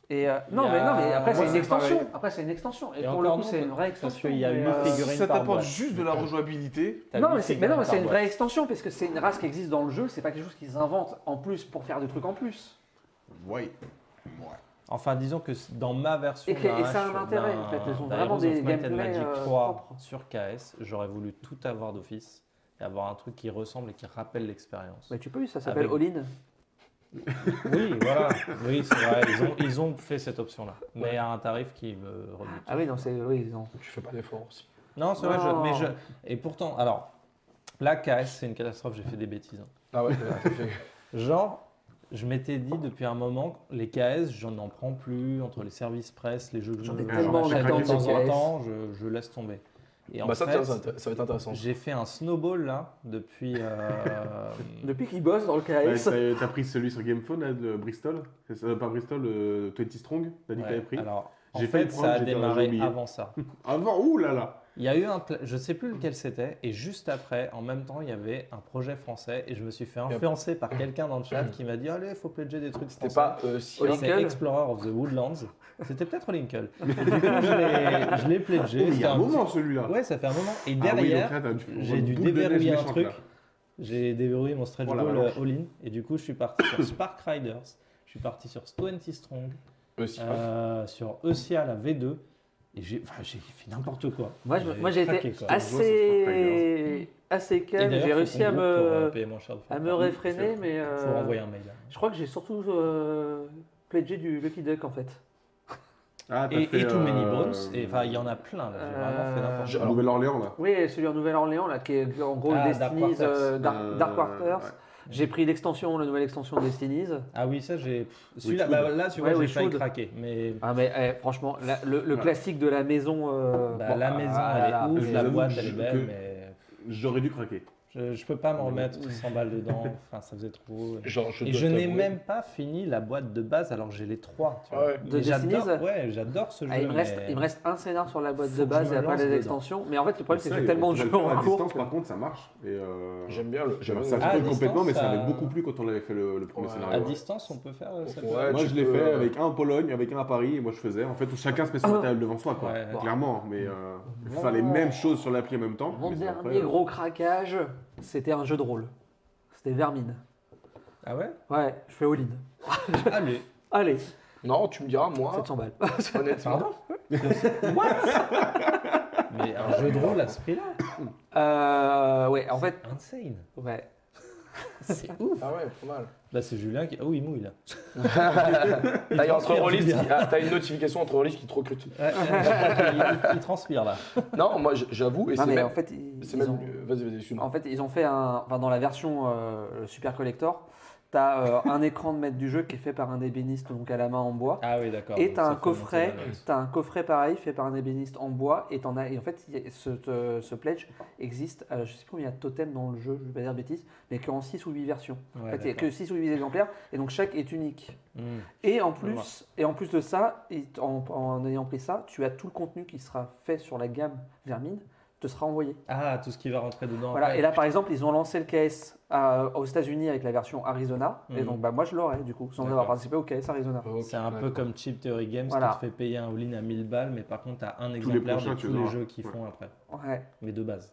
Et Il non, y a- mais après, moi, c'est une c'est extension. pareil. Après, c'est une extension. Et Et pour encore le coup, non, c'est une vraie parce extension. qu'il y a mais, 8 euh, figurines Ça par t'apporte boîte. juste de la rejouabilité. T'as Non, 8 mais c'est figurines une par vraie boîte. extension parce que c'est une race qui existe dans le jeu. C'est pas quelque chose qu'ils inventent en plus pour faire des trucs en plus. Ouais. Enfin, disons que dans ma version. Et ça a un intérêt, en fait. Ils ont vraiment Heroes of des Might and gameplays, Magic 3 propres. sur KS, j'aurais voulu tout avoir d'office et avoir un truc qui ressemble et qui rappelle l'expérience. Mais tu peux, ça s'appelle Avec- All-in. Oui, voilà. Oui, c'est vrai. Ils ont fait cette option-là. Mais à un tarif qui me rebute. Ah oui, non, c'est. Oui, non. Tu fais pas d'effort aussi. Non, c'est vrai. Non. Et pourtant, alors, là, KS, c'est une catastrophe. J'ai fait des bêtises. Hein. Ah ouais, ça fait. Genre, je m'étais dit depuis un moment, les KS, j'en en prends plus entre les services presse, les jeux que J'en je ai veux, tellement j'achète en de attente temps des en KS. temps, je laisse tomber. Et en Bah ça, fait, ça va être intéressant. j'ai fait un snowball là depuis. Depuis qu'ils bossent dans le KS. T'as pris celui sur Gamephone, là, de Bristol. C'est ça, pas Bristol, 20 Strong. T'as dit que Ouais, t'avais pris. alors, en J'ai failli fait, le prendre, ça a j'étais démarré oublié. avant ça. Avant, ouh là là. Il y a eu je sais plus lequel c'était, et juste après, en même temps, il y avait un projet français, et je me suis fait influencer par quelqu'un dans le chat qui m'a dit allez, il faut pledger des trucs C'était français. pas si. Oli- C'est Lincoln Explorer of the Woodlands. C'était peut-être Lincoln. Et du coup, je l'ai pledgé. Il y C'était a un petit- moment celui-là. Ouais, ça fait un moment. Et Ah oui, derrière, donc là, t'as une j'ai dû boule de neige déverrouiller un méchante, truc. là. J'ai déverrouillé mon stretch Oh la goal vache. all-in. Et du coup, je suis parti sur Spark Riders. Je suis parti sur 20 Strong. Aussi. Sur Eusia, la V2. Et j'ai fait n'importe quoi. Moi, j'ai craqué, été quoi. assez Et calme. d'ailleurs, J'ai faut réussi qu'on à groupe pour, me, payer moins cher de à faire. me réfréner, mais Faut renvoyer un mail. je crois que j'ai surtout pledgé du Lucky Duck en fait. Ah, t'as Et fait, Too Many Bones. Et enfin, il y en a plein là. J'ai vraiment fait n'importe quoi. Nouvelle-Orléans, là. Oui, celui en Nouvelle-Orléans, là, qui est en gros Ah, le Destiny's, Dark Waters. ouais. J'ai pris l'extension, la nouvelle extension de Destiny's. Ah oui, ça j'ai. Celui-là, Witchwood. là, tu vois, Ouais, j'ai Witchwood. failli craquer. Mais Ah, mais franchement, le classique de la maison. la maison, ah elle est là, ouf, je la vous avoue boîte, que elle est je- belle, que- mais J'aurais dû craquer. je peux pas me remettre 100 balles dedans. Enfin, ça faisait trop. Genre, Et je n'ai même pas fini la boîte de base alors que j'ai les 3. Tu vois. Ah ouais. De Mais j'adore, Destiny's ouais, j'adore ce jeu. Ah, il mais- me reste un scénar sur la boîte Faut de que base je et me après lance les dedans. extensions. Mais en fait, le problème, c'est que Ça, j'ai tellement de tu vas jeux le faire en à cours. distance, par contre, ça marche. Et J'aime bien le. ça Ah, à spoil complètement, mais distance, ça avait ça- beaucoup plu quand on avait fait le premier Ouais. scénario. À ouais. distance, on peut faire cette Ouais. Moi, tu je l'ai peux- fait avec un en Pologne, avec un à Paris, et moi je faisais. En fait, où chacun se met sur la table devant soi, quoi. Ouais. Clairement, mais faire les mêmes choses sur l'appli en même temps. Mon mais dernier après, gros craquage, c'était un jeu de rôle. C'était Vermine. Ah ouais Ouais, je fais all-in. Allez. Allez, Non, tu me diras, moi, 700 balles. honnêtement. Pardon Mais un jeu de rôle à ce prix-là Ouais, en fait, Insane. ouais. C'est ouf. Ah ouais, pas mal. Là, c'est Julien qui. Oh, il mouille là. T'as entre transpire, rôlistes, Julien. t'as une notification entre rôlistes qui te recrutent. Il transpire là. Non, moi j'avoue, et Non, c'est mais même. en fait, C'est ils même. ont, Vas-y, excuse-moi. en fait, ils ont fait enfin, dans la version Super Collector, t'as un écran de maître du jeu qui est fait par un ébéniste, donc à la main en bois. Ah oui, d'accord. Et donc t'as ça un fait coffret, monter la note. t'as un coffret pareil fait par un ébéniste en bois et et en fait ce pledge existe, je sais plus combien il y a de totems dans le jeu, je vais pas dire de bêtises, mais qu'en 6 ou 8 versions. Ouais, En fait, il n'y a d'accord. que 6 ou 8 exemplaires et donc chaque est unique. Hmm. Et en Je vois. plus de ça, en ayant pris ça, tu as tout le contenu qui sera fait sur la gamme Vermine te sera envoyé. Ah, tout ce qui va rentrer dedans. Voilà. après. Et là par exemple, ils ont lancé le KS aux États-Unis avec la version Arizona et Mhm. donc bah, moi je l'aurais du coup sans D'accord. avoir participé au KS Arizona. Ok, C'est un peu d'accord. comme Chip Theory Games Voilà. qui te fait payer un all-in à 1000 balles, mais par contre, tu as un les exemplaire prochains, de tu tous les l'auras. jeux qu'ils Ouais. font après, Ouais. mais de base.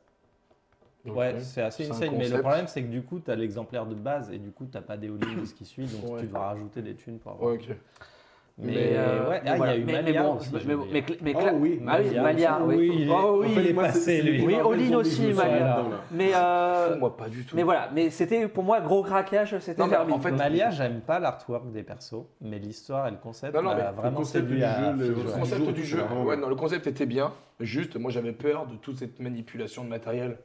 Ok. Ouais, c'est assez C'est un insane, mais le concept. problème, c'est que du coup, tu as l'exemplaire de base et du coup, tu n'as pas des all-in de ce qui suit, donc Ouais. tu dois rajouter des thunes pour avoir. Ouais, ok. Mais, mais ouais, il voilà. y a eu Mais Malia bon, aussi. mais- j'ai oublié. mais Oh oui, Ah oui, Malia, oui. Oui, Oh oui, il est passé, lui. Oui, all-in aussi, Malia. Mais, Moi, pas du tout. mais voilà, mais c'était pour moi gros craquage, c'était Non, mais Vermine. en fait, Malia, j'aime pas l'artwork des persos, mais l'histoire et le concept Non, non, m'a mais vraiment le concept séduit du à jeu, fil, le ouais. Le concept concept du du jeu, jeu, vraiment, ouais, ouais. non, le concept était bien. Juste, moi, j'avais peur de toute cette manipulation de matériel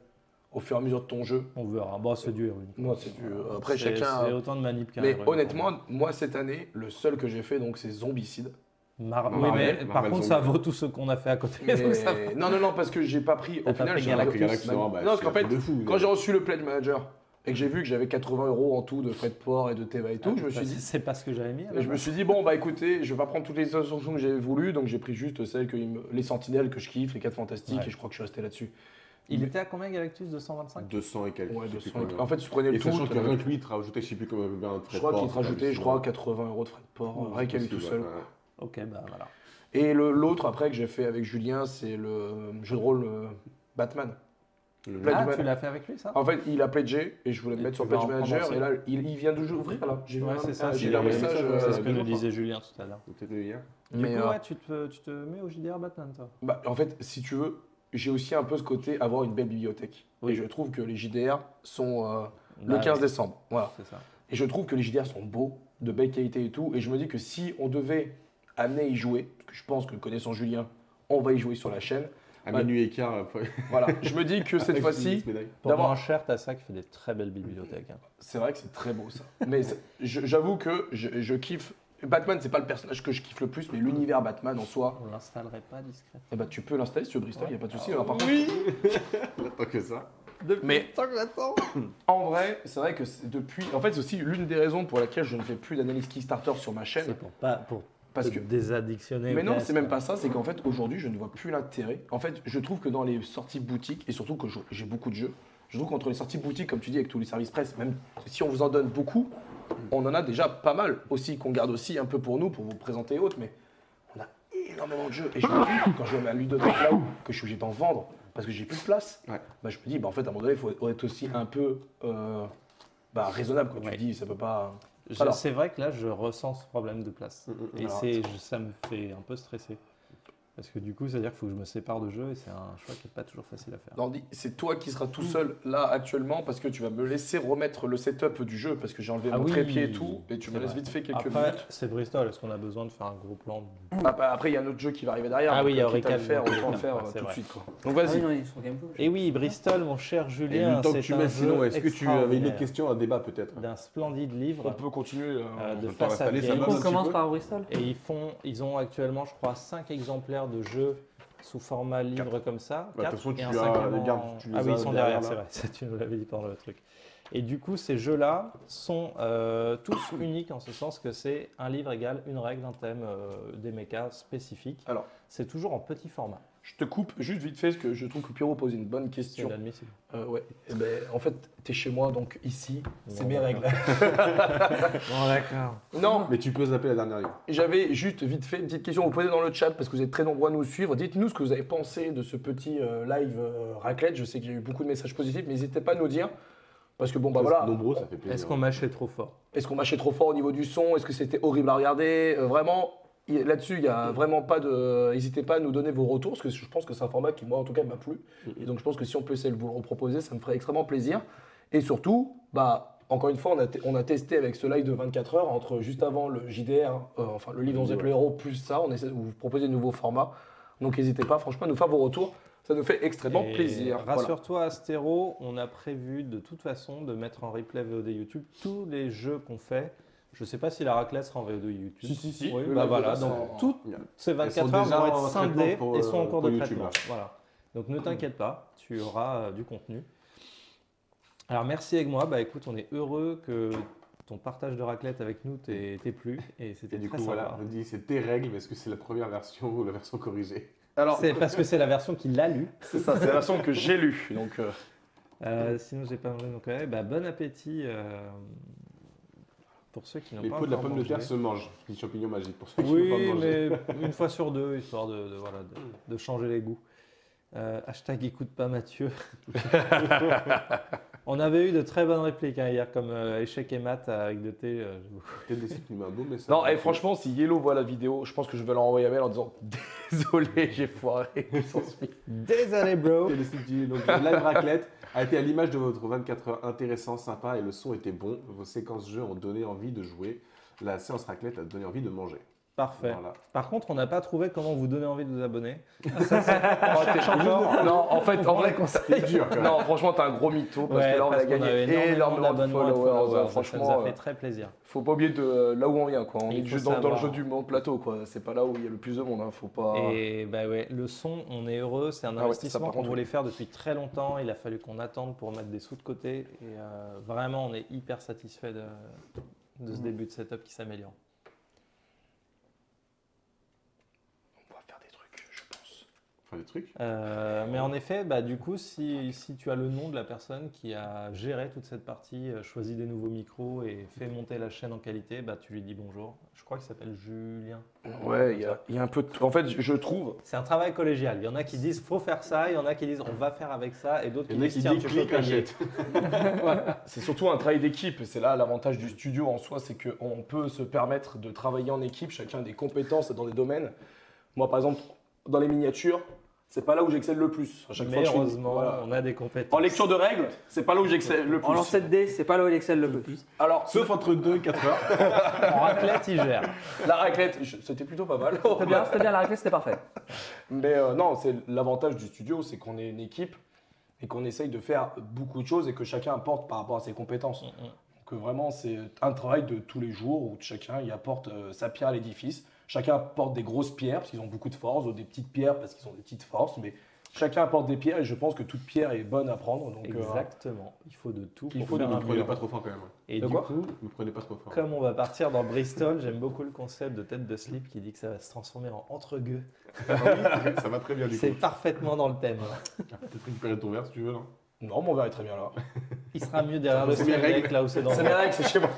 au fur et à mesure de ton jeu. On verra. Bon, c'est du héroïne. Moi, c'est du. Après, C'est chacun. autant de manip qu'un Mais héroïne pour honnêtement, moi. moi, cette année, le seul que j'ai fait, donc, c'est Zombicide. Oui, Marvel, mais par Marvel contre, ça Zombie. vaut tout ce qu'on a fait à côté. Mais- donc ça va. Non, parce que j'ai pas pris. T'as Au pas final, pris j'ai Galactus, Galactus, non, non, bah, parce qu'en c'est un fait, truc de fou, quand mais- j'ai reçu le Pledge Manager et que j'ai vu que j'avais 80 € en tout de frais de port et de TVA et tout, je me suis dit. C'est pas ce que j'avais mis. Et je me suis dit, bon, bah écoutez, je vais pas prendre toutes les extensions que j'avais voulu, donc j'ai pris juste celles les sentinelles que je kiffe, les 4 fantastiques, Ouais. et je crois que je suis resté là-dessus. Il était à combien Galactus 225? 200 et quelques. Ouais, je sais plus 200. combien. En fait, tu prenais le Et tout. sachant que rien que lui, il te rajoutait, je sais plus combien de frais Je de crois port. qu'il te rajoutait, je crois, 80 € de frais de port, rien qu'à lui tout seul. Ok, bah voilà. Et l'autre après que j'ai fait avec Julien, c'est le jeu de rôle Batman. Pledge Ah, Man- tu l'as fait avec lui ça? En fait, il a pledgé et je voulais Et le mettre tu sur vas Pledge en prendre Manager aussi. et là, il vient d'ouvrir là. J'ai vu Ouais, un- c'est ça, j'ai eu un c'est- message. C'est ce que deux nous jours, disait Julien tout à l'heure. Peut-être hier. Du Mais, coup, ouais, tu te mets au JDR Batman, toi. bah, en fait, si tu veux, j'ai aussi un peu ce côté avoir une belle bibliothèque. Oui. Et je trouve que les JDR sont le Bah, 15 oui, décembre. Voilà. c'est ça. Et je trouve que les JDR sont beaux, de belle qualité et tout. Et je me dis que si on devait amener à y jouer, parce que je pense que connaissant Julien, on va y jouer sur la chaîne. À Bah, minuit et quart. Voilà. Je me dis que cette avec fois-ci, 10 médailles. Pour D'abord- moins cher, t'as ça qui fait des très belles bibliothèques. Hein. c'est vrai que c'est très beau ça. Mais j'avoue que je kiffe. Batman, c'est pas le personnage que je kiffe le plus, mais l'univers Batman en soi. On l'installerait pas discrètement. Eh bah, tu peux l'installer si tu veux, Bristol, il a pas de souci. Ah, Alors, par oui. Pas que ça. Mais- Tant que j'attends. En vrai, c'est vrai que depuis. En fait, c'est aussi l'une des raisons pour laquelle je ne fais plus d'analyse Kickstarter sur ma chaîne. C'est pour Parce te que. désaddictionner. Mais au non, PS, c'est même quoi. pas ça, c'est qu'en fait, aujourd'hui, je ne vois plus l'intérêt. En fait, je trouve que dans les sorties boutiques, et surtout que j'ai beaucoup de jeux, je trouve qu'entre les sorties boutiques, comme tu dis, avec tous les services presse, même si on vous en donne beaucoup, on en a déjà pas mal aussi, qu'on garde aussi un peu pour nous, pour vous présenter et autres, mais on a énormément de jeux. Et je me dis, quand je vois ma ludothèque là-haut, que je suis obligé d'en vendre, parce que j'ai plus de place, Ouais. bah, je me dis, bah, en fait, à un moment donné, il faut être aussi un peu raisonnable. Quoi. Tu Ouais. te dis, ça peut pas. Alors. C'est vrai que là, je ressens ce problème de place. Et Alors, ça me fait un peu stresser. Parce que du coup, c'est-à-dire qu'il faut que je me sépare de jeux et c'est un choix qui n'est pas toujours facile à faire. Nordi, c'est toi qui seras tout seul là actuellement parce que tu vas me laisser remettre le setup du jeu parce que j'ai enlevé Ah mon oui, trépied et tout et tu me c'est laisses vrai. vite fait quelques Après, minutes. c'est Bristol. Est-ce qu'on a besoin de faire un gros plan Après, il y a un autre jeu qui va arriver derrière. Ah oui, il y a quitte à le Eureka, faire, donc, autant le ouais, faire c'est tout de vrai. suite. Quoi. Donc Ah oui, vas-y. non, il est sur Game Pro. Et oui, Bristol, mon cher Et Julien, le temps que c'est tu un mets, sinon, jeu est-ce que tu avais une autre extraordinaire, question, un débat peut-être? d'un splendide On livre peut continuer. de on peut Face à installer, ça Game. va, On un petit commence peu. par Bristol. Et ils ont actuellement, je crois, 5 exemplaires de jeux sous format livre comme ça. Bah, de Quatre, toute façon, et tu un as cinquième les gardes, en- tu les Ah oui, as ils sont derrière, derrière, là. c'est vrai. Tu nous l'avais dit pendant le truc. Et du coup, ces jeux-là sont tous uniques en ce sens que c'est un livre égale une règle, un thème, des mechas spécifiques. Alors. C'est toujours en petit format. Je te coupe juste vite fait parce que je trouve que Pierrot pose une bonne C'est question. inadmissible. Ouais. Eh ben, en fait, t'es chez moi donc ici, c'est Bon, mes règles. Bon, d'accord. Non, Mais tu peux zapper la dernière ligne. j'avais juste vite fait une petite question à vous poser dans le chat parce que vous êtes très nombreux à nous suivre. Dites-nous ce que vous avez pensé de ce petit live raclette. Je sais qu'il y a eu beaucoup de messages positifs, mais n'hésitez pas à nous dire. Parce que bon, bah voilà. Nombreux, ça fait plaisir. Est-ce qu'on mâchait trop fort? Est-ce qu'on mâchait trop fort au niveau du son? Est-ce que c'était horrible à regarder? Vraiment, là-dessus, il n'y a vraiment pas de. N'hésitez pas à nous donner vos retours parce que je pense que c'est un format qui, moi, en tout cas, m'a plu. Et donc, je pense que si on peut essayer de vous le reproposer, ça me ferait extrêmement plaisir. Et surtout, bah. Encore une fois, on a testé avec ce live de 24 heures, entre juste avant le JDR, enfin le livre dont vous êtes le héros, plus ça, on essaie de vous proposer de nouveaux formats. Donc n'hésitez pas, franchement, à nous faire vos retours. Ça nous fait extrêmement Et plaisir. Voilà. Rassure-toi, Astéro, on a prévu de toute façon de mettre en replay VOD YouTube tous les jeux qu'on fait. Je ne sais pas si la raclette sera en VOD YouTube. Si. Oui, Le bah live voilà, passe donc en- toutes ces Elles 24 sont heures déjà vont en être traitement scindées pour, et sont en cours de pour YouTube, traitement. là. Voilà. Donc ne t'inquiète pas, tu auras du contenu. Alors merci avec moi, bah écoute, on est heureux que ton partage de raclette avec nous t'ait plu et c'était Et du très coup, sympa. voilà, on dit c'est tes règles, mais est-ce que c'est la première version ou la version corrigée? Alors, C'est parce que c'est la version qu'il a lue. c'est ça, c'est la version que j'ai lue. Donc, Sinon j'ai pas mangé donc ouais, bah, bon appétit pour ceux qui n'ont Les pas pots de la encore pomme de terre mangé. se mangent. Les champignons magiques pour ceux qui n'ont pas Oui, mangé. mais une fois sur deux, histoire de changer les goûts. Hashtag écoute pas Mathieu. On avait eu de très bonnes répliques hier, comme échec et mat avec de thé. J'ai beaucoup- Peut-être des sites qui met un beau message. non, et franchement, si Yellow voit la vidéo, je pense que je vais leur envoyer un mail en disant désolé, j'ai foiré. Sans suite. Désolé, bro. Peut-être des sites qui- Donc, le live raclette a été à l'image de votre 24 heures intéressant, sympa et le son était bon. Vos séquences jeux ont donné envie de jouer. La séance raclette a donné envie de manger. Parfait. Voilà. Par contre, on n'a pas trouvé comment vous donner envie de vous abonner. Non, en fait, en vrai, C'est dur quand même. non, franchement, t'es un gros mytho parce que là, on a parce qu'on gagné avait énormément de followers. Ça nous Franchement, a fait très plaisir. faut pas oublier de là où on vient, quoi. On Et est il faut juste dans le savoir. jeu du monde plateau, quoi. C'est pas là où il y a le plus de monde, hein. Faut pas. Et bah ouais, le son, on est heureux. C'est un Ah ouais, investissement ça, par qu'on contre, voulait faire depuis très longtemps. Il a fallu qu'on attende pour mettre des sous de côté. Et vraiment, on est hyper satisfait de ce début de setup qui s'améliore. On va faire des trucs, je pense. faire des trucs. Mais en effet, bah, du coup, si tu as le nom de la personne qui a géré toute cette partie, choisi des nouveaux micros et fait monter la chaîne en qualité, bah, tu lui dis bonjour. Je crois qu'il s'appelle Julien. Ouais, il y a un peu de... En fait, je trouve... C'est un travail collégial. Il y en a qui disent faut faire ça, il y en a qui disent on va faire avec ça, et d'autres qui Il y en a disent qui tiens, disent tu peux clique, payer. achète. C'est surtout un travail d'équipe. C'est là l'avantage du studio en soi, c'est qu'on peut se permettre de travailler en équipe, chacun a des compétences dans des domaines. Moi, par exemple, dans les miniatures, c'est pas là où j'excelle le plus. À chaque fois Mais que je fais- heureusement, voilà. on a des compétences. En lecture de règles, c'est pas là où j'excelle le plus. En lancette de dés, c'est pas là où il excelle le plus. Alors, Sauf entre 2 et 4 heures. En raclette, il gère. la raclette, c'était plutôt pas mal. C'était bien la raclette, c'était parfait. Mais non, c'est l'avantage du studio, c'est qu'on est une équipe et qu'on essaye de faire beaucoup de choses et que chacun apporte par rapport à ses compétences. Donc vraiment, c'est un travail de tous les jours où chacun y apporte sa pierre à l'édifice. Chacun apporte des grosses pierres parce qu'ils ont beaucoup de force, ou des petites pierres parce qu'ils ont des petites forces. Mais chacun apporte des pierres et je pense que toute pierre est bonne à prendre. Donc, Exactement. Il faut de tout il pour faut faire de un Ne me prenez mur. pas trop fort quand même. Et De du quoi coup, Ne me prenez pas trop fort. comme on va partir dans Bristol, j'aime beaucoup le concept de tête de slip qui dit que ça va se transformer en entre-gueux. Ah oui, ça va très bien du coup. C'est parfaitement dans le thème. Peut-être récupérer ton verre si tu veux, non? non, mon verre est très bien là. Il sera mieux derrière le C'est mes stream deck, règles. là où c'est dans C'est le mes règles, c'est chez moi.